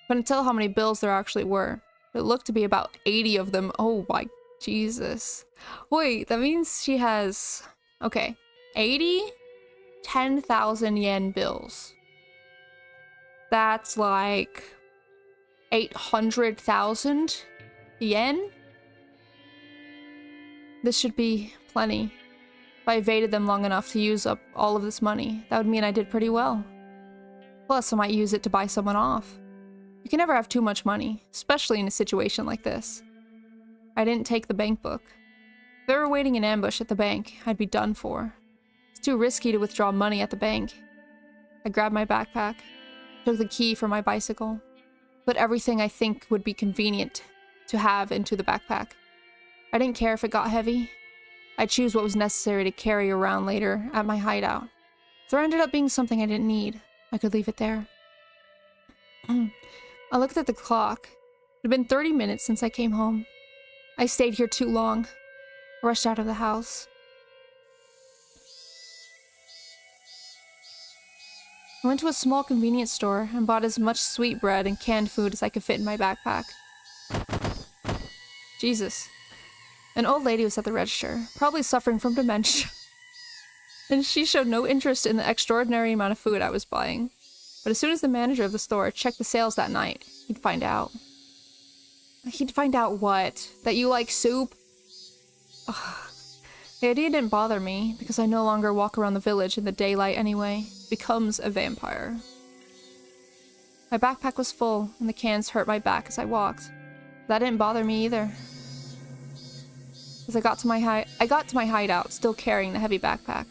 Couldn't tell how many bills there actually were. It looked to be about 80 of them. Oh my Jesus. Wait, that means she has... Okay, 80 10,000 yen bills. That's like 800,000 yen? This should be plenty. If I evaded them long enough to use up all of this money, that would mean I did pretty well. Plus, I might use it to buy someone off. You can never have too much money, especially in a situation like this. I didn't take the bank book. If they were waiting in ambush at the bank, I'd be done for. It's too risky to withdraw money at the bank. I grabbed my backpack, took the key for my bicycle, put everything I think would be convenient to have into the backpack. I didn't care if it got heavy. I'd choose what was necessary to carry around later at my hideout. There ended up being something I didn't need. I could leave it there. I looked at the clock. It had been 30 minutes since I came home. I stayed here too long. I rushed out of the house. I went to a small convenience store and bought as much sweetbread and canned food as I could fit in my backpack. Jesus. An old lady was at the register, probably suffering from dementia. And she showed no interest in the extraordinary amount of food I was buying. But as soon as the manager of the store checked the sales that night, he'd find out. He'd find out what? That you like soup? Ugh. The idea didn't bother me, because I no longer walk around the village in the daylight anyway. Becomes a vampire. My backpack was full, and the cans hurt my back as I walked. That didn't bother me either. As I got to my hideout, still carrying the heavy backpack.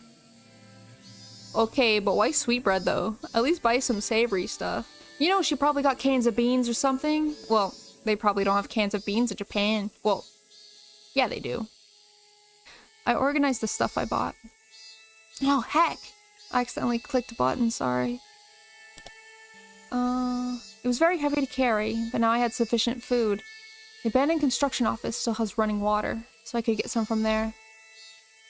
Okay, but why sweetbread though? At least buy some savory stuff. You know, she probably got cans of beans or something. Well, they probably don't have cans of beans in Japan. Well, yeah, they do. I organized the stuff I bought. Oh, heck! I accidentally clicked a button, sorry. It was very heavy to carry, but now I had sufficient food. The abandoned construction office still has running water, so I could get some from there.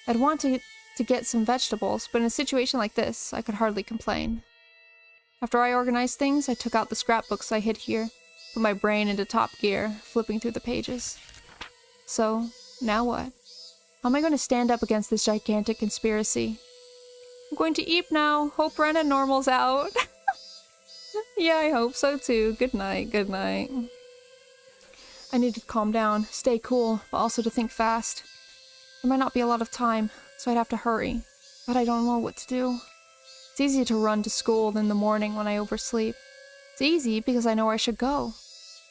I'd want to get some vegetables, but in a situation like this, I could hardly complain. After I organized things, I took out the scrapbooks I hid here, put my brain into top gear, flipping through the pages. So, now what? How am I going to stand up against this gigantic conspiracy? I'm going to eat now. Hope Ren and Normal's out. Yeah, I hope so too. Good night, good night. I needed to calm down, stay cool, but also to think fast. There might not be a lot of time, so I'd have to hurry. But I don't know what to do. It's easy to run to school in the morning when I oversleep. It's easy because I know where I should go.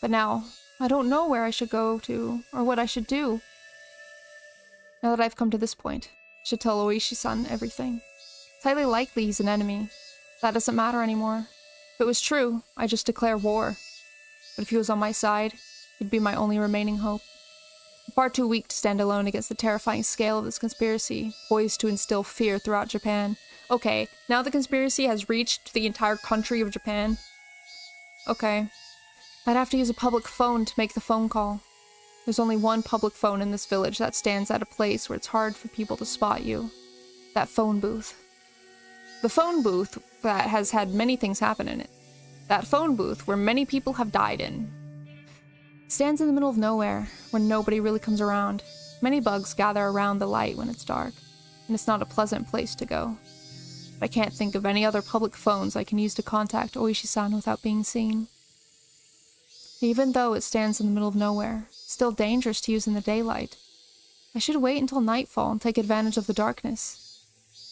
But now, I don't know where I should go to, or what I should do. Now that I've come to this point, I should tell Oishi-san everything. It's highly likely he's an enemy. That doesn't matter anymore. If it was true, I'd just declare war. But if he was on my side, he'd be my only remaining hope. I'm far too weak to stand alone against the terrifying scale of this conspiracy, poised to instill fear throughout Japan. Okay, now the conspiracy has reached the entire country of Japan. Okay. I'd have to use a public phone to make the phone call. There's only one public phone in this village that stands at a place where it's hard for people to spot you. That phone booth. The phone booth that has had many things happen in it. That phone booth where many people have died in. It stands in the middle of nowhere, when nobody really comes around. Many bugs gather around the light when it's dark, and it's not a pleasant place to go. But I can't think of any other public phones I can use to contact Oishi-san without being seen. Even though it stands in the middle of nowhere, it's still dangerous to use in the daylight. I should wait until nightfall and take advantage of the darkness.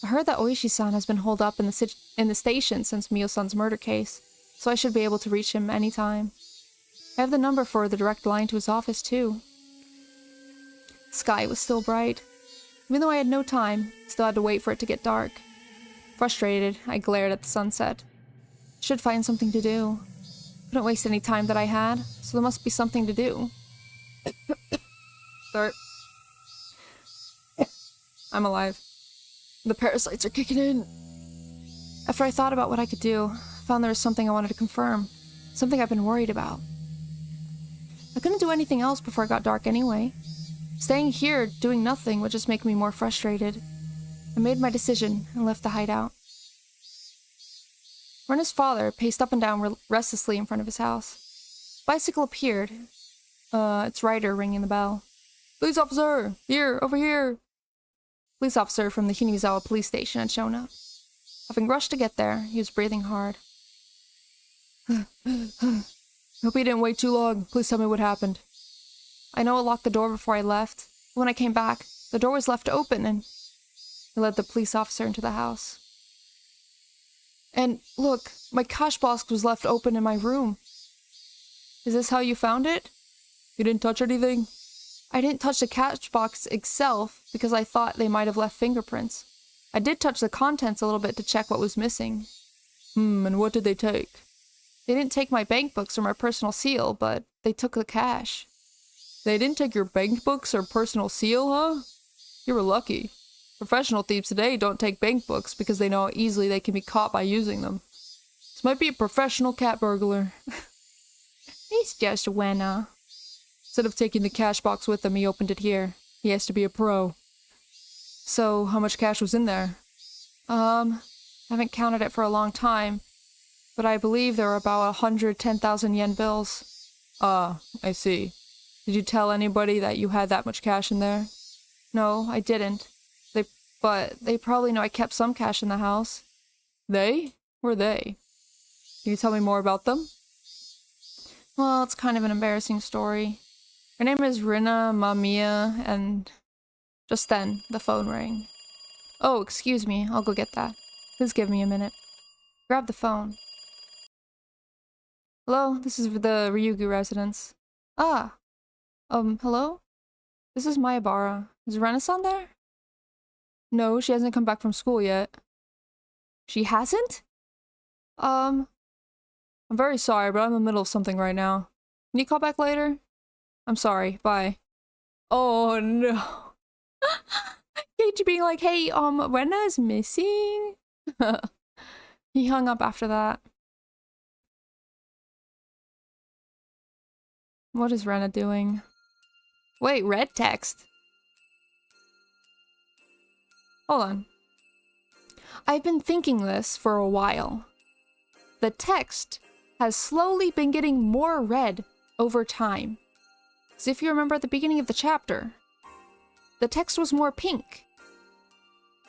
I heard that Oishi-san has been holed up in the station since Mio-san's murder case, so I should be able to reach him anytime. I have the number for the direct line to his office, too. The sky was still bright. Even though I had no time, I still had to wait for it to get dark. Frustrated, I glared at the sunset. I should find something to do. Couldn't waste any time that I had, so there must be something to do. Sorry. I'm alive. The parasites are kicking in. After I thought about what I could do, I found there was something I wanted to confirm. Something I've been worried about. I couldn't do anything else before it got dark anyway. Staying here, doing nothing, would just make me more frustrated. I made my decision and left the hideout. Rena's father paced up and down restlessly in front of his house. A bicycle appeared. Its rider ringing the bell. Police officer! Here! Over here! Police officer from the Hinamizawa police station had shown up. Having rushed to get there, he was breathing hard. Hope he didn't wait too long. Please tell me what happened. I know I locked the door before I left. But when I came back, the door was left open and... He led the police officer into the house. And, look, my cash box was left open in my room. Is this how you found it? You didn't touch anything? I didn't touch the cash box itself because I thought they might have left fingerprints. I did touch the contents a little bit to check what was missing. And what did they take? They didn't take my bank books or my personal seal, but they took the cash. They didn't take your bank books or personal seal, huh? You were lucky. Professional thieves today don't take bank books because they know how easily they can be caught by using them. This might be a professional cat burglar. It's just Wenna. Instead of taking the cash box with him, he opened it here. He has to be a pro. So, how much cash was in there? Haven't counted it for a long time, but I believe there were about 110,000 yen bills. Ah, I see. Did you tell anybody that you had that much cash in there? No, I didn't. But they probably know I kept some cash in the house. They? Who are they? Can you tell me more about them? Well, it's kind of an embarrassing story. Her name is Rina Mamiya, and just then, the phone rang. Oh, excuse me, I'll go get that. Please give me a minute. Grab the phone. Hello, this is the Ryugu residence. Ah, hello? This is Mayabara. Is Renaissance there? No, she hasn't come back from school yet. She hasn't? I'm very sorry, but I'm in the middle of something right now. Can you call back later? I'm sorry, bye. Oh no. Keiichi being like, hey, Rena is missing? He hung up after that. What is Rena doing? Wait, red text. Hold on. I've been thinking this for a while. The text has slowly been getting more red over time. As if you remember at the beginning of the chapter, the text was more pink.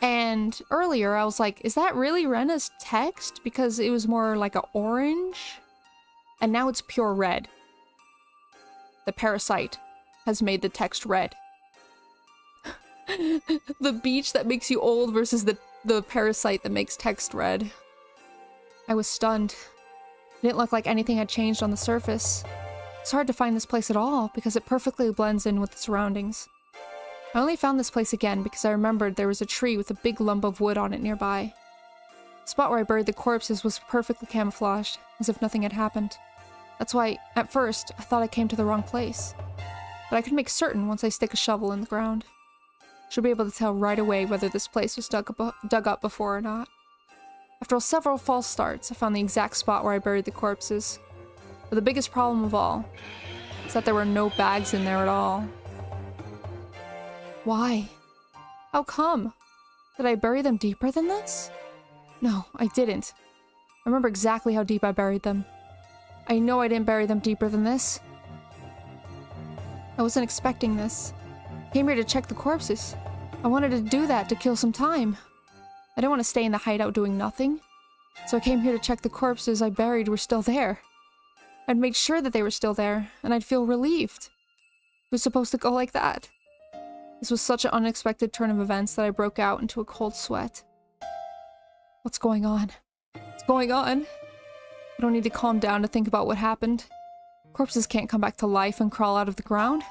And earlier I was like, is that really Rena's text? Because it was more like an orange. And now it's pure red. The parasite has made the text red. The beach that makes you old versus the parasite that makes text red. I was stunned. It didn't look like anything had changed on the surface. It's hard to find this place at all because it perfectly blends in with the surroundings. I only found this place again because I remembered there was a tree with a big lump of wood on it nearby. The spot where I buried the corpses was perfectly camouflaged, as if nothing had happened. That's why, at first, I thought I came to the wrong place. But I could make certain once I stick a shovel in the ground. Should be able to tell right away whether this place was dug up before or not. After several false starts, I found the exact spot where I buried the corpses. But the biggest problem of all is that there were no bags in there at all. Why? How come? Did I bury them deeper than this? No, I didn't. I remember exactly how deep I buried them. I know I didn't bury them deeper than this. I wasn't expecting this. I came here to check the corpses. I wanted to do that to kill some time. I didn't want to stay in the hideout doing nothing. So I came here to check the corpses I buried were still there. I'd make sure that they were still there, and I'd feel relieved. It was supposed to go like that. This was such an unexpected turn of events that I broke out into a cold sweat. What's going on? What's going on? I don't need to calm down to think about what happened. Corpses can't come back to life and crawl out of the ground.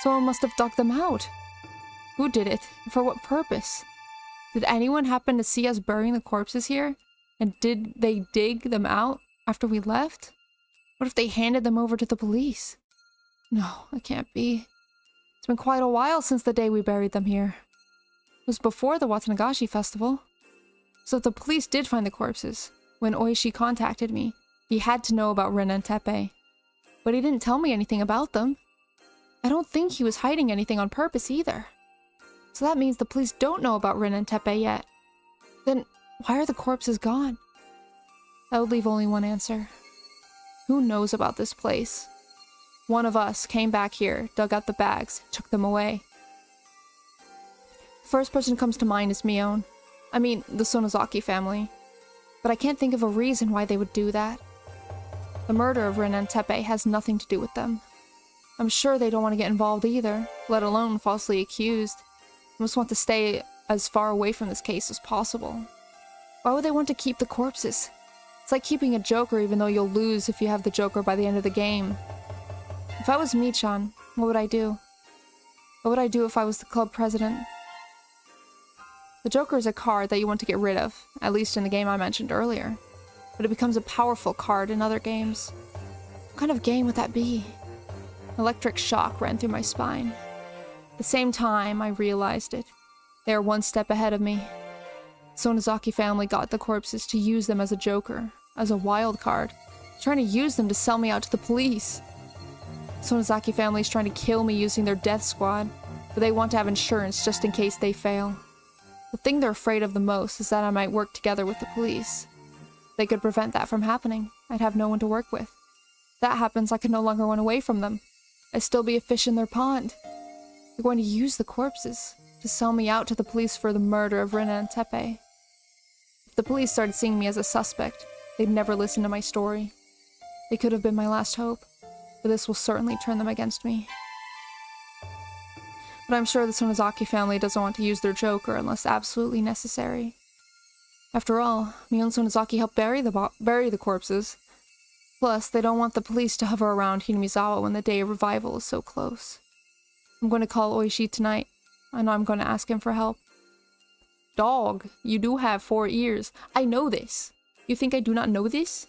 Someone must have dug them out. Who did it? And for what purpose? Did anyone happen to see us burying the corpses here? And did they dig them out after we left? What if they handed them over to the police? No, it can't be. It's been quite a while since the day we buried them here. It was before the Watanagashi festival. So if the police did find the corpses, when Oishi contacted me, he had to know about Rin and Teppei. But he didn't tell me anything about them. I don't think he was hiding anything on purpose either. So that means the police don't know about Rin and Teppei yet. Then why are the corpses gone? That would leave only one answer. Who knows about this place? One of us came back here, dug out the bags, took them away. The first person who comes to mind is Mion. I mean, the Sonozaki family. But I can't think of a reason why they would do that. The murder of Rin and Teppei has nothing to do with them. I'm sure they don't want to get involved either, let alone falsely accused. They must want to stay as far away from this case as possible. Why would they want to keep the corpses? It's like keeping a joker even though you'll lose if you have the joker by the end of the game. If I was Michan, what would I do? What would I do if I was the club president? The joker is a card that you want to get rid of, at least in the game I mentioned earlier. But it becomes a powerful card in other games. What kind of game would that be? An electric shock ran through my spine. At the same time, I realized it. They are one step ahead of me. Sonozaki family got the corpses to use them as a joker, as a wild card, trying to use them to sell me out to the police. Sonozaki family is trying to kill me using their death squad, but they want to have insurance just in case they fail. The thing they're afraid of the most is that I might work together with the police. They could prevent that from happening. I'd have no one to work with. If that happens, I could no longer run away from them. I'd still be a fish in their pond. They're going to use the corpses to sell me out to the police for the murder of Rina and Tepe. If the police started seeing me as a suspect, they'd never listen to my story. They could have been my last hope, but this will certainly turn them against me. But I'm sure the Sonozaki family doesn't want to use their joker unless absolutely necessary. After all, me and Sonozaki helped bury the corpses. Plus, they don't want the police to hover around Hinamizawa when the day of revival is so close. I'm going to call Oishi tonight, and I'm going to ask him for help. Dog, you do have 4 ears. I know this. You think I do not know this?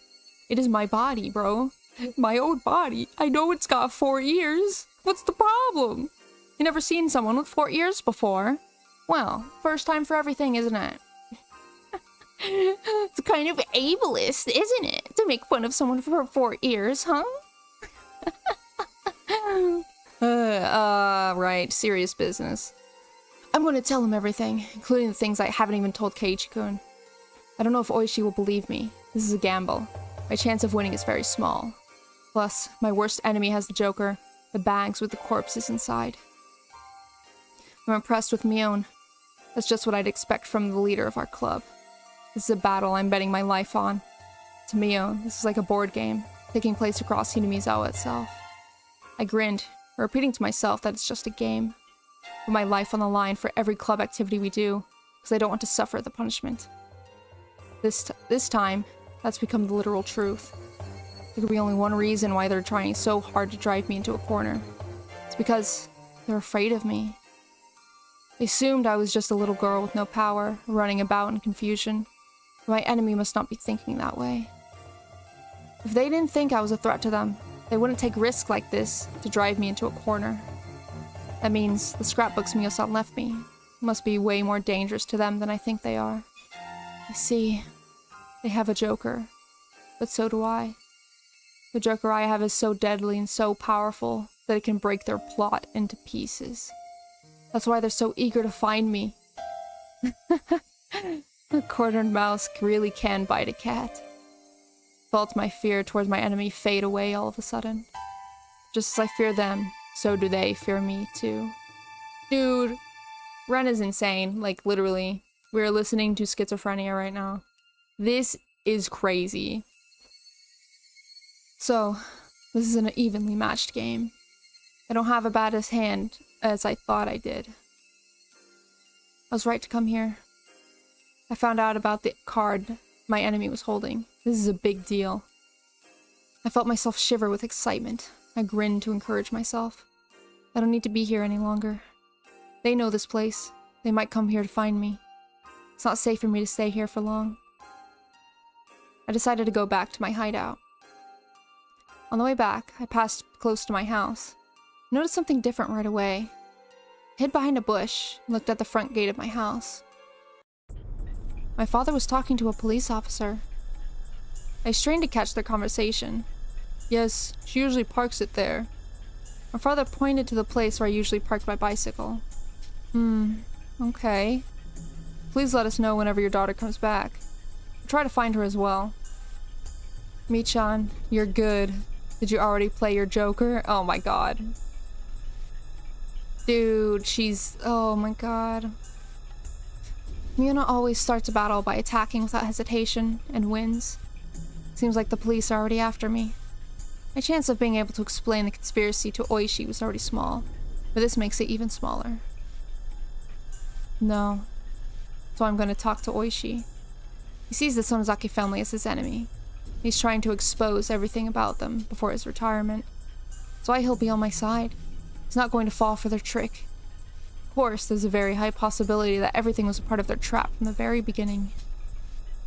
It is my body, bro. My own body. I know it's got 4 ears. What's the problem? You never seen someone with 4 ears before? Well, first time for everything, isn't it? It's kind of ableist, isn't it? To make fun of someone for 4 ears, huh? Right. Serious business. I'm going to tell him everything, including the things I haven't even told Keiichi-kun. I don't know if Oishi will believe me. This is a gamble. My chance of winning is very small. Plus, my worst enemy has the joker, the bags with the corpses inside. I'm impressed with Mion. That's just what I'd expect from the leader of our club. This is a battle I'm betting my life on. To Mion, this is like a board game, taking place across Hinamizawa itself. I grinned, repeating to myself that it's just a game. Put my life on the line for every club activity we do, because I don't want to suffer the punishment. This time, that's become the literal truth. There could be only one reason why they're trying so hard to drive me into a corner. It's because they're afraid of me. They assumed I was just a little girl with no power, running about in confusion. But my enemy must not be thinking that way. If they didn't think I was a threat to them, they wouldn't take risks like this to drive me into a corner. That means the scrapbooks Miyo-san left me must be way more dangerous to them than I think they are. I see. They have a joker, but so do I. The joker I have is so deadly and so powerful that it can break their plot into pieces. That's why they're so eager to find me. A cornered mouse really can bite a cat. Felt my fear towards my enemy fade away all of a sudden. Just as I fear them, so do they fear me too. Dude, Ren is insane. Like, literally. We're listening to schizophrenia right now. This is crazy. So, this is an evenly matched game. I don't have a bad as hand as I thought I did. I was right to come here. I found out about the card my enemy was holding. This is a big deal. I felt myself shiver with excitement. I grinned to encourage myself. I don't need to be here any longer. They know this place. They might come here to find me. It's not safe for me to stay here for long. I decided to go back to my hideout. On the way back, I passed close to my house. I noticed something different right away. I hid behind a bush and looked at the front gate of my house. My father was talking to a police officer. I strained to catch their conversation. Yes, she usually parks it there. My father pointed to the place where I usually parked my bicycle. Okay. Please let us know whenever your daughter comes back. I'll try to find her as well. Mi-chan, you're good. Did you already play your joker? Oh my god. Dude, she's... oh my god. Miona always starts a battle by attacking without hesitation, and wins. Seems like the police are already after me. My chance of being able to explain the conspiracy to Oishi was already small, but this makes it even smaller. No. So I'm going to talk to Oishi. He sees the Sonozaki family as his enemy. He's trying to expose everything about them before his retirement. That's why he'll be on my side. He's not going to fall for their trick. Of course, there's a very high possibility that everything was a part of their trap from the very beginning.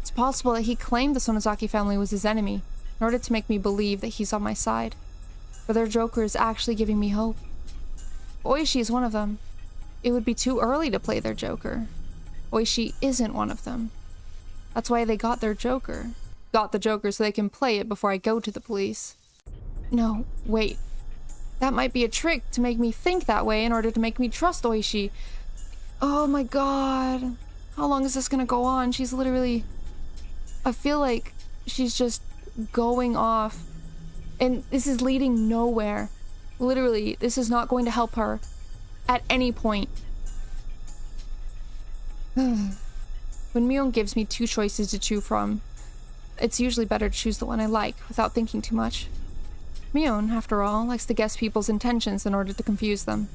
It's possible that he claimed the Sonozaki family was his enemy in order to make me believe that he's on my side. But their joker is actually giving me hope. Oishi is one of them. it would be too early to play their Joker. Oishi isn't one of them. That's why they got their Joker. Got the Joker so they can play it before I go to the police. No, wait. That might be a trick to make me think that way in order to make me trust Oishi. Oh my god. How long is this gonna go on? She's literally... I feel like she's just going off. And this is leading nowhere. Literally, this is not going to help her at any point. When Mion gives me two choices to choose from, it's usually better to choose the one I like without thinking too much. Mion, after all, likes to guess people's intentions in order to confuse them.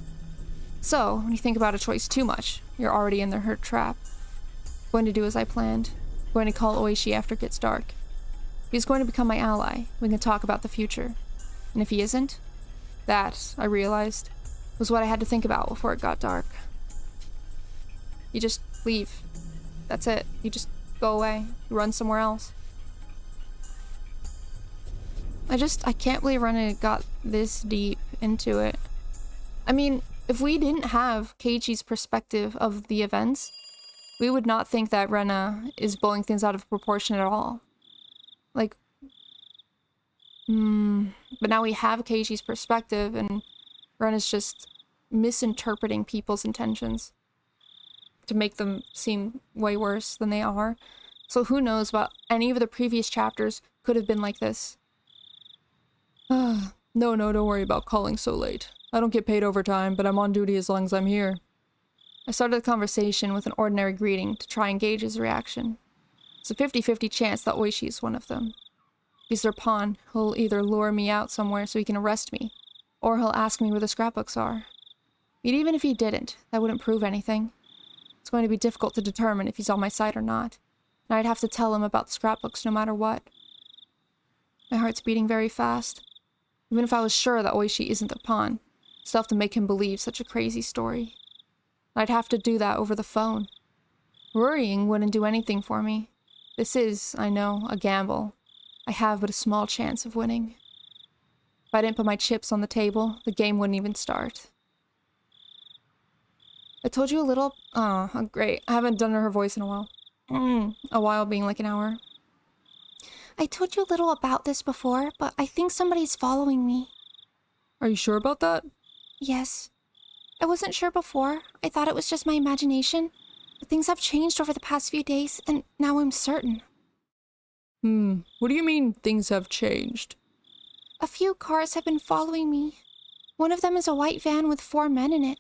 So, when you think about a choice too much, you're already in their hurt trap. I'm going to do as I planned. I'm going to call Oishi after it gets dark. He's going to become my ally. We can talk about the future. And if he isn't, that, I realized, was what I had to think about before it got dark. You just leave. That's it. You just go away. You run somewhere else. I can't believe Rena got this deep into it. I mean, if we didn't have Keiichi's perspective of the events, we would not think that Rena is blowing things out of proportion at all. Like, but now we have Keiichi's perspective, and Rena's just misinterpreting people's intentions to make them seem way worse than they are. So who knows about any of the previous chapters could have been like this. No, don't worry about calling so late. I don't get paid overtime, but I'm on duty as long as I'm here. I started the conversation with an ordinary greeting to try and gauge his reaction. It's a 50-50 chance that Oishi is one of them. If he's their pawn, he'll either lure me out somewhere so he can arrest me, or he'll ask me where the scrapbooks are. But even if he didn't, that wouldn't prove anything. It's going to be difficult to determine if he's on my side or not, and I'd have to tell him about the scrapbooks no matter what. My heart's beating very fast. Even if I was sure that Oishi isn't the pawn, I'd still have to make him believe such a crazy story. I'd have to do that over the phone. Worrying wouldn't do anything for me. This is, I know, a gamble. I have but a small chance of winning. If I didn't put my chips on the table, the game wouldn't even start. I told you a little... Oh, great. I haven't done her voice in a while. A while being like an hour. I told you a little about this before, but I think somebody's following me. Are you sure about that? Yes. I wasn't sure before. I thought it was just my imagination. But things have changed over the past few days, and now I'm certain. What do you mean things have changed? A few cars have been following me. One of them is a white van with 4 men in it.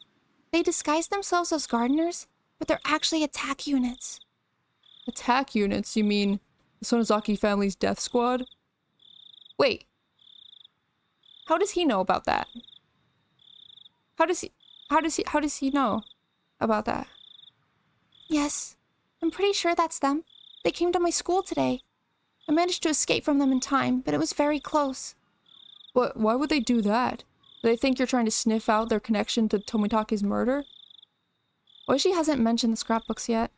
They disguise themselves as gardeners, but they're actually attack units. Attack units? You mean the Sonozaki family's death squad? Wait. How does he know about that? How does he know about that? Yes, I'm pretty sure that's them. They came to my school today. I managed to escape from them in time, but it was very close. Why would they do that? Do they think you're trying to sniff out their connection to Tomitake's murder? Oishi hasn't mentioned the scrapbooks yet.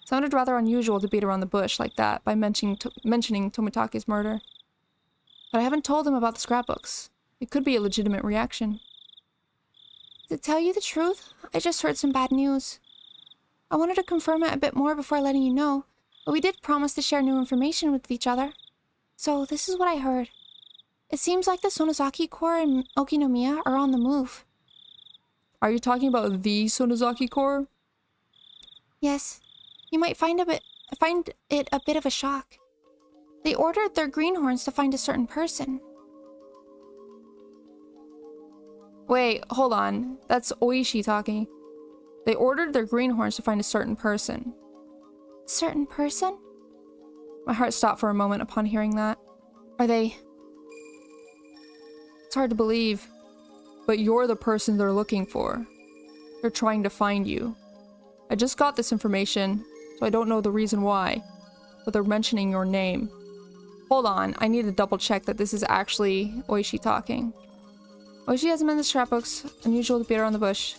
Sounded rather unusual to beat around the bush like that by mentioning Tomitake's murder. But I haven't told him about the scrapbooks. It could be a legitimate reaction. To tell you the truth, I just heard some bad news. I wanted to confirm it a bit more before letting you know, but we did promise to share new information with each other. So this is what I heard. It seems like the Sonozaki Corps and Okinomiya are on the move. Are you talking about the Sonozaki Corps? Yes. You might find it a bit of a shock. They ordered their greenhorns to find a certain person. Wait, hold on. That's Oishi talking. They ordered their greenhorns to find a certain person. Certain person? My heart stopped for a moment upon hearing that. Are they... It's hard to believe, but you're the person they're looking for. They're trying to find you. I just got this information, so I don't know the reason why, but they're mentioning your name. Hold on, I need to double check that this is actually Oishi talking. Oishi hasn't been in the scrapbooks. Unusual to beat around the bush.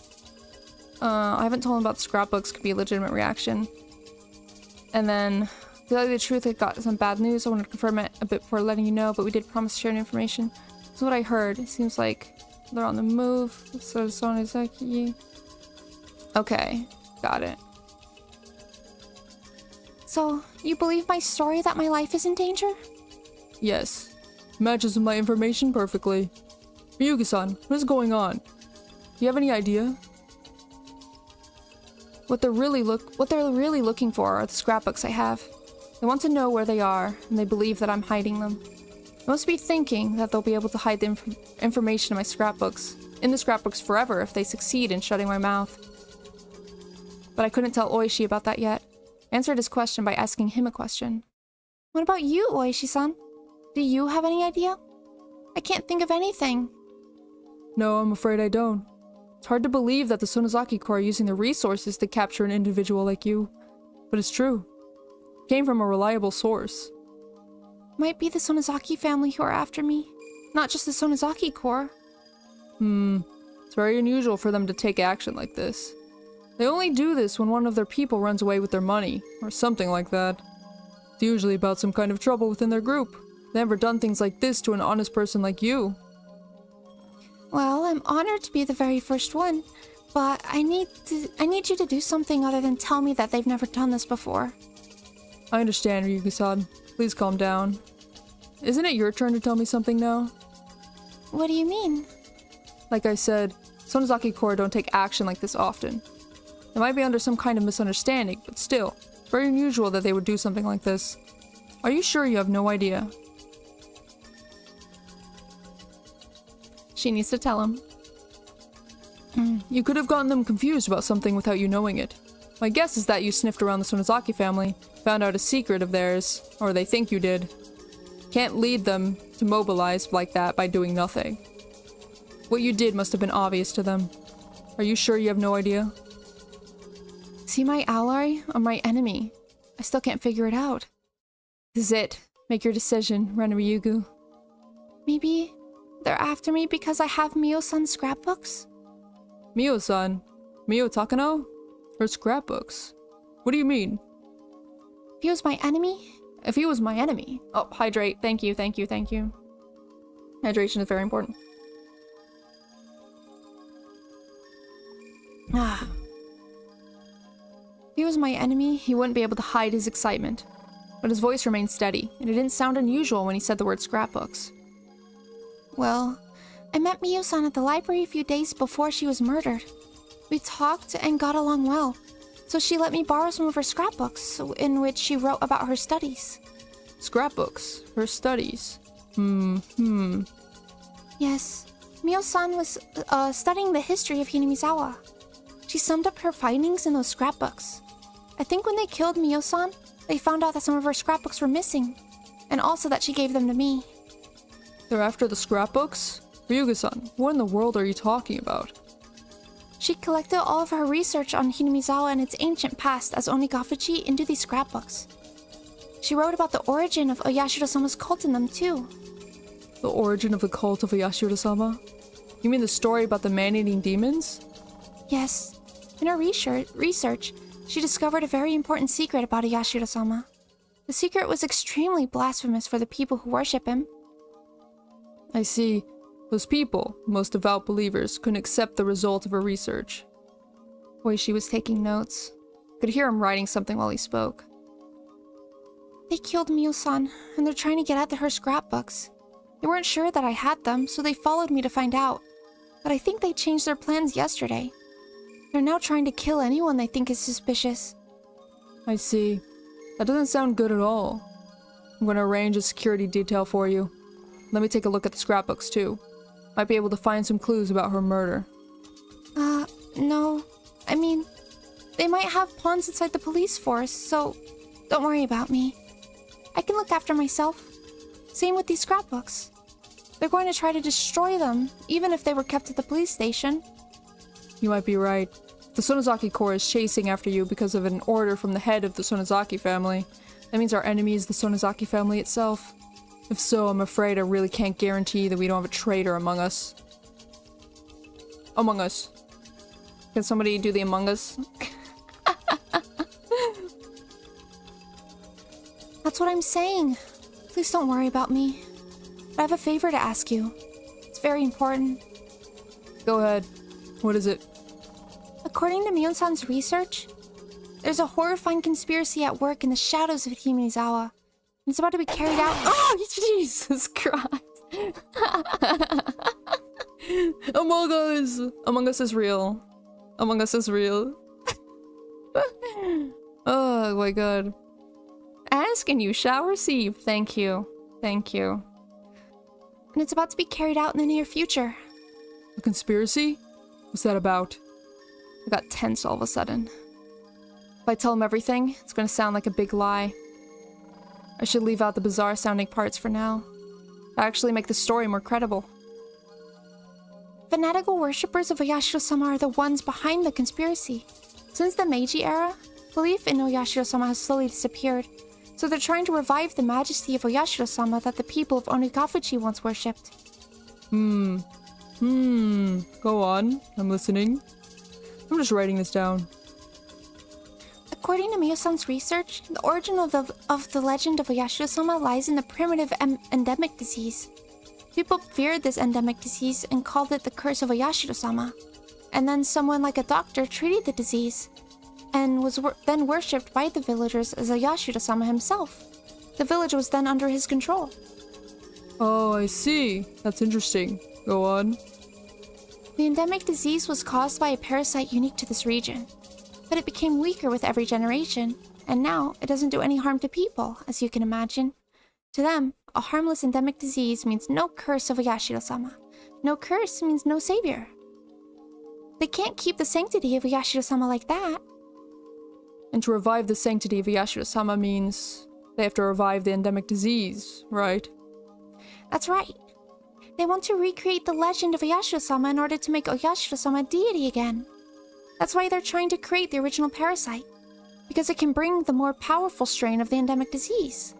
I haven't told him about the scrapbooks. Could be a legitimate reaction. And then, to tell you the truth, I got some bad news. I wanted to confirm it a bit before letting you know, but we did promise to share new information. That's what I heard. It seems like they're on the move. So Sonozaki. Okay, got it. So, you believe my story that my life is in danger? Yes. Matches with my information perfectly. Ryuga-san, what is going on? Do you have any idea? What they're really looking for are the scrapbooks I have. They want to know where they are, and they believe that I'm hiding them. They must be thinking that they'll be able to hide the information in the scrapbooks forever if they succeed in shutting my mouth. But I couldn't tell Oishi about that yet. I answered his question by asking him a question. What about you, Oishi-san? Do you have any idea? I can't think of anything. No, I'm afraid I don't. It's hard to believe that the Sonozaki Corps are using the resources to capture an individual like you. But it's true. It came from a reliable source. Might be the Sonozaki family who are after me. Not just the Sonozaki Corps. It's very unusual for them to take action like this. They only do this when one of their people runs away with their money, or something like that. It's usually about some kind of trouble within their group. They've never done things like this to an honest person like you. Well, I'm honored to be the very first one, but I need you to do something other than tell me that they've never done this before. I understand, Ryuga-san. Please calm down. Isn't it your turn to tell me something now? What do you mean? Like I said, Sonozaki Corps don't take action like this often. They might be under some kind of misunderstanding, but still, it's very unusual that they would do something like this. Are you sure you have no idea? She needs to tell him. You could have gotten them confused about something without you knowing it. My guess is that you sniffed around the Sonozaki family, found out a secret of theirs, or they think you did. Can't lead them to mobilize like that by doing nothing. What you did must have been obvious to them. Are you sure you have no idea? Is he my ally or my enemy? I still can't figure it out. This is it. Make your decision, Ren Ryugu. Maybe they're after me because I have Mio-san's scrapbooks? Mio-san? Mio Takano? Her scrapbooks? What do you mean? If he was my enemy? If he was my enemy? Oh, hydrate. Thank you, thank you, thank you. Hydration is very important. Ah. If he was my enemy, he wouldn't be able to hide his excitement. But his voice remained steady, and it didn't sound unusual when he said the word scrapbooks. Well, I met Mio-san at the library a few days before she was murdered. We talked and got along well, so she let me borrow some of her scrapbooks, in which she wrote about her studies. Scrapbooks? Her studies? Yes. Mio-san was studying the history of Hinamizawa. She summed up her findings in those scrapbooks. I think when they killed Mio-san, they found out that some of her scrapbooks were missing, and also that she gave them to me. They're after the scrapbooks? Ryuga-san, what in the world are you talking about? She collected all of her research on Hinamizawa and its ancient past as Onigafuchi into these scrapbooks. She wrote about the origin of Oyashiro-sama's cult in them too. The origin of the cult of Oyashiro-sama? You mean the story about the man-eating demons? Yes. In her research, she discovered a very important secret about Oyashiro-sama. The secret was extremely blasphemous for the people who worship him. I see. Those people, most devout believers, couldn't accept the result of her research. Oishi was taking notes. Could hear him writing something while he spoke. They killed Mio-san, and they're trying to get at her scrapbooks. They weren't sure that I had them, so they followed me to find out. But I think they changed their plans yesterday. They're now trying to kill anyone they think is suspicious. I see. That doesn't sound good at all. I'm going to arrange a security detail for you. Let me take a look at the scrapbooks too. Might be able to find some clues about her murder. No. I mean, they might have pawns inside the police force, so don't worry about me. I can look after myself. Same with these scrapbooks. They're going to try to destroy them, even if they were kept at the police station. You might be right. The Sonozaki Corps is chasing after you because of an order from the head of the Sonozaki family. That means our enemy is the Sonozaki family itself. If so, I'm afraid I really can't guarantee that we don't have a traitor among us. Among us. Can somebody do the Among Us? That's what I'm saying. Please don't worry about me. I have a favor to ask you. It's very important. Go ahead. What is it? According According to Mion-san's research, there's a horrifying conspiracy at work in the shadows of Himenizawa. It's about to be carried out. Oh, Jesus Christ. Among Us! Among Us is real. Among Us is real. Oh my god. Ask and you shall receive. Thank you. Thank you. And it's about to be carried out in the near future. A conspiracy? What's that about? I got tense all of a sudden. If I tell him everything, it's gonna sound like a big lie. I should leave out the bizarre sounding parts for now. Actually make the story more credible. Fanatical worshippers of Oyashiro-sama are the ones behind the conspiracy. Since the Meiji era, belief in Oyashiro-sama has slowly disappeared, so they're trying to revive the majesty of Oyashiro-sama that the people of Onikafuchi once worshipped. Go on. I'm listening. I'm just writing this down. According to Miyo-san's research, the origin of the legend of Oyashiro-sama lies in the primitive endemic disease. People feared this endemic disease and called it the curse of Oyashiro-sama. And then someone like a doctor treated the disease, and was then worshipped by the villagers as Oyashiro-sama himself. The village was then under his control. Oh, I see. That's interesting. Go on. The endemic disease was caused by a parasite unique to this region, but it became weaker with every generation, and now it doesn't do any harm to people, as you can imagine. To them, a harmless endemic disease means no curse of Oyashiro-sama. No curse means no savior. They can't keep the sanctity of Oyashiro-sama like that. And to revive the sanctity of Oyashiro-sama means they have to revive the endemic disease, right? That's right. They want to recreate the legend of Oyashiro-sama in order to make Oyashiro-sama a deity again. That's why they're trying to create the original parasite, because it can bring the more powerful strain of the endemic disease.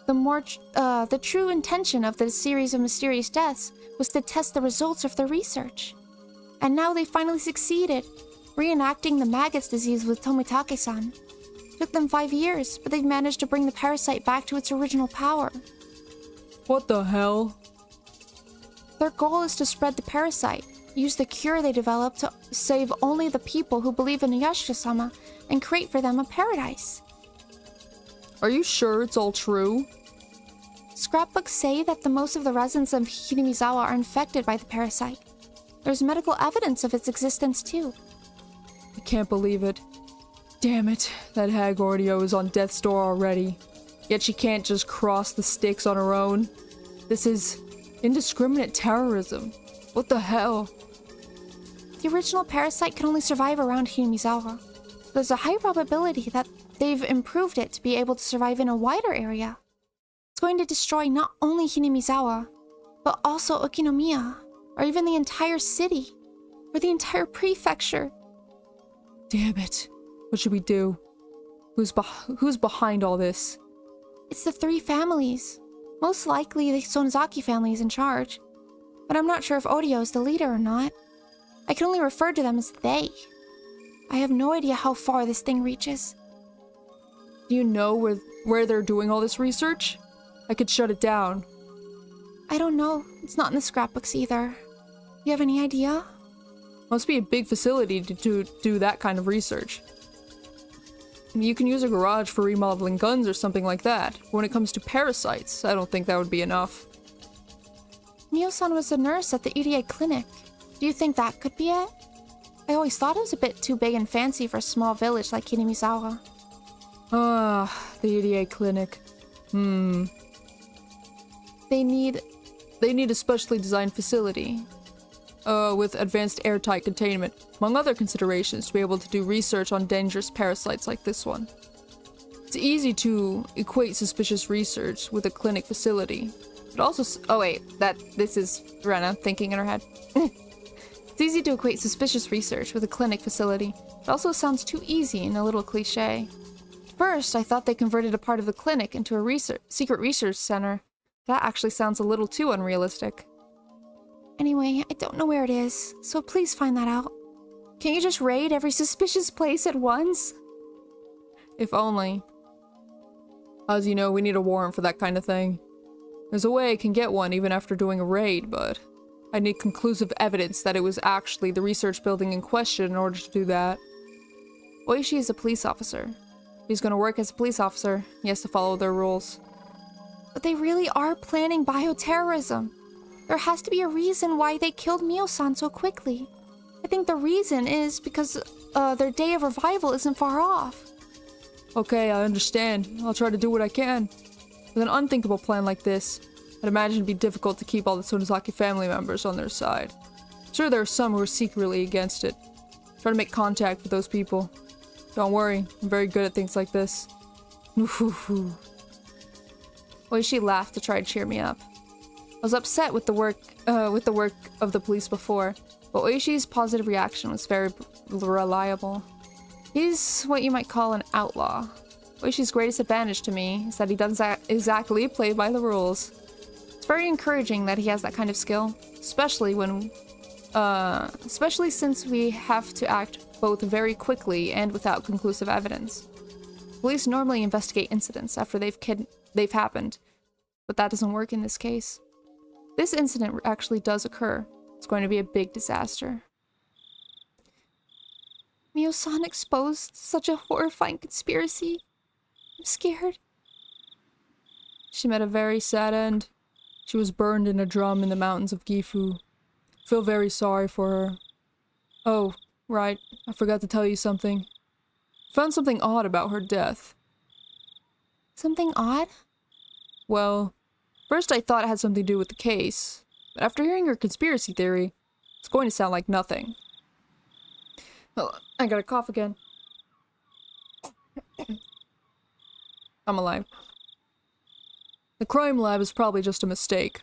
The true intention of this series of mysterious deaths was to test the results of their research. And now they finally succeeded, reenacting the maggot's disease with Tomitake-san. Took them 5 years, but they've managed to bring the parasite back to its original power. What the hell? Their goal is to spread the parasite, use the cure they developed to save only the people who believe in Oyashiro-sama, and create for them a paradise. Are you sure it's all true? Scrapbooks say that the most of the residents of Hinamizawa are infected by the parasite. There's medical evidence of its existence too. I can't believe it. Damn it, that hag Ordio is on death's door already. Yet she can't just cross the sticks on her own. This is indiscriminate terrorism. What the hell? The original parasite can only survive around Hinamizawa. There's a high probability that they've improved it to be able to survive in a wider area. It's going to destroy not only Hinamizawa, but also Okinomiya, or even the entire city, or the entire prefecture. Damn it. What should we do? Who's behind all this? It's the 3 families. Most likely the Sonozaki family is in charge. But I'm not sure if Odio is the leader or not. I can only refer to them as they. I have no idea how far this thing reaches. Do you know where they're doing all this research? I could shut it down. I don't know. It's not in the scrapbooks either. You have any idea? Must be a big facility to do that kind of research. You can use a garage for remodeling guns or something like that. But when it comes to parasites, I don't think that would be enough. Mio-san was a nurse at the EDA clinic. Do you think that could be it? I always thought it was a bit too big and fancy for a small village like Hinamizawa. Ah, the EDA clinic. They need a specially designed facility. With advanced airtight containment, among other considerations, to be able to do research on dangerous parasites like this one. It's easy to equate suspicious research with a clinic facility. But also, this is Rena thinking in her head. It's easy to equate suspicious research with a clinic facility. It also sounds too easy and a little cliche. At first, I thought they converted a part of the clinic into a secret research center. That actually sounds a little too unrealistic. Anyway, I don't know where it is, so please find that out. Can't you just raid every suspicious place at once? If only. As you know, we need a warrant for that kind of thing. There's a way I can get one even after doing a raid, but I need conclusive evidence that it was actually the research building in question in order to do that. Oishi is a police officer. If he's gonna work as a police officer, he has to follow their rules. But they really are planning bioterrorism. There has to be a reason why they killed Mio-san so quickly. I think the reason is because their day of revival isn't far off. Okay, I understand. I'll try to do what I can. With an unthinkable plan like this, I'd imagine it'd be difficult to keep all the Tsunezaki family members on their side. I'm sure there are some who are secretly against it. Try to make contact with those people. Don't worry, I'm very good at things like this. Oishi laughed to try to cheer me up. I was upset with the work of the police before, but Oishi's positive reaction was very reliable. He's what you might call an outlaw. Oishi's greatest advantage to me is that he doesn't exactly play by the rules. It's very encouraging that he has that kind of skill, especially since we have to act both very quickly and without conclusive evidence. Police normally investigate incidents after they've happened, but that doesn't work in this case. This incident actually does occur. It's going to be a big disaster. Mio-san exposed such a horrifying conspiracy. I'm scared. She met a very sad end. She was burned in a drum in the mountains of Gifu. I feel very sorry for her. Oh, right. I forgot to tell you something. I found something odd about her death. Something odd? Well, first I thought it had something to do with the case, but after hearing her conspiracy theory, it's going to sound like nothing. Oh, I got a cough again. I'm alive. The crime lab is probably just a mistake.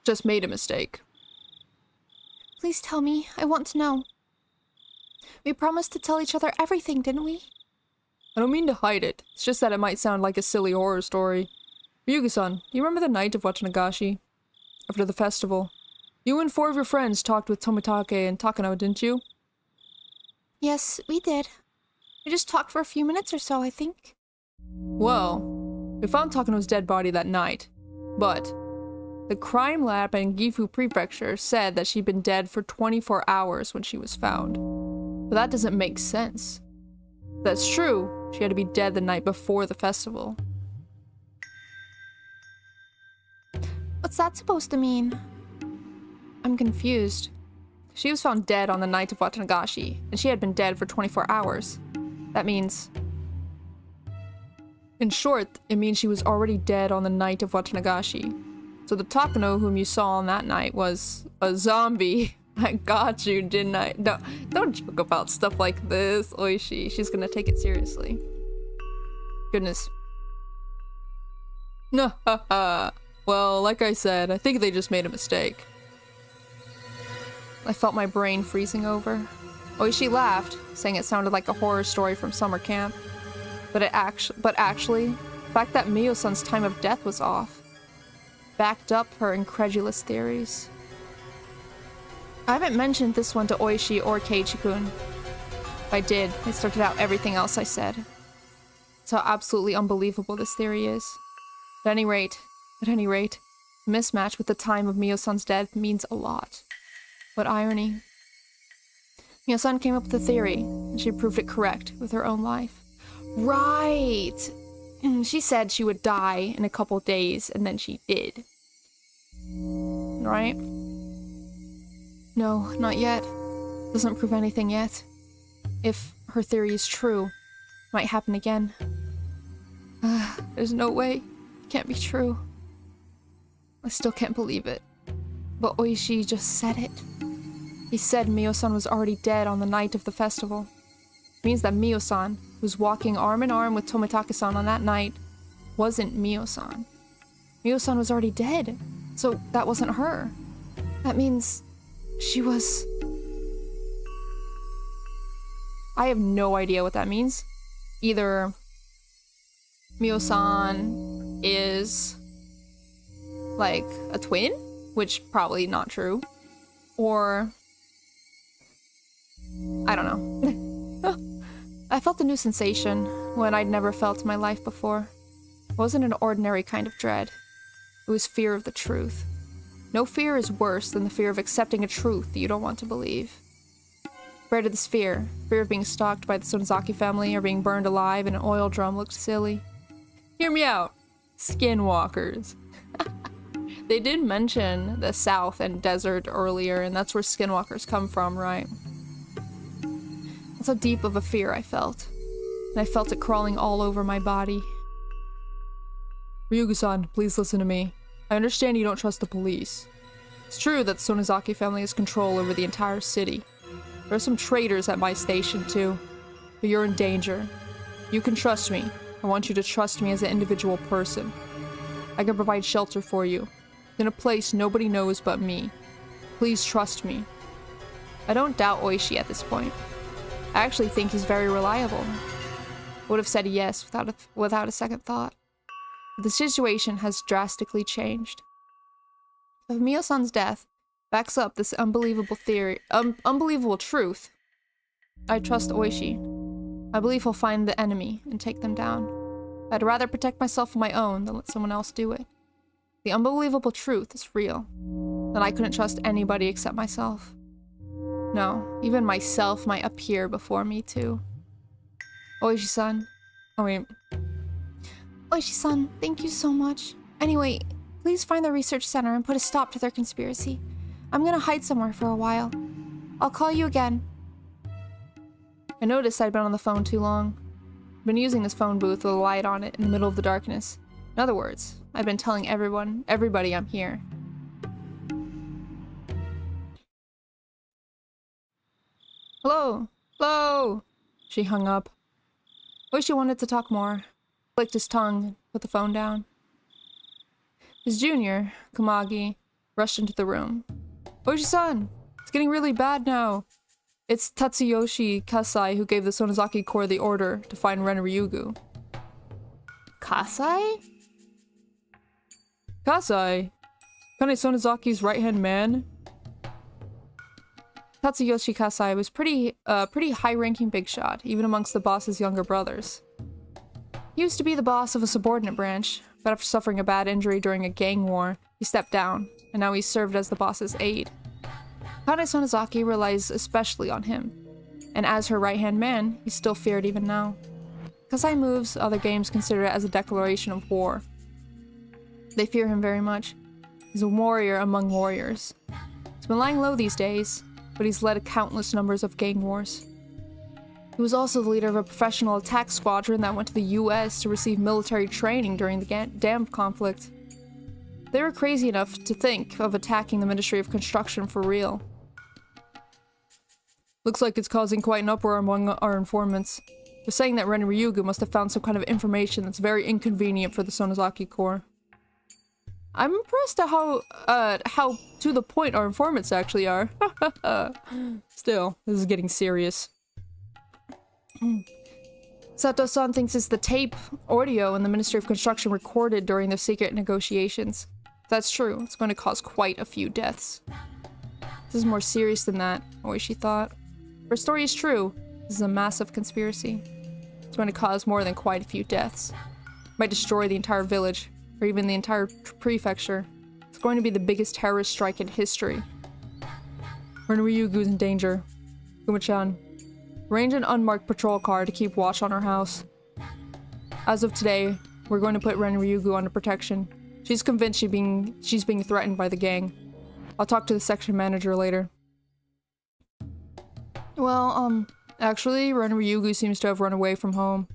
Just made a mistake. Please tell me. I want to know. We promised to tell each other everything, didn't we? I don't mean to hide it. It's just that it might sound like a silly horror story. Ryuga-san, do you remember the night of Wachanagashi? After the festival. You and 4 of your friends talked with Tomitake and Takano, didn't you? Yes, we did. We just talked for a few minutes or so, I think. Well, we found Takano's dead body that night, but the crime lab in Gifu Prefecture said that she'd been dead for 24 hours when she was found. But that doesn't make sense. If that's true, she had to be dead the night before the festival. What's that supposed to mean? I'm confused. She was found dead on the night of Wachanagashi, and she had been dead for 24 hours. That means... In short, it means she was already dead on the night of Wachanagashi. So the Takano whom you saw on that night was a zombie. I got you, didn't I? Don't joke about stuff like this, Oishi. She's gonna take it seriously. Goodness. No, haha. Well, like I said, I think they just made a mistake. I felt my brain freezing over. Oishi laughed, saying it sounded like a horror story from summer camp. But actually, the fact that Mio-san's time of death was off backed up her incredulous theories. I haven't mentioned this one to Oishi or Keiichi-kun. If I did, it started out everything else I said. That's how absolutely unbelievable this theory is. At any rate, the mismatch with the time of Mio-san's death means a lot. What irony. Mio-san came up with a theory, and she proved it correct with her own life. Right! She said she would die in a couple days, and then she did. Right? No, not yet. Doesn't prove anything yet. If her theory is true, it might happen again. There's no way. It can't be true. I still can't believe it. But Oishi just said it. He said Mio-san was already dead on the night of the festival. It means that Mio-san, who was walking arm in arm with Tomitake-san on that night, wasn't Mio-san. Mio-san was already dead, so that wasn't her. That means she was... I have no idea what that means. Either Mio-san is like a twin, which probably not true, or I don't know. I felt a new sensation, one I'd never felt in my life before. It wasn't an ordinary kind of dread. It was fear of the truth. No fear is worse than the fear of accepting a truth that you don't want to believe. Compared to this fear of being stalked by the Sonozaki family or being burned alive in an oil drum looked silly. Hear me out. Skinwalkers. They did mention the South and desert earlier, and that's where skinwalkers come from, right? That's how deep of a fear I felt. And I felt it crawling all over my body. Ryugu-san, please listen to me. I understand you don't trust the police. It's true that the Sonozaki family has control over the entire city. There are some traitors at my station too, but you're in danger. You can trust me. I want you to trust me as an individual person. I can provide shelter for you, in a place nobody knows but me. Please trust me. I don't doubt Oishi at this point. I actually think he's very reliable. I would have said yes without a second thought. But the situation has drastically changed. If Mio-san's death backs up this unbelievable truth, I trust Oishi. I believe he'll find the enemy and take them down. I'd rather protect myself on my own than let someone else do it. The unbelievable truth is real. That I couldn't trust anybody except myself. No, even myself might appear before me too. Oishi-san. Oh wait. Oishi-san, thank you so much. Anyway, please find the research center and put a stop to their conspiracy. I'm gonna hide somewhere for a while. I'll call you again. I noticed I'd been on the phone too long. I'd been using this phone booth with a light on it in the middle of the darkness. In other words, I'd been telling everybody I'm here. Hello? Hello? She hung up. Oishi wanted to talk more. Licked his tongue and put the phone down. His junior, Kamagi, rushed into the room. Oishi-san! It's getting really bad now. It's Tatsuyoshi Kasai who gave the Sonozaki Corps the order to find Ren Ryugu. Kasai? Kasai? Kane Sonozaki's right-hand man? Tatsuyoshi Kasai was pretty high-ranking big shot, even amongst the boss's younger brothers. He used to be the boss of a subordinate branch, but after suffering a bad injury during a gang war, he stepped down, and now he served as the boss's aide. Kane Sonozaki relies especially on him, and as her right-hand man, he's still feared even now. Kasai moves, other games consider it as a declaration of war. They fear him very much. He's a warrior among warriors. He's been lying low these days, but he's led countless numbers of gang wars. He was also the leader of a professional attack squadron that went to the US to receive military training during the dam conflict. They were crazy enough to think of attacking the Ministry of Construction for real. Looks like it's causing quite an uproar among our informants. They're saying that Ren Ryugu must have found some kind of information that's very inconvenient for the Sonozaki Corps. I'm impressed at how to the point our informants actually are. Still, this is getting serious. Sato-san thinks it's the tape audio in the Ministry of Construction recorded during the secret negotiations. If that's true, it's going to cause quite a few deaths. This is more serious than that, Oishi thought. If her story is true, this is a massive conspiracy. It's going to cause more than quite a few deaths. It might destroy the entire village, or even the entire prefecture. It's going to be the biggest terrorist strike in history. Ren Ryugu's in danger. Kuma-chan, arrange an unmarked patrol car to keep watch on her house. As of today, we're going to put Ren Ryugu under protection. She's convinced she's being threatened by the gang. I'll talk to the section manager later. Well, actually, Ren Ryugu seems to have run away from home.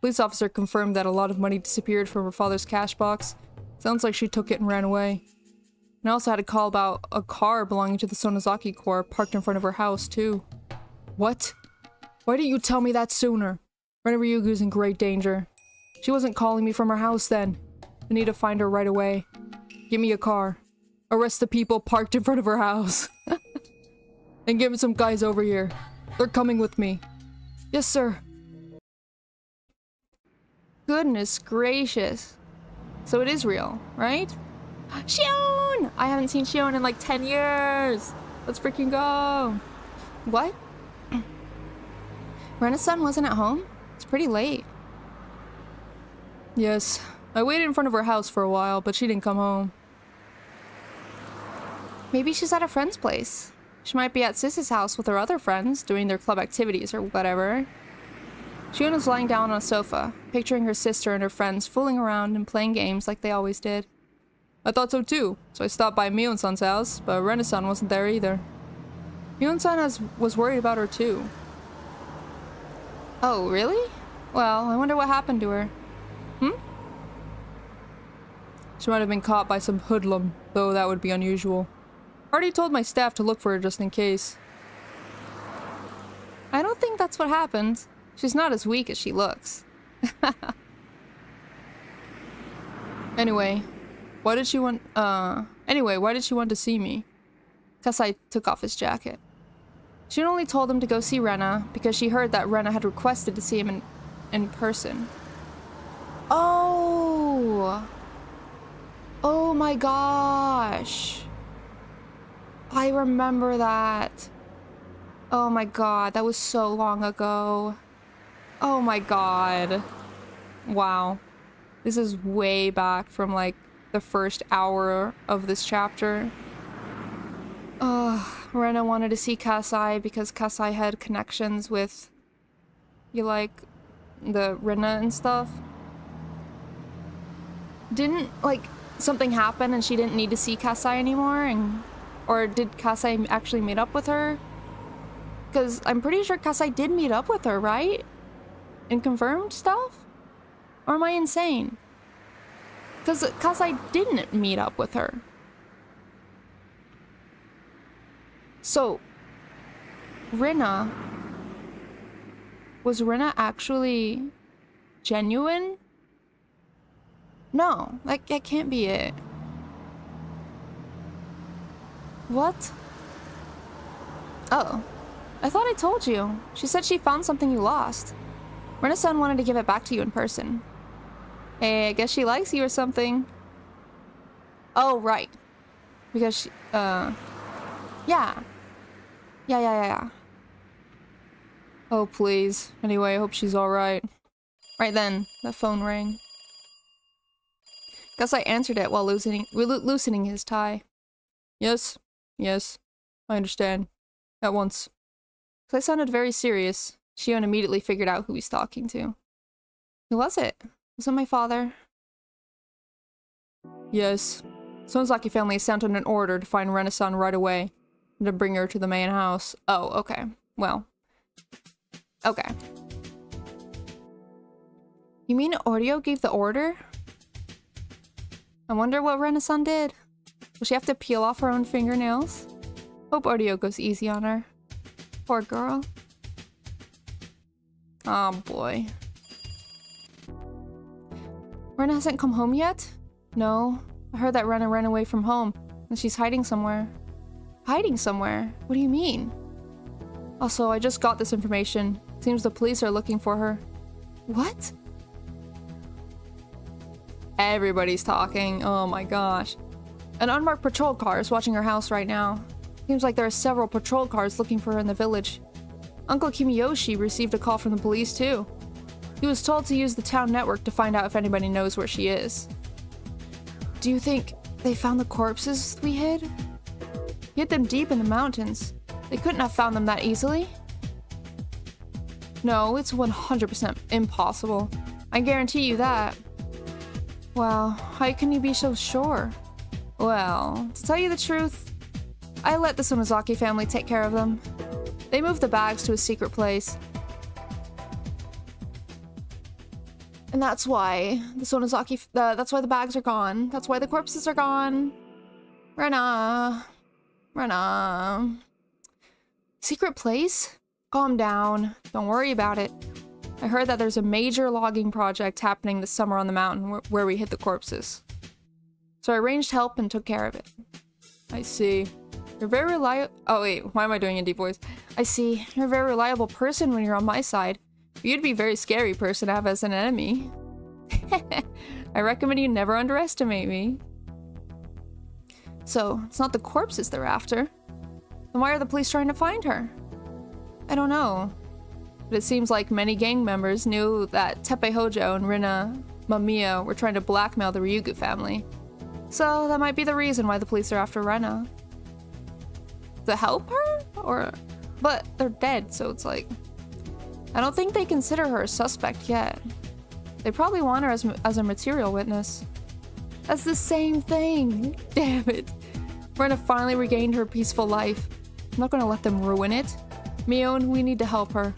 Police officer confirmed that a lot of money disappeared from her father's cash box. Sounds like she took it and ran away. And I also had a call about a car belonging to the Sonozaki Corps parked in front of her house, too. What? Why didn't you tell me that sooner? Ren Ryugu's in great danger. She wasn't calling me from her house then. I need to find her right away. Give me a car. Arrest the people parked in front of her house. And get some guys over here. They're coming with me. Yes, sir. Goodness gracious. So it is real, right? Shion! I haven't seen Shion in like 10 years. Let's freaking go. What? Renaissance wasn't at home? It's pretty late. Yes. I waited in front of her house for a while, but she didn't come home. Maybe she's at a friend's place. She might be at Sis's house with her other friends, doing their club activities or whatever. Shion was lying down on a sofa, picturing her sister and her friends fooling around and playing games like they always did. I thought so too, so I stopped by Mion-san's house, but Ren-san wasn't there either. Mion-san was worried about her too. Oh, really? Well, I wonder what happened to her. She might have been caught by some hoodlum, though that would be unusual. I already told my staff to look for her just in case. I don't think that's what happened. She's not as weak as she looks. Anyway, why did she want to see me? Kasai took off his jacket. She only told him to go see Rena because she heard that Rena had requested to see him in person. Oh! Oh my gosh! I remember that. Oh my god, that was so long ago. Oh my god. Wow. This is way back from like the first hour of this chapter. Rena wanted to see Kasai because Kasai had connections with the Rena and stuff. Didn't something happen and she didn't need to see Kasai anymore, or did Kasai actually meet up with her? Because I'm pretty sure Kasai did meet up with her, right? And confirmed stuff? Or am I insane? Because Kasai didn't meet up with her. So, was Rena actually genuine? No, that can't be it. What? Oh, I thought I told you. She said she found something you lost. Rena-san wanted to give it back to you in person. Hey, I guess she likes you or something. Oh, right. Because she, yeah. Yeah. Oh, please. Anyway, I hope she's alright. Right then, the phone rang. Guess I answered it while loosening his tie. Yes, I understand. At once. So I sounded very serious. Shion immediately figured out who he's talking to. Who was it? Was it my father? Yes. Sonozaki family sent out an order to find Rena-san right away and to bring her to the main house. Oh, okay. Well. Okay. You mean Oreo gave the order? I wonder what Rena-san did. Will she have to peel off her own fingernails? Hope Oreo goes easy on her. Poor girl. Oh boy. Rena hasn't come home yet? No. I heard that Rena ran away from home, and she's hiding somewhere. Hiding somewhere? What do you mean? Also, I just got this information. Seems the police are looking for her. What? Everybody's talking. Oh my gosh. An unmarked patrol car is watching her house right now. Seems like there are several patrol cars looking for her in the village. Uncle Kimiyoshi received a call from the police too. He was told to use the town network to find out if anybody knows where she is. Do you think they found the corpses we hid? We hid them deep in the mountains. They couldn't have found them that easily. No, it's 100% impossible. I guarantee you that. Wow, how can you be so sure? Well, to tell you the truth, I let the Tsumihoroboshi family take care of them. They moved the bags to a secret place. And that's why that's why the bags are gone. That's why the corpses are gone. Rena. Secret place? Calm down. Don't worry about it. I heard that there's a major logging project happening this summer on the mountain where we hid the corpses. So I arranged help and took care of it. I see. You're very reliable. Oh wait, why am I doing a deep voice? I see. You're a very reliable person when you're on my side. But you'd be a very scary person to have as an enemy. I recommend you never underestimate me. So, it's not the corpses they're after. Then why are the police trying to find her? I don't know. But it seems like many gang members knew that Teppei Hojo and Rina Mamiya were trying to blackmail the Ryugu family. So that might be the reason why the police are after Rena. to help her? Or... But they're dead, so it's like... I don't think they consider her a suspect yet. They probably want her as a material witness. That's the same thing! Damn it! Rena finally regained her peaceful life. I'm not gonna let them ruin it. Mion, we need to help her.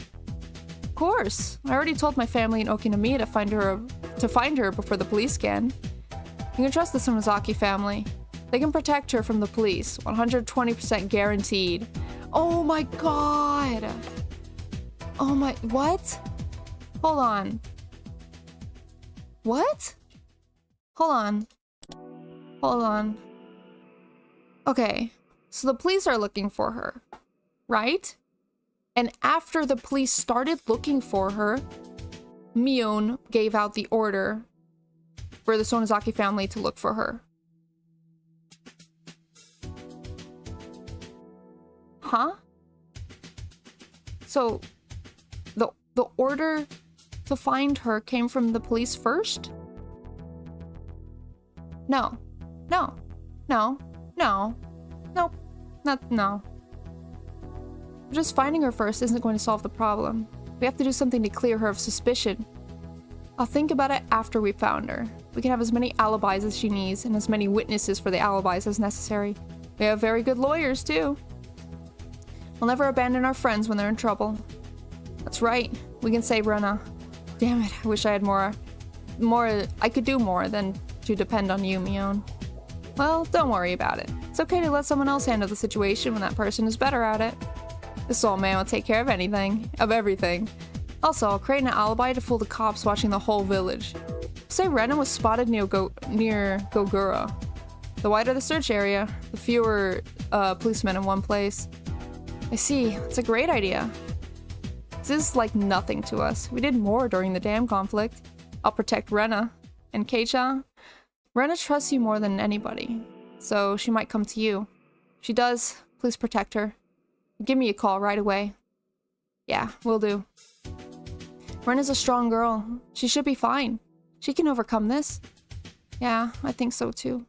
Of course! I already told my family in Okinomiya to find her before the police can. You can trust the Sonozaki family. They can protect her from the police. 120% guaranteed. Oh my god! Oh my... What? Hold on. What? Hold on. Hold on. Okay. So the police are looking for her. Right? And after the police started looking for her, Mion gave out the order for the Sonozaki family to look for her. Huh? So, the order to find her came from the police first? No. No. No. No. No. No. Just finding her first isn't going to solve the problem. We have to do something to clear her of suspicion. I'll think about it after we found her. We can have as many alibis as she needs, and as many witnesses for the alibis as necessary. We have very good lawyers, too. We'll never abandon our friends when they're in trouble. That's right. We can save Rena. Damn it, I wish I had more... I could do more than to depend on you, Mion. Well, don't worry about it. It's okay to let someone else handle the situation when that person is better at it. This old man will take care of everything. Also, I'll create an alibi to fool the cops watching the whole village. Say Rena was spotted near Gogura. The wider the search area, the fewer policemen in one place. I see. It's a great idea. This is like nothing to us. We did more during the dam conflict. I'll protect Rena. And Kei-chan? Rena trusts you more than anybody, so she might come to you. If she does, please protect her. Give me a call right away. Yeah, will do. Rena's a strong girl. She should be fine. She can overcome this. Yeah, I think so too.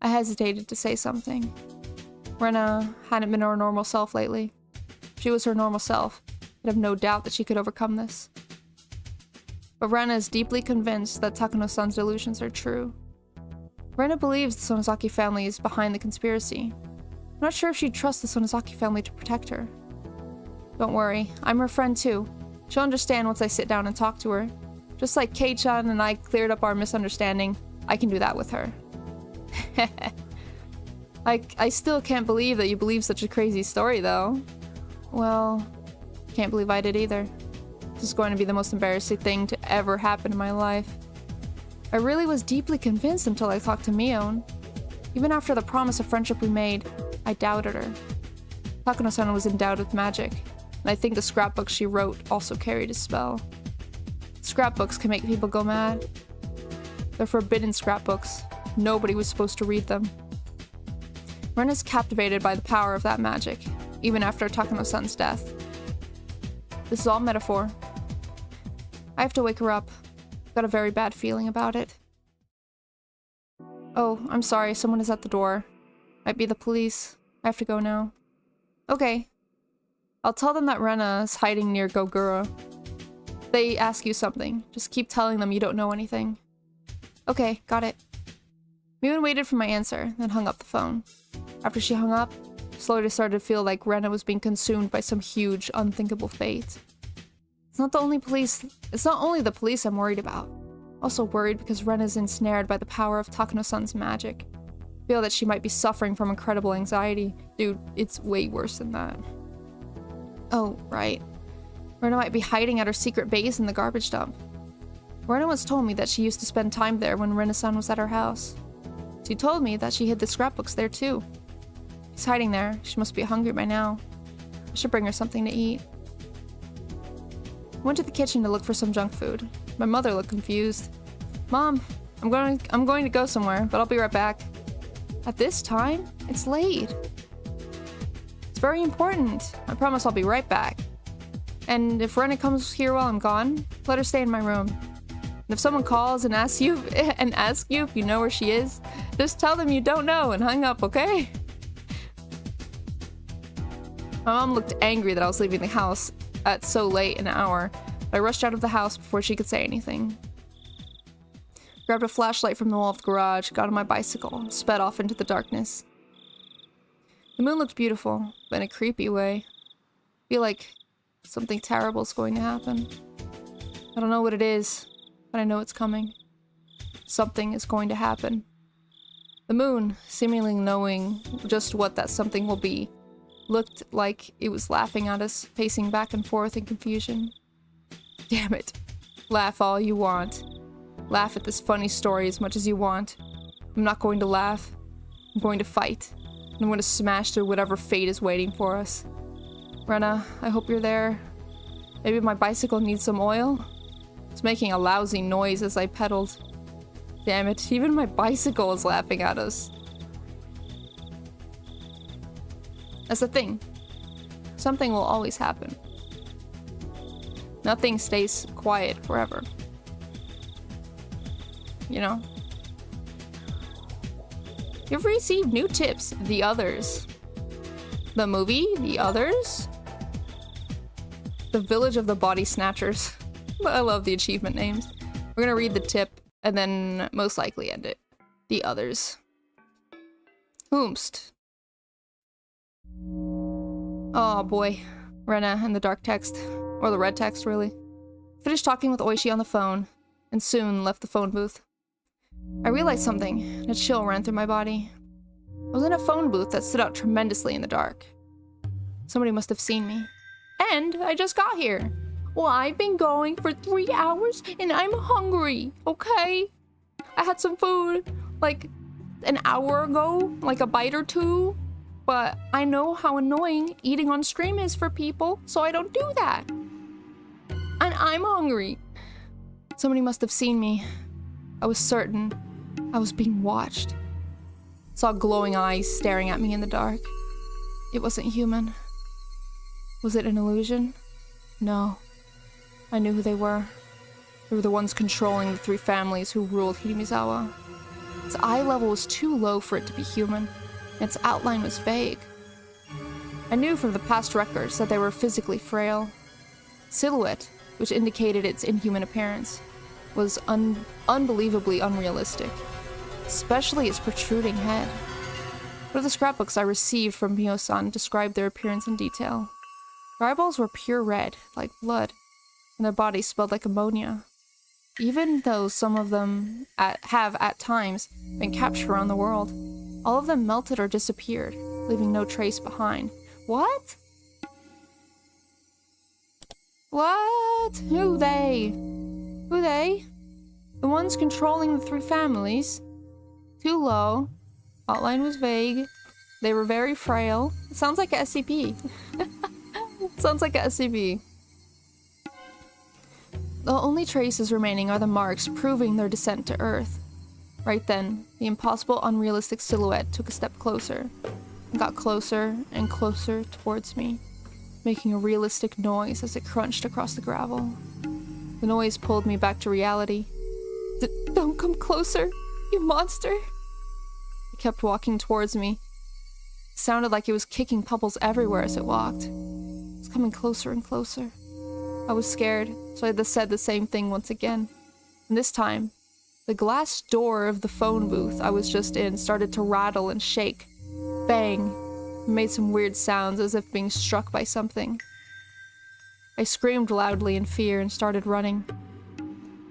I hesitated to say something. Rena hadn't been her normal self lately. If she was her normal self, I'd have no doubt that she could overcome this. But Rena is deeply convinced that Takano-san's delusions are true. Rena believes the Sonozaki family is behind the conspiracy. I'm not sure if she'd trust the Sonozaki family to protect her. Don't worry, I'm her friend too. She'll understand once I sit down and talk to her. Just like Kei-chan and I cleared up our misunderstanding, I can do that with her. I still can't believe that you believe such a crazy story, though. Well, can't believe I did either. This is going to be the most embarrassing thing to ever happen in my life. I really was deeply convinced until I talked to Mion. Even after the promise of friendship we made, I doubted her. Takano-san was endowed with magic, and I think the scrapbooks she wrote also carried a spell. Scrapbooks can make people go mad. They're forbidden scrapbooks. Nobody was supposed to read them. Rena's captivated by the power of that magic, even after Takano-san's death. This is all metaphor. I have to wake her up. I've got a very bad feeling about it. Oh, I'm sorry, someone is at the door. Might be the police. I have to go now. Okay. I'll tell them that Rena is hiding near Gogura. If they ask you something, just keep telling them you don't know anything. Okay, got it. Mion waited for my answer, then hung up the phone. After she hung up, slowly started to feel like Rena was being consumed by some huge, unthinkable fate. It's not only the police I'm worried about. Also worried because Rena's ensnared by the power of Takano-san's magic. Feel that she might be suffering from incredible anxiety. Dude, it's way worse than that. Oh, right. Rena might be hiding at her secret base in the garbage dump. Rena once told me that she used to spend time there when Rena-san was at her house. She told me that she hid the scrapbooks there too. She's hiding there. She must be hungry by now. I should bring her something to eat. I went to the kitchen to look for some junk food. My mother looked confused. Mom, I'm going to go somewhere, but I'll be right back. At this time? It's late. It's very important. I promise I'll be right back. And if Rena comes here while I'm gone, let her stay in my room. And if someone calls and asks you if you know where she is, just tell them you don't know and hang up, okay? My mom looked angry that I was leaving the house at so late an hour, but I rushed out of the house before she could say anything. Grabbed a flashlight from the wall of the garage, got on my bicycle, and sped off into the darkness. The moon looked beautiful, but in a creepy way. I feel like something terrible is going to happen. I don't know what it is, but I know it's coming. Something is going to happen. The moon, seemingly knowing just what that something will be, looked like it was laughing at us, pacing back and forth in confusion. Damn it. Laugh all you want. Laugh at this funny story as much as you want. I'm not going to laugh. I'm going to fight. And I'm going to smash through whatever fate is waiting for us. Rena, I hope you're there. Maybe my bicycle needs some oil? It's making a lousy noise as I pedaled. Damn it, even my bicycle is laughing at us. That's the thing. Something will always happen. Nothing stays quiet forever. You know? You've received new tips. The Others. The movie? The Others? The Village of the Body Snatchers. I love the achievement names. We're gonna read the tip and then most likely end it. The Others. Whomst. Oh boy. Rena and the dark text. Or the red text, really. Finished talking with Oishi on the phone, and soon left the phone booth. I realized something, and a chill ran through my body. I was in a phone booth that stood out tremendously in the dark. Somebody must have seen me. And I just got here. Well, I've been going for 3 hours, and I'm hungry, okay? I had some food, like, an hour ago, like a bite or two. But I know how annoying eating on stream is for people, so I don't do that. And I'm hungry. Somebody must have seen me. I was certain I was being watched. Saw glowing eyes staring at me in the dark. It wasn't human. Was it an illusion? No. I knew who they were. They were the ones controlling the 3 families who ruled Hirimizawa. Its eye level was too low for it to be human. Its outline was vague. I knew from the past records that they were physically frail. Silhouette, which indicated its inhuman appearance, was unbelievably unrealistic, especially its protruding head. One of the scrapbooks I received from Mio-san described their appearance in detail. Their eyeballs were pure red, like blood, and their bodies smelled like ammonia. Even though some of them have at times been captured around the world, all of them melted or disappeared, leaving no trace behind. What? What? Who they? Who they? The ones controlling the 3 families. Too low. Outline was vague. They were very frail. It sounds like a SCP. Sounds like a SCP. The only traces remaining are the marks proving their descent to Earth. Right then, the impossible, unrealistic silhouette took a step closer, and got closer and closer towards me, making a realistic noise as it crunched across the gravel. The noise pulled me back to reality. Don't come closer, you monster! It kept walking towards me. It sounded like it was kicking pebbles everywhere as it walked. It was coming closer and closer. I was scared, so I said the same thing once again. And this time, the glass door of the phone booth I was just in started to rattle and shake. Bang! It made some weird sounds as if being struck by something. I screamed loudly in fear and started running.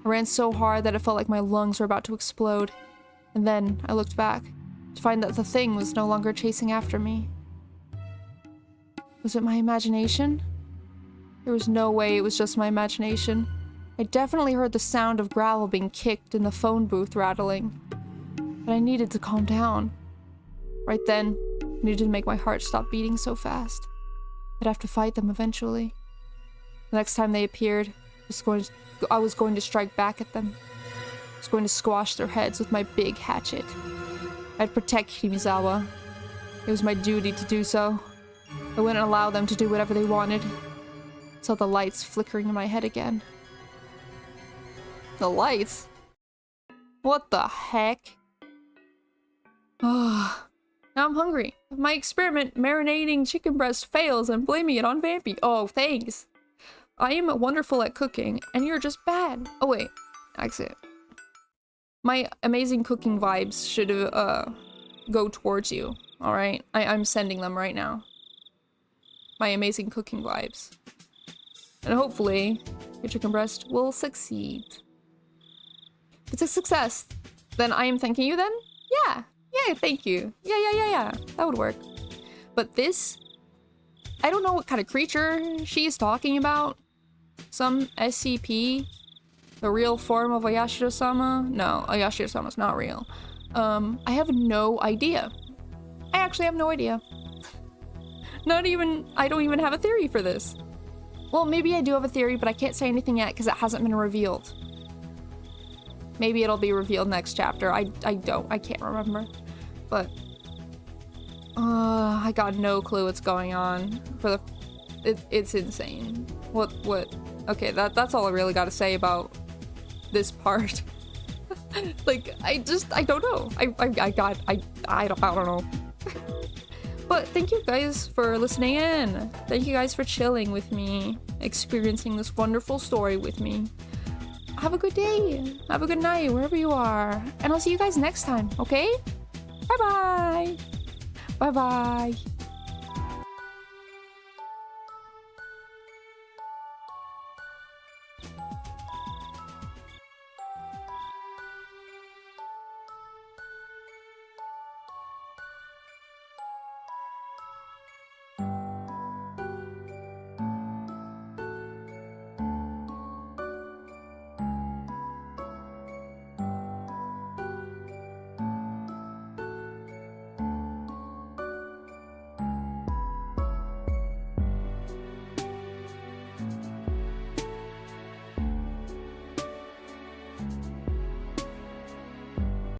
I ran so hard that it felt like my lungs were about to explode. And then I looked back to find that the thing was no longer chasing after me. Was it my imagination? There was no way it was just my imagination. I definitely heard the sound of gravel being kicked and the phone booth rattling. But I needed to calm down. Right then, I needed to make my heart stop beating so fast. I'd have to fight them eventually. The next time they appeared, I was going to strike back at them. I was going to squash their heads with my big hatchet. I'd protect Hirimizawa. It was my duty to do so. I wouldn't allow them to do whatever they wanted. I saw the lights flickering in my head again. The lights? What the heck? Oh, Now I'm hungry. If my experiment marinating chicken breast fails, I'm blaming it on Vampy. Oh, thanks. I am wonderful at cooking, and you're just bad. Oh wait, exit. My amazing cooking vibes should go towards you. All right, I'm sending them right now. My amazing cooking vibes, and hopefully, your chicken breast will succeed. If it's a success, then I am thanking you. Then, yeah, thank you. Yeah. That would work. But this, I don't know what kind of creature she is talking about. Some SCP, the real form of Ayashiro-sama? No, Ayashiro-sama's not real. I have no idea. I actually have no idea. I don't even have a theory for this. Well, maybe I do have a theory, but I can't say anything yet because it hasn't been revealed. Maybe it'll be revealed next chapter. I can't remember. But, I got no clue what's going on. It's insane. What? Okay, that's all I really got to say about this part. Like, I don't know. I don't know. But thank you guys for listening in. Thank you guys for chilling with me, experiencing this wonderful story with me. Have a good day. Have a good night, wherever you are. And I'll see you guys next time, okay? Bye-bye. Bye-bye.